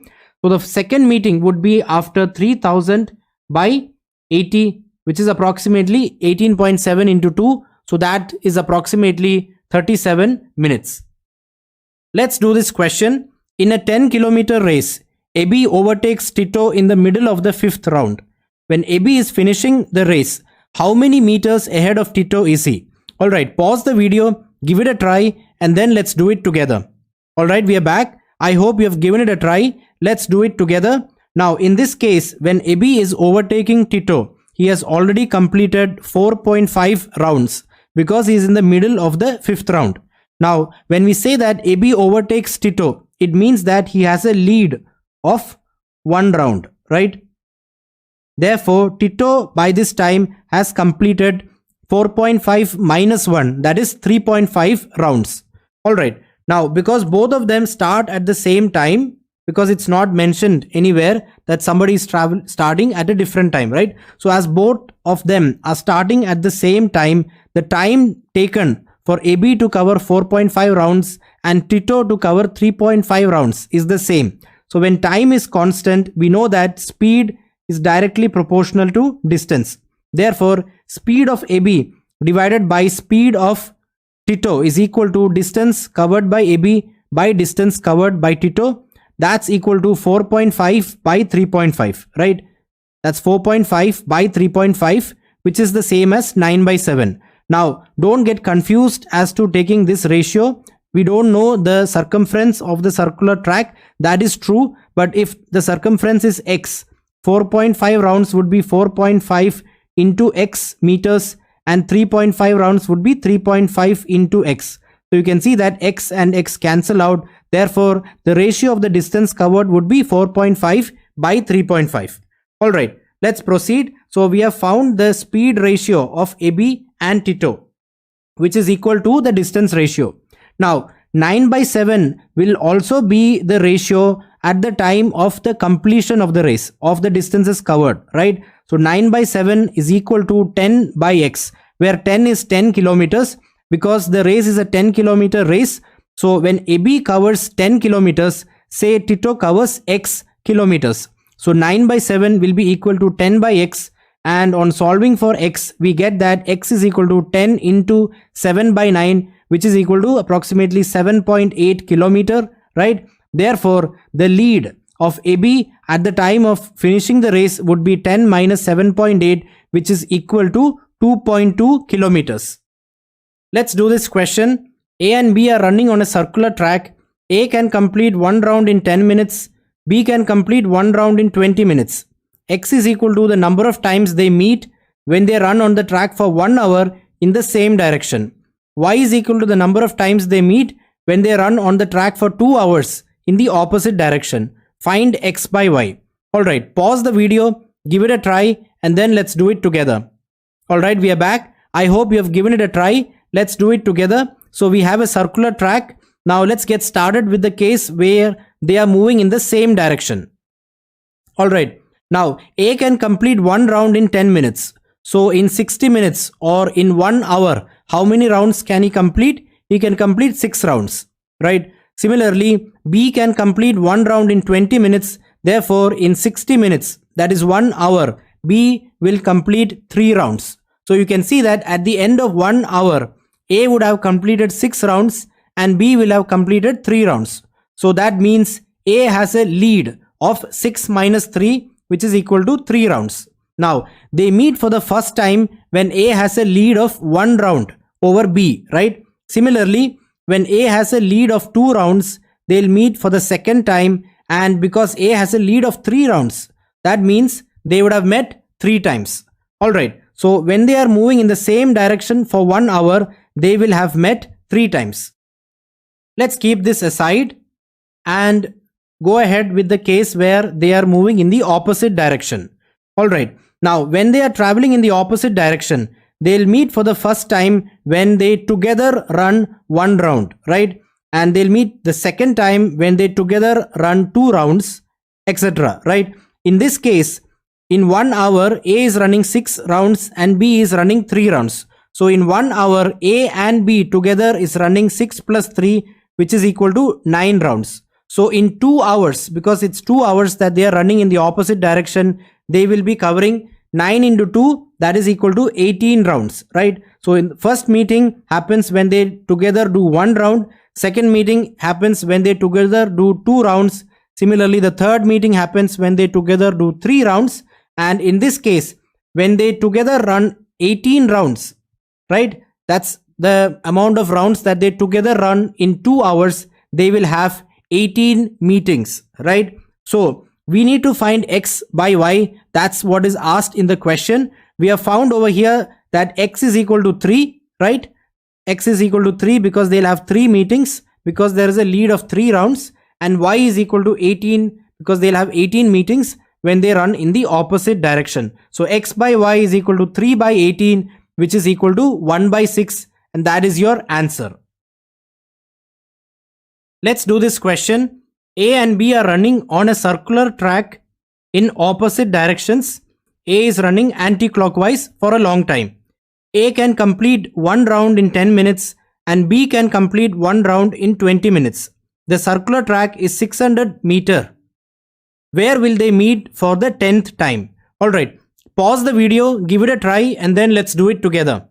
So the second meeting would be after 3000 by 80, which is approximately 18.7 into 2. So that is approximately 37 minutes. Let's do this question. In a 10-kilometer race, AB overtakes Tito in the middle of the 5th round. When AB is finishing the race, how many meters ahead of Tito is he? Alright, pause the video, give it a try, and then let's do it together. Alright, we are back. I hope you have given it a try. Let's do it together. Now, in this case, when AB is overtaking Tito, he has already completed 4.5 rounds because he is in the middle of the 5th round. Now, when we say that AB overtakes Tito, it means that he has a lead of 1 round, right? Therefore, Tito by this time has completed 4.5 minus 1, that is 3.5 rounds. Alright, now because both of them start at the same time, because it's not mentioned anywhere that somebody is starting at a different time, right? So as both of them are starting at the same time, the time taken for AB to cover 4.5 rounds and Tito to cover 3.5 rounds is the same. So when time is constant, we know that speed is directly proportional to distance. Therefore, speed of AB divided by speed of Tito is equal to distance covered by AB by distance covered by Tito. That's equal to 4.5 by 3.5, right? That's 4.5 by 3.5, which is the same as 9 by 7. Now, don't get confused as to taking this ratio. We don't know the circumference of the circular track. That is true. But if the circumference is x, 4.5 rounds would be 4.5 into x meters and 3.5 rounds would be 3.5 into x. So you can see that x and x cancel out. Therefore, the ratio of the distance covered would be 4.5 by 3.5. Alright, let's proceed. So we have found the speed ratio of AB and Tito, which is equal to the distance ratio. Now, 9 by 7 will also be the ratio at the time of the completion of the race, of the distances covered, right? So 9 by 7 is equal to 10 by x, where 10 is 10 kilometers because the race is a 10-kilometer race. So when AB covers 10 kilometers, say Tito covers x kilometers. So 9 by 7 will be equal to 10 by x, and on solving for x, we get that x is equal to 10 into 7 by 9, which is equal to approximately 7.8 kilometer, right? Therefore, the lead of AB at the time of finishing the race would be 10 minus 7.8, which is equal to 2.2 kilometers. Let's do this question. A and B are running on a circular track. A can complete 1 round in 10 minutes. B can complete 1 round in 20 minutes. X is equal to the number of times they meet when they run on the track for 1 hour in the same direction. Y is equal to the number of times they meet when they run on the track for 2 hours in the opposite direction. Find X by Y. Alright, pause the video, give it a try, and then let's do it together. Alright, we are back. I hope you have given it a try. Let's do it together. So we have a circular track. Now let's get started with the case where they are moving in the same direction. Alright, now A can complete 1 round in 10 minutes. So in 60 minutes or in 1 hour, how many rounds can he complete? He can complete 6 rounds, right? Similarly, B can complete 1 round in 20 minutes. Therefore, in 60 minutes, that is 1 hour, B will complete 3 rounds. So you can see that at the end of 1 hour, A would have completed 6 rounds and B will have completed 3 rounds. So that means A has a lead of 6 minus 3, which is equal to 3 rounds. Now, they meet for the first time when A has a lead of 1 round over B, right? Similarly, when A has a lead of 2 rounds, they'll meet for the second time, and because A has a lead of 3 rounds, that means they would have met 3 times. Alright, so when they are moving in the same direction for 1 hour, they will have met 3 times. Let's keep this aside and go ahead with the case where they are moving in the opposite direction. Alright, now when they are traveling in the opposite direction, they'll meet for the first time when they together run 1 round, right? And they'll meet the second time when they together run 2 rounds, etc., right? In this case, in 1 hour, A is running 6 rounds and B is running 3 rounds. So in 1 hour, A and B together is running 6 plus 3, which is equal to 9 rounds. So in 2 hours, because it's 2 hours that they are running in the opposite direction, they will be covering 9 into 2, that is equal to 18 rounds, right? So in the first meeting happens when they together do 1 round. Second meeting happens when they together do 2 rounds. Similarly, the third meeting happens when they together do 3 rounds. And in this case, when they together run 18 rounds, right? That's the amount of rounds that they together run in 2 hours. They will have 18 meetings, right? So we need to find x by y. That's what is asked in the question. We have found over here that x is equal to 3, right? X is equal to 3 because they'll have 3 meetings, because there is a lead of 3 rounds, and y is equal to 18 because they'll have 18 meetings when they run in the opposite direction. So x by y is equal to 3 by 18, which is equal to 1 by 6, and that is your answer. Let's do this question. A and B are running on a circular track in opposite directions. A is running anti-clockwise for a long time. A can complete 1 round in 10 minutes and B can complete 1 round in 20 minutes. The circular track is 600 meter. Where will they meet for the 10th time? Alright, pause the video, give it a try, and then let's do it together.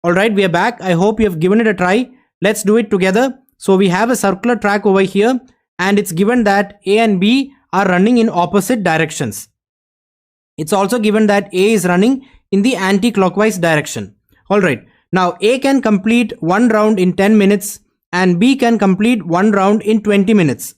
Alright, we are back. I hope you have given it a try. Let's do it together. So we have a circular track over here, and it's given that A and B are running in opposite directions. It's also given that A is running in the anti-clockwise direction. Alright, now A can complete 1 round in 10 minutes and B can complete 1 round in 20 minutes.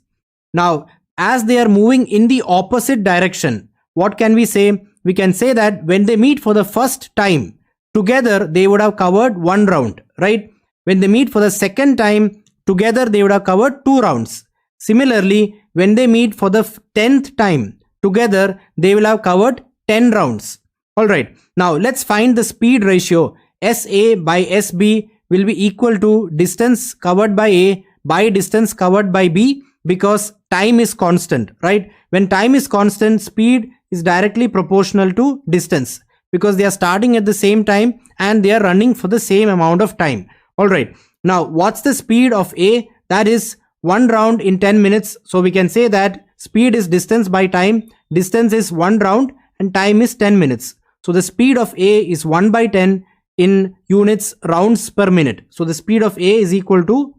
Now, as they are moving in the opposite direction, what can we say? We can say that when they meet for the first time, together they would have covered 1 round, right? When they meet for the second time, together they would have covered 2 rounds. Similarly, when they meet for the 10th time, together they will have covered 10 rounds. Alright, now let's find the speed ratio. SA by SB will be equal to distance covered by A by distance covered by B, because time is constant, right? When time is constant, speed is directly proportional to distance, because they are starting at the same time and they are running for the same amount of time. Alright, now what's the speed of A? That is 1 round in 10 minutes. So we can say that speed is distance by time. Distance is 1 round and time is 10 minutes. So the speed of A is 1 by 10 in units rounds per minute. So the speed of A is equal to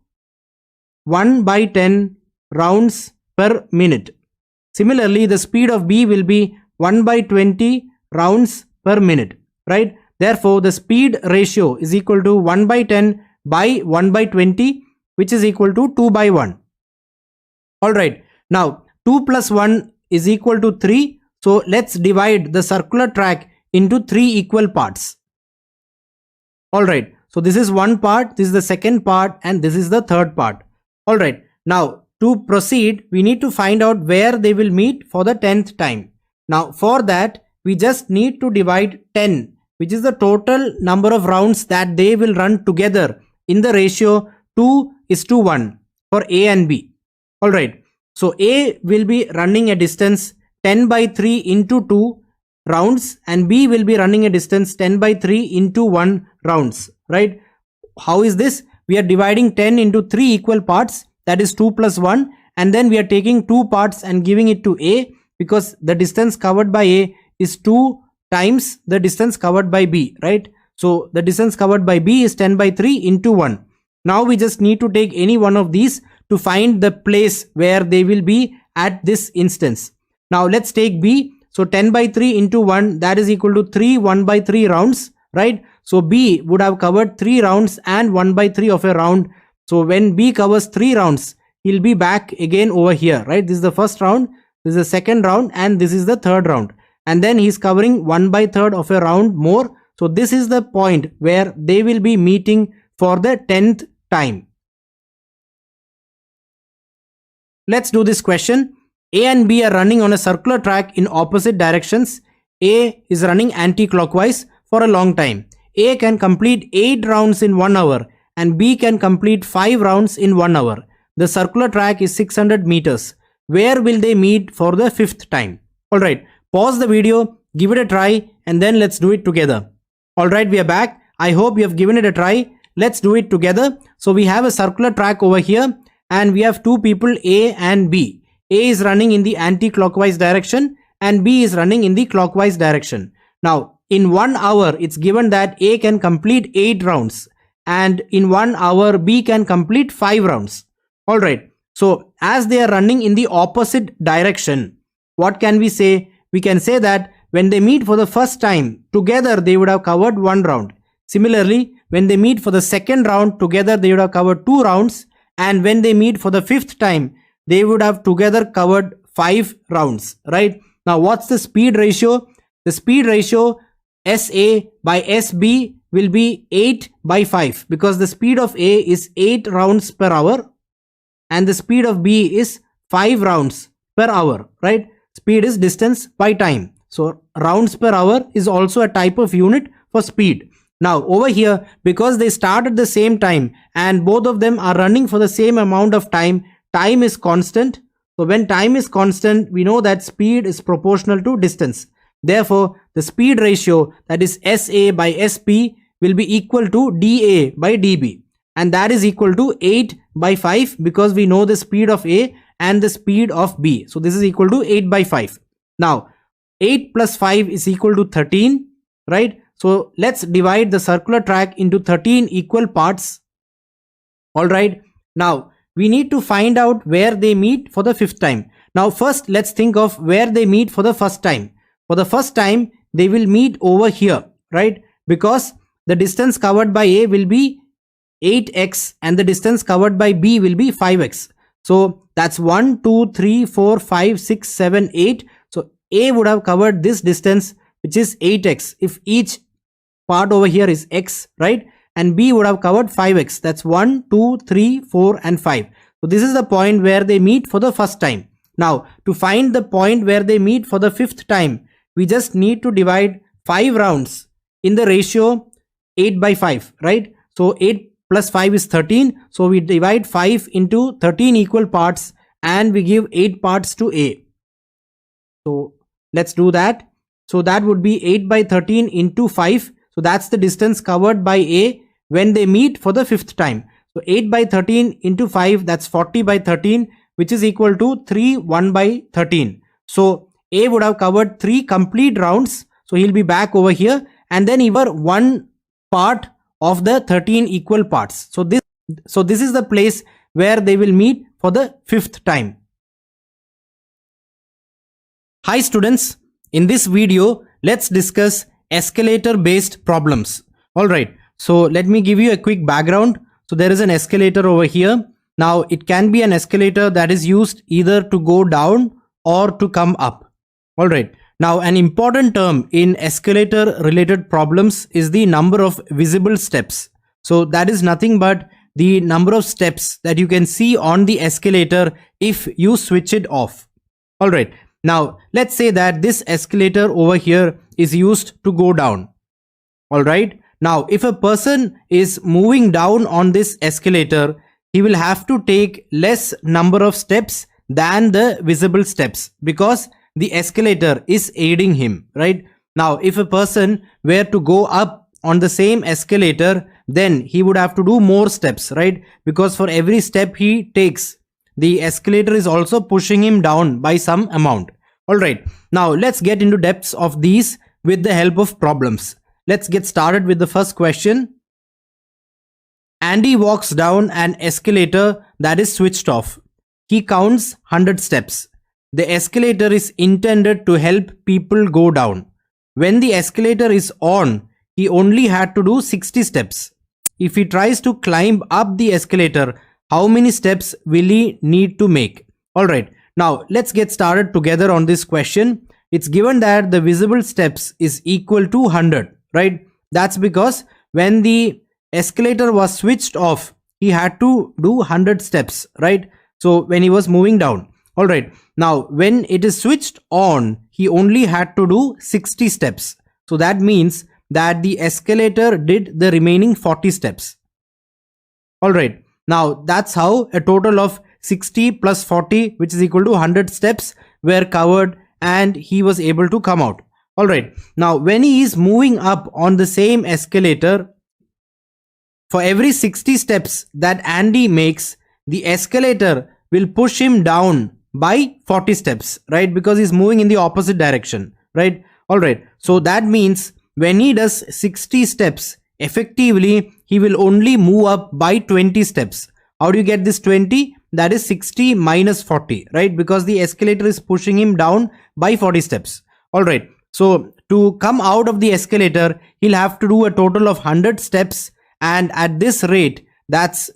1 by 10 rounds per minute. Similarly, the speed of B will be 1 by 20 rounds per minute, right? Therefore, the speed ratio is equal to 1 by 10 by 1 by 20, which is equal to 2 by 1. Alright, now 2 plus 1 is equal to 3. So let's divide the circular track into 3 equal parts. Alright, so this is one part, this is the second part, and this is the third part. Alright, now to proceed, we need to find out where they will meet for the 10th time. Now for that, we just need to divide 10, which is the total number of rounds that they will run together in the ratio 2:1 for A and B. Alright, so A will be running a distance 10 by 3 into 2 rounds and B will be running a distance 10 by 3 into 1 rounds, right? How is this? We are dividing 10 into 3 equal parts, that is 2 plus 1, and then we are taking 2 parts and giving it to A, because the distance covered by A is 2 times the distance covered by B, right? So the distance covered by B is 10 by 3 into 1. Now we just need to take any one of these to find the place where they will be at this instance. Now let's take B. So 10 by 3 into 1, that is equal to 3 1 by 3 rounds, right? So B would have covered 3 rounds and 1 by 3 of a round. So when B covers 3 rounds, he'll be back again over here, right? This is the first round, this is the second round, and this is the third round. And then he's covering 1 by 3rd of a round more. So this is the point where they will be meeting for the 10th time. Let's do this question. A and B are running on a circular track in opposite directions. A is running anti-clockwise for a long time. A can complete 8 rounds in 1 hour and B can complete 5 rounds in 1 hour. The circular track is 600 meters. Where will they meet for the 5th time? Alright, pause the video, give it a try, and then let's do it together. Alright, we are back. I hope you have given it a try. Let's do it together. So we have a circular track over here and we have two people, A and B. A is running in the anti-clockwise direction and B is running in the clockwise direction. Now in 1 hour, it's given that A can complete 8 rounds and in 1 hour B can complete 5 rounds. Alright, so as they are running in the opposite direction, what can we say? We can say that when they meet for the first time, together they would have covered 1 round. Similarly, when they meet for the second round, together they would have covered 2 rounds. And when they meet for the 5th time, they would have together covered 5 rounds, right? Now, what's the speed ratio? The speed ratio SA by SB will be 8 by 5 because the speed of A is 8 rounds per hour and the speed of B is 5 rounds per hour, right? Speed is distance by time. So rounds per hour is also a type of unit for speed. Now over here, because they start at the same time and both of them are running for the same amount of time, time is constant. So when time is constant, we know that speed is proportional to distance. Therefore, the speed ratio, that is SA by SP, will be equal to DA by DB. And that is equal to 8 by 5 because we know the speed of A and the speed of B. So this is equal to 8 by 5. Now, 8 plus 5 is equal to 13, right? So let's divide the circular track into 13 equal parts. Alright, now we need to find out where they meet for the 5th time. Now first, let's think of where they meet for the first time. For the first time, they will meet over here, right? Because the distance covered by A will be 8x and the distance covered by B will be 5x. So that's 1, 2, 3, 4, 5, 6, 7, 8. So A would have covered this distance, which is 8x if each part over here is x, right? And B would have covered 5x. That's 1, 2, 3, 4 and 5. So this is the point where they meet for the first time. Now to find the point where they meet for the 5th time, we just need to divide 5 rounds in the ratio 8 by 5, right? So 8 plus 5 is 13. So we divide 5 into 13 equal parts and we give 8 parts to A. So let's do that. So that would be 8 by 13 into 5. So that's the distance covered by A when they meet for the 5th time. So 8 by 13 into 5, that's 40 by 13, which is equal to 3, 1 by 13. So A would have covered 3 complete rounds. So he'll be back over here and then either 1 part of the 13 equal parts. So this is the place where they will meet for the 5th time. Hi students, in this video, let's discuss escalator based problems. Alright, so let me give you a quick background. So there is an escalator over here. Now it can be an escalator that is used either to go down or to come up. Alright, now an important term in escalator related problems is the number of visible steps. So that is nothing but the number of steps that you can see on the escalator if you switch it off. Alright, now let's say that this escalator over here is used to go down. Alright, now if a person is moving down on this escalator, he will have to take less number of steps than the visible steps because the escalator is aiding him, right? Now if a person were to go up on the same escalator, then he would have to do more steps, right? Because for every step he takes, the escalator is also pushing him down by some amount. Alright, now let's get into depths of these with the help of problems. Let's get started with the first question. Andy walks down an escalator that is switched off. He counts 100 steps. The escalator is intended to help people go down. When the escalator is on, he only had to do 60 steps. If he tries to climb up the escalator, how many steps will he need to make? Alright, now let's get started together on this question. It's given that the visible steps is equal to 100, right? That's because when the escalator was switched off, he had to do 100 steps, right? So when he was moving down. Alright, now when it is switched on, he only had to do 60 steps. So that means that the escalator did the remaining 40 steps. Alright, now that's how a total of 60 plus 40, which is equal to 100 steps were covered and he was able to come out. Alright, now when he is moving up on the same escalator, for every 60 steps that Andy makes, the escalator will push him down by 40 steps, right? Because he's moving in the opposite direction, right? All right. So that means when he does 60 steps, effectively, he will only move up by 20 steps. How do you get this 20? That is 60 minus 40, right? Because the escalator is pushing him down by 40 steps. All right. So to come out of the escalator, he'll have to do a total of 100 steps. And at this rate, that's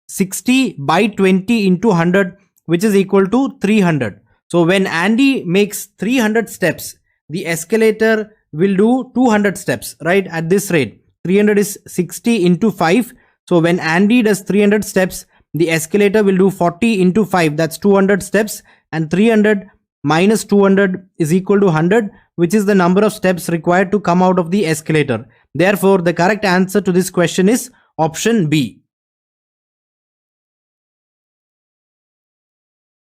60 by 20 into 100, which is equal to 300. So when Andy makes 300 steps, the escalator will do 200 steps, right? At this rate, 300 is 60 into 5. So when Andy does 300 steps, the escalator will do 40 into 5. That's 200 steps. And 300 minus 200 is equal to 100, which is the number of steps required to come out of the escalator. Therefore, the correct answer to this question is option B.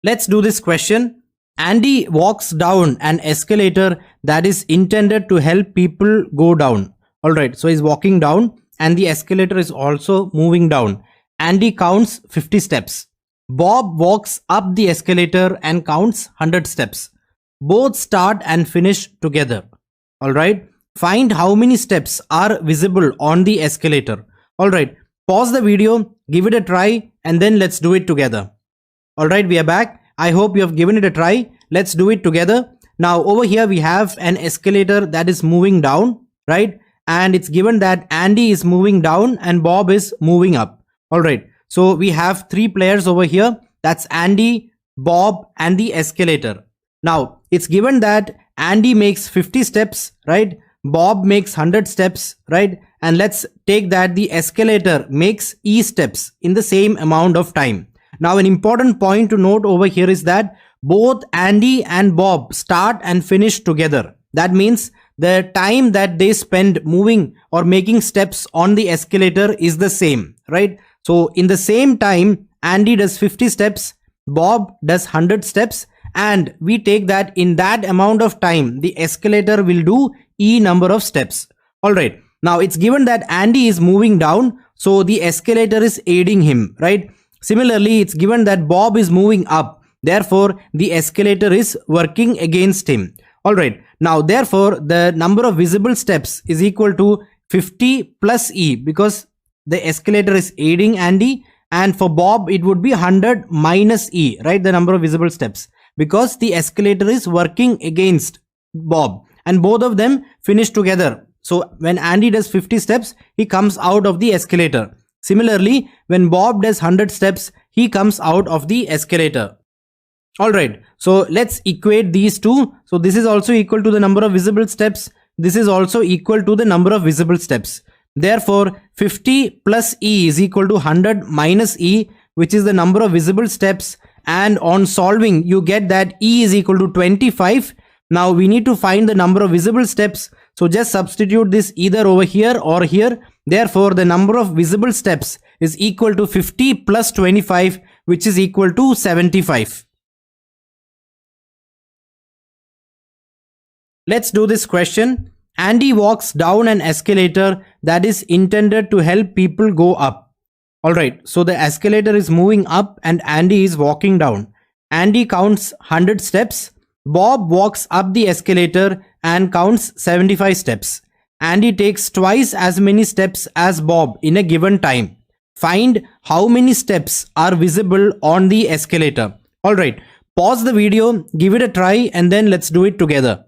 Let's do this question. Andy walks down an escalator that is intended to help people go down. Alright, so he's walking down and the escalator is also moving down. Andy counts 50 steps. Bob walks up the escalator and counts 100 steps. Both start and finish together. Alright, find how many steps are visible on the escalator. Alright, pause the video, give it a try, and then let's do it together. Alright, we are back. I hope you have given it a try. Let's do it together. Now over here we have an escalator that is moving down, right? And it's given that Andy is moving down and Bob is moving up. Alright, so we have three players over here. That's Andy, Bob, and the escalator. Now it's given that Andy makes 50 steps, right? Bob makes 100 steps, right? And let's take that the escalator makes E steps in the same amount of time. Now an important point to note over here is that both Andy and Bob start and finish together. That means the time that they spend moving or making steps on the escalator is the same, right? So in the same time, Andy does 50 steps, Bob does 100 steps, and we take that in that amount of time, the escalator will do E number of steps. Alright, now it's given that Andy is moving down, so the escalator is aiding him, right? Similarly, it's given that Bob is moving up. Therefore, the escalator is working against him. Alright, now therefore, the number of visible steps is equal to 50 plus E because the escalator is aiding Andy, and for Bob, it would be 100 minus E, right? The number of visible steps because the escalator is working against Bob and both of them finish together. So when Andy does 50 steps, he comes out of the escalator. Similarly, when Bob does 100 steps, he comes out of the escalator. Alright, so let's equate these two. So this is also equal to the number of visible steps. This is also equal to the number of visible steps. Therefore, 50 plus E is equal to 100 minus E, which is the number of visible steps. And on solving, you get that E is equal to 25. Now we need to find the number of visible steps. So just substitute this either over here or here. Therefore, the number of visible steps is equal to 50 plus 25, which is equal to 75. Let's do this question. Andy walks down an escalator that is intended to help people go up. Alright, so the escalator is moving up and Andy is walking down. Andy counts 100 steps. Bob walks up the escalator and counts 75 steps. Andy takes twice as many steps as Bob in a given time. Find how many steps are visible on the escalator. Alright, pause the video, give it a try, and then let's do it together.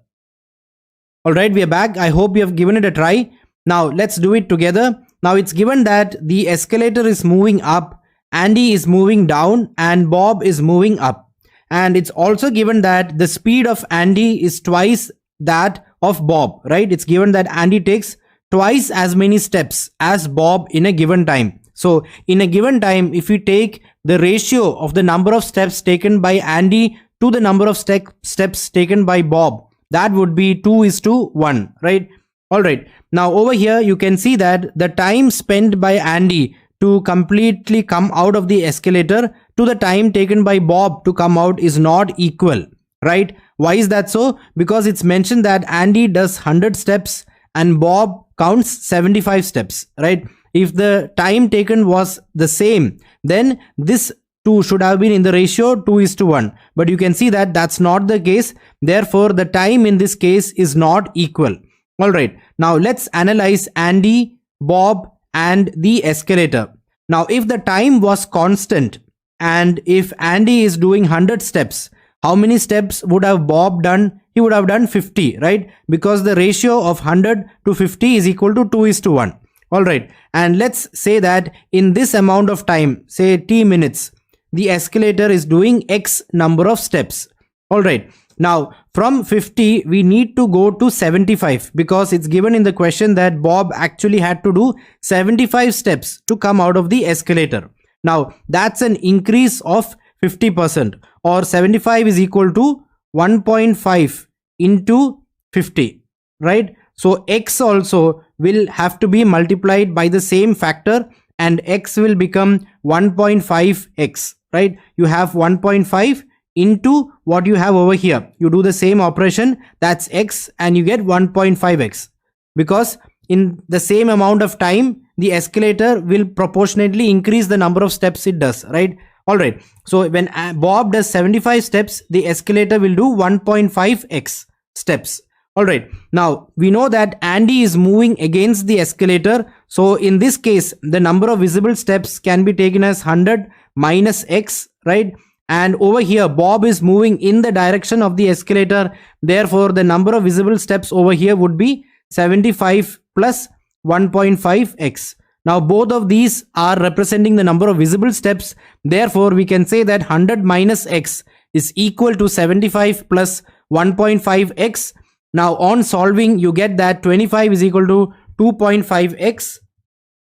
Alright, we are back. I hope you have given it a try. Now let's do it together. Now it's given that the escalator is moving up, Andy is moving down, and Bob is moving up. And it's also given that the speed of Andy is twice that of Bob, right? It's given that Andy takes twice as many steps as Bob in a given time. So in a given time, if we take the ratio of the number of steps taken by Andy to the number of steps taken by Bob, that would be 2:1, right? Alright, now over here you can see that the time spent by Andy to completely come out of the escalator to the time taken by Bob to come out is not equal, right? Why is that so? Because it's mentioned that Andy does 100 steps and Bob counts 75 steps, right? if the time taken was the same, then this 2 should have been in the ratio 2:1. But you can see that that's not the case. Therefore, the time in this case is not equal. All right. Now let's analyze Andy, Bob, and the escalator. Now, if the time was constant and if Andy is doing 100 steps, how many steps would have Bob done? He would have done 50, right? Because the ratio of 100 to 50 is equal to 2:1. All right. And let's say that in this amount of time, say t minutes, the escalator is doing X number of steps. All right. Now, from 50, we need to go to 75 because it's given in the question that Bob actually had to do 75 steps to come out of the escalator. Now, that's an increase of 50%, or 75 is equal to 1.5 into 50, right? So X also will have to be multiplied by the same factor and X will become 1.5X, right? You have 1.5 into what you have over here. You do the same operation, that's X, and you get 1.5X, because in the same amount of time, the escalator will proportionately increase the number of steps it does, right? All right. So when Bob does 75 steps, the escalator will do 1.5x steps. All right. Now we know that Andy is moving against the escalator. So in this case, the number of visible steps can be taken as 100 minus x, right? And over here, Bob is moving in the direction of the escalator. Therefore, the number of visible steps over here would be 75 plus 1.5x. Now, both of these are representing the number of visible steps. Therefore, we can say that 100 minus x is equal to 75 plus 1.5x. Now, on solving, you get that 25 is equal to 2.5x,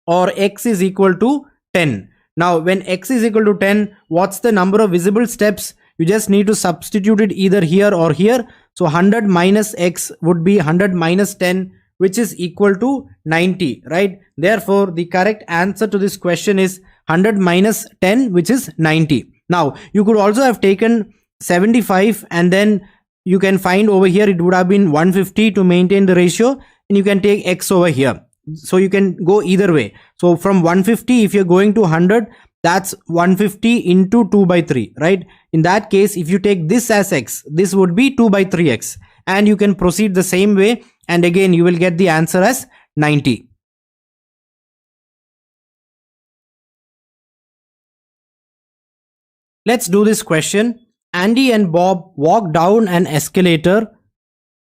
or x is equal to 10. Now, when x is equal to 10, what's the number of visible steps? You just need to substitute it either here or here. So 100 minus x would be 100 minus 10, which is equal to 90, right? Therefore, the correct answer to this question is 100 minus 10, which is 90. Now, you could also have taken 75 and then you can find over here it would have been 150 to maintain the ratio, and you can take x over here. So you can go either way. So from 150, if you're going to 100, that's 150 into 2 by 3, right? In that case, if you take this as x, this would be 2 by 3x, and you can proceed the same way. And again, you will get the answer as 90. Let's do this question. Andy and Bob walk down an escalator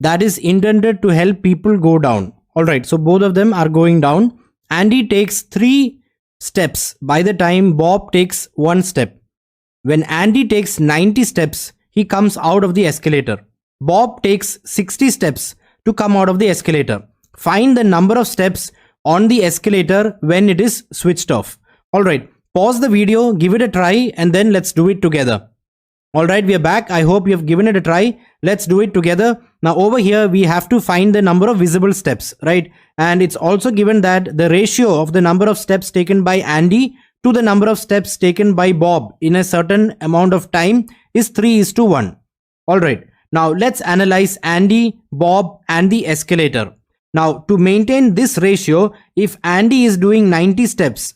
that is intended to help people go down. All right, so both of them are going down. Andy takes 3 steps by the time Bob takes 1 step. When Andy takes 90 steps, he comes out of the escalator. Bob takes 60 steps to come out of the escalator. Find the number of steps on the escalator when it is switched off. All right, pause the video, give it a try, and then let's do it together. All right, we are back. I hope you have given it a try. Let's do it together. Now over here, we have to find the number of visible steps, right? And it's also given that the ratio of the number of steps taken by Andy to the number of steps taken by Bob in a certain amount of time is 3:1. All right. Now let's analyze Andy, Bob, and the escalator. Now to maintain this ratio, if Andy is doing 90 steps,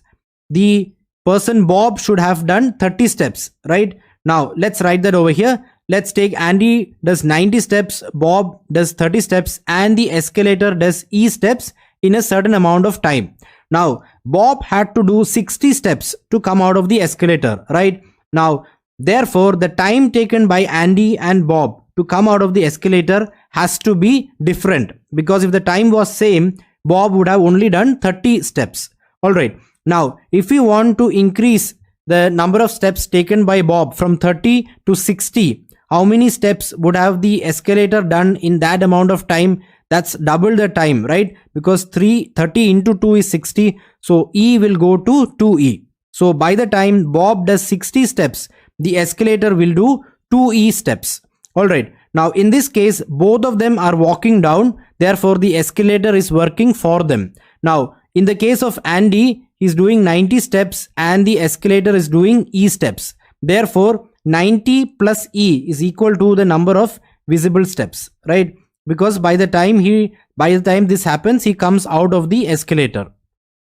the person Bob should have done 30 steps, right? Now let's write that over here. Let's take Andy does 90 steps, Bob does 30 steps, and the escalator does E steps in a certain amount of time. Now Bob had to do 60 steps to come out of the escalator, right? Now therefore, the time taken by Andy and Bob to come out of the escalator has to be different, because if the time was same, Bob would have only done 30 steps. All right. Now, if we want to increase the number of steps taken by Bob from 30 to 60, how many steps would have the escalator done in that amount of time? That's double the time, right? Because 30 into 2 is 60. So E will go to 2E. So by the time Bob does 60 steps, the escalator will do 2E steps. All right. Now in this case, both of them are walking down. Therefore, the escalator is working for them. Now, in the case of Andy, he's doing 90 steps and the escalator is doing E steps. Therefore, 90 plus E is equal to the number of visible steps, right? Because by the time this happens, he comes out of the escalator.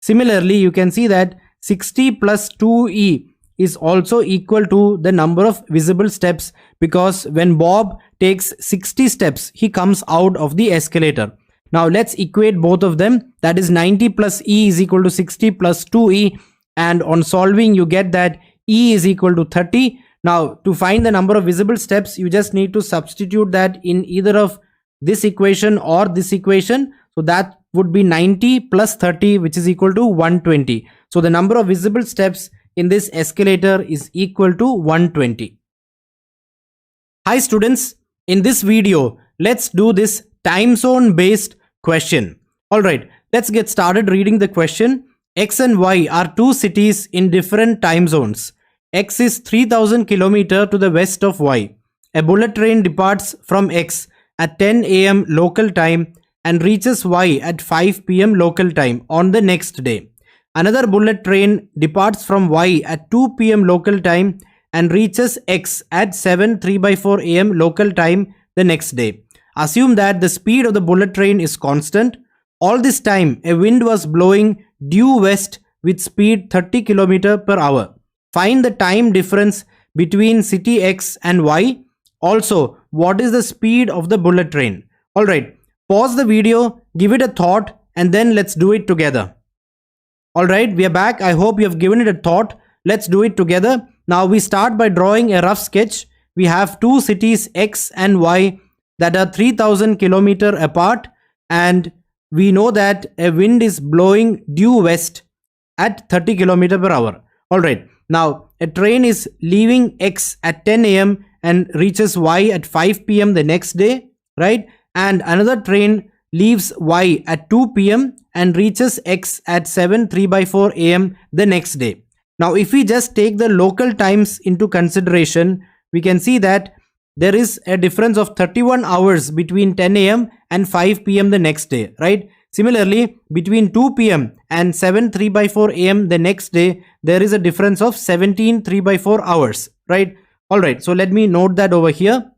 Similarly, you can see that 60 plus 2e is also equal to the number of visible steps, because when Bob takes 60 steps, he comes out of the escalator. Now let's equate both of them. That is 90 plus e is equal to 60 plus 2e, and on solving you get that e is equal to 30. Now to find the number of visible steps, you just need to substitute that in either of this equation or this equation. So that would be 90 plus 30, which is equal to 120. So the number of visible steps in this escalator is equal to 120. Hi students, in this video, let's do this time zone based question. Alright, let's get started reading the question. X and Y are two cities in different time zones. X is 3000 km to the west of Y. A bullet train departs from X at 10 a.m. local time and reaches Y at 5 p.m. local time on the next day. Another bullet train departs from Y at 2 p.m. local time and reaches X at 7:03 a.m. local time the next day. Assume that the speed of the bullet train is constant. All this time, a wind was blowing due west with speed 30 km per hour. Find the time difference between city X and Y. Also, what is the speed of the bullet train? Alright, pause the video, give it a thought, and then let's do it together. Alright, we are back. I hope you have given it a thought. Let's do it together. Now we start by drawing a rough sketch. We have two cities X and Y that are 3000 km apart, and we know that a wind is blowing due west at 30 km per hour. Alright, now a train is leaving X at 10 a.m. and reaches Y at 5 p.m. the next day, right? And another train leaves Y at 2 p.m. and reaches X at 7:03 a.m. the next day. Now if we just take the local times into consideration, we can see that there is a difference of 31 hours between 10 a.m. and 5 p.m. the next day, right? Similarly, between 2 p.m. and 7:03 a.m. the next day, there is a difference of 17:03 hours, right? Alright, so let me note that over here.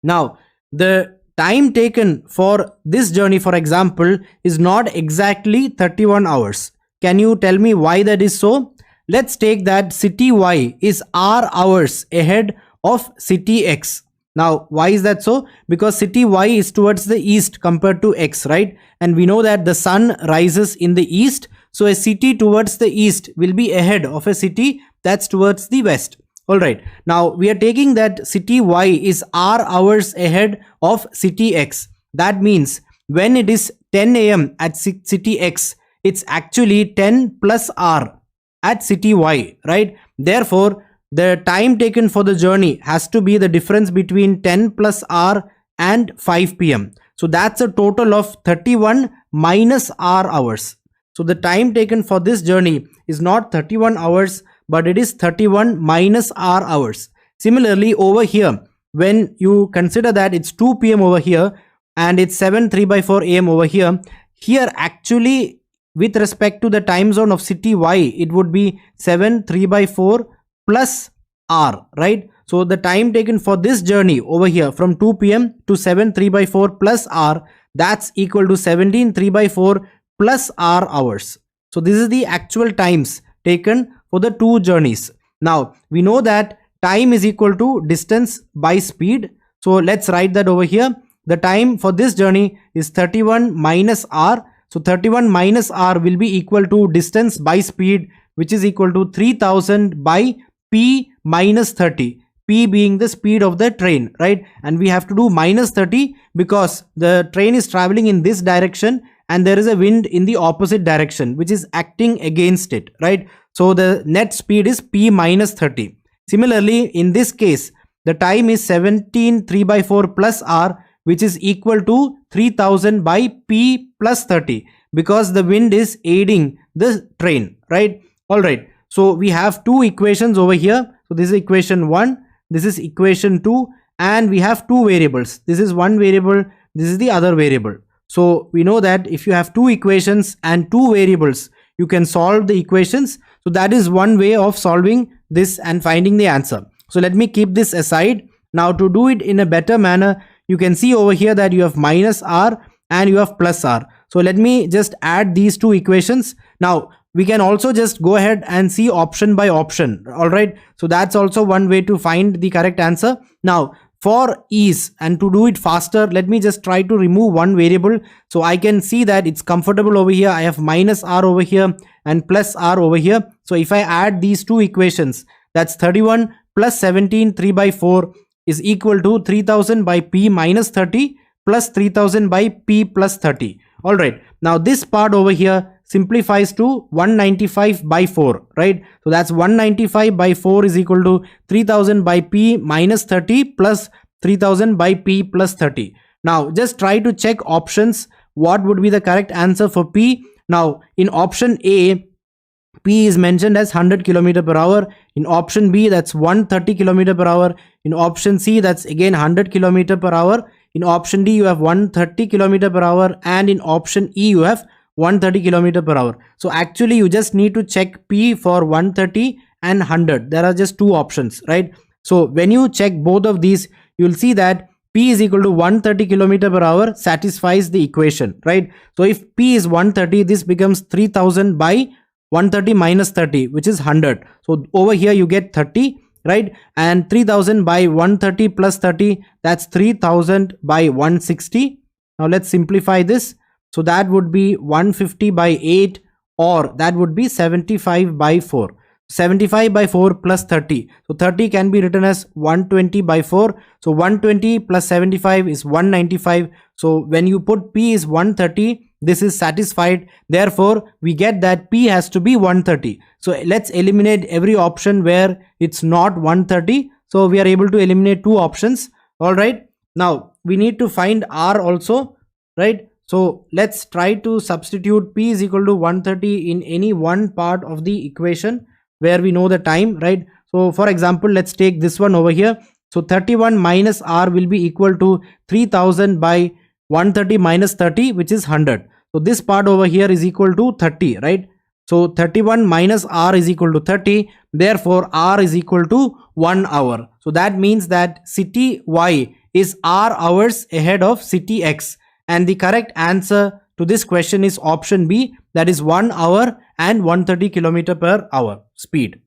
Now, the time taken for this journey, for example, is not exactly 31 hours. Can you tell me why that is so? Let's take that city Y is R hours ahead of city X. Now, why is that so? Because city Y is towards the east compared to X, right? And we know that the sun rises in the east. So a city towards the east will be ahead of a city that's towards the west. Alright, now we are taking that city Y is R hours ahead of city X. That means when it is 10 a.m. at city X, it's actually 10 plus R at city Y, right? Therefore, the time taken for the journey has to be the difference between 10 plus R and 5 p.m. So that's a total of 31 minus R hours. So the time taken for this journey is not 31 hours, but it is 31 minus R hours. Similarly, over here, when you consider that it's 2 p.m. over here and it's 7:03 a.m. over here, here actually with respect to the time zone of city Y, it would be 7:03 plus R, right? So the time taken for this journey over here from 2 p.m. to 7:03 plus R, that's equal to 17:03 plus R hours. So this is the actual times taken for the two journeys. Now we know that time is equal to distance by speed. So let's write that over here. The time for this journey is 31 minus R. So 31 minus R will be equal to distance by speed, which is equal to 3000 by P minus 30. P being the speed of the train, right? And we have to do minus 30 because the train is traveling in this direction and there is a wind in the opposite direction which is acting against it, right? So the net speed is P minus 30. Similarly, in this case, the time is 17:03 plus R, which is equal to 3000 by P plus 30 because the wind is aiding the train, right? Alright, so we have two equations over here. So this is equation 1, this is equation 2, and we have two variables. This is one variable, this is the other variable. So we know that if you have two equations and two variables, you can solve the equations. So that is one way of solving this and finding the answer. So let me keep this aside. Now to do it in a better manner, you can see over here that you have minus R and you have plus R. So let me just add these two equations. Now we can also just go ahead and see option by option. All right, so that's also one way to find the correct answer. Now for ease and to do it faster, let me just try to remove one variable, so I can see that it's comfortable over here. I have minus r over here and plus r over here. So if I add these two equations, that's 31 plus 17 3 by 4 is equal to 3000 by p minus 30 plus 3000 by p plus 30. All right, now this part over here simplifies to 195 by 4, right? So that's 195 by 4 is equal to 3000 by p minus 30 plus 3000 by p plus 30. Now just try to check options. What would be the correct answer for p? Now in option A, p is mentioned as 100 km per hour. In option B, that's 130 km per hour. In option C, that's again 100 km per hour. In option D, you have 130 km per hour, and in option E, you have 130 km per hour. So actually you just need to check P for 130 and 100. There are just two options, right? So when you check both of these, you'll see that P is equal to 130 km per hour satisfies the equation, right? So if P is 130, this becomes 3000 by 130 minus 30, which is 100. So over here you get 30, right? And 3000 by 130 plus 30, that's 3000 by 160. Now let's simplify this. So that would be 150 by 8, or that would be 75 by 4. 75 by 4 plus 30. So 30 can be written as 120 by 4. So 120 plus 75 is 195. So when you put P is 130, this is satisfied. Therefore, we get that P has to be 130. So let's eliminate every option where it's not 130. So we are able to eliminate two options. All right. Now we need to find R also, right? So let's try to substitute P is equal to 130 in any one part of the equation where we know the time, right? So for example, let's take this one over here. So 31 minus R will be equal to 3000 by 130 minus 30, which is 100. So this part over here is equal to 30, right? So 31 minus R is equal to 30. Therefore, R is equal to 1 hour. So that means that city Y is R hours ahead of city X. And the correct answer to this question is option B, that is 1 hour and 130 km per hour speed.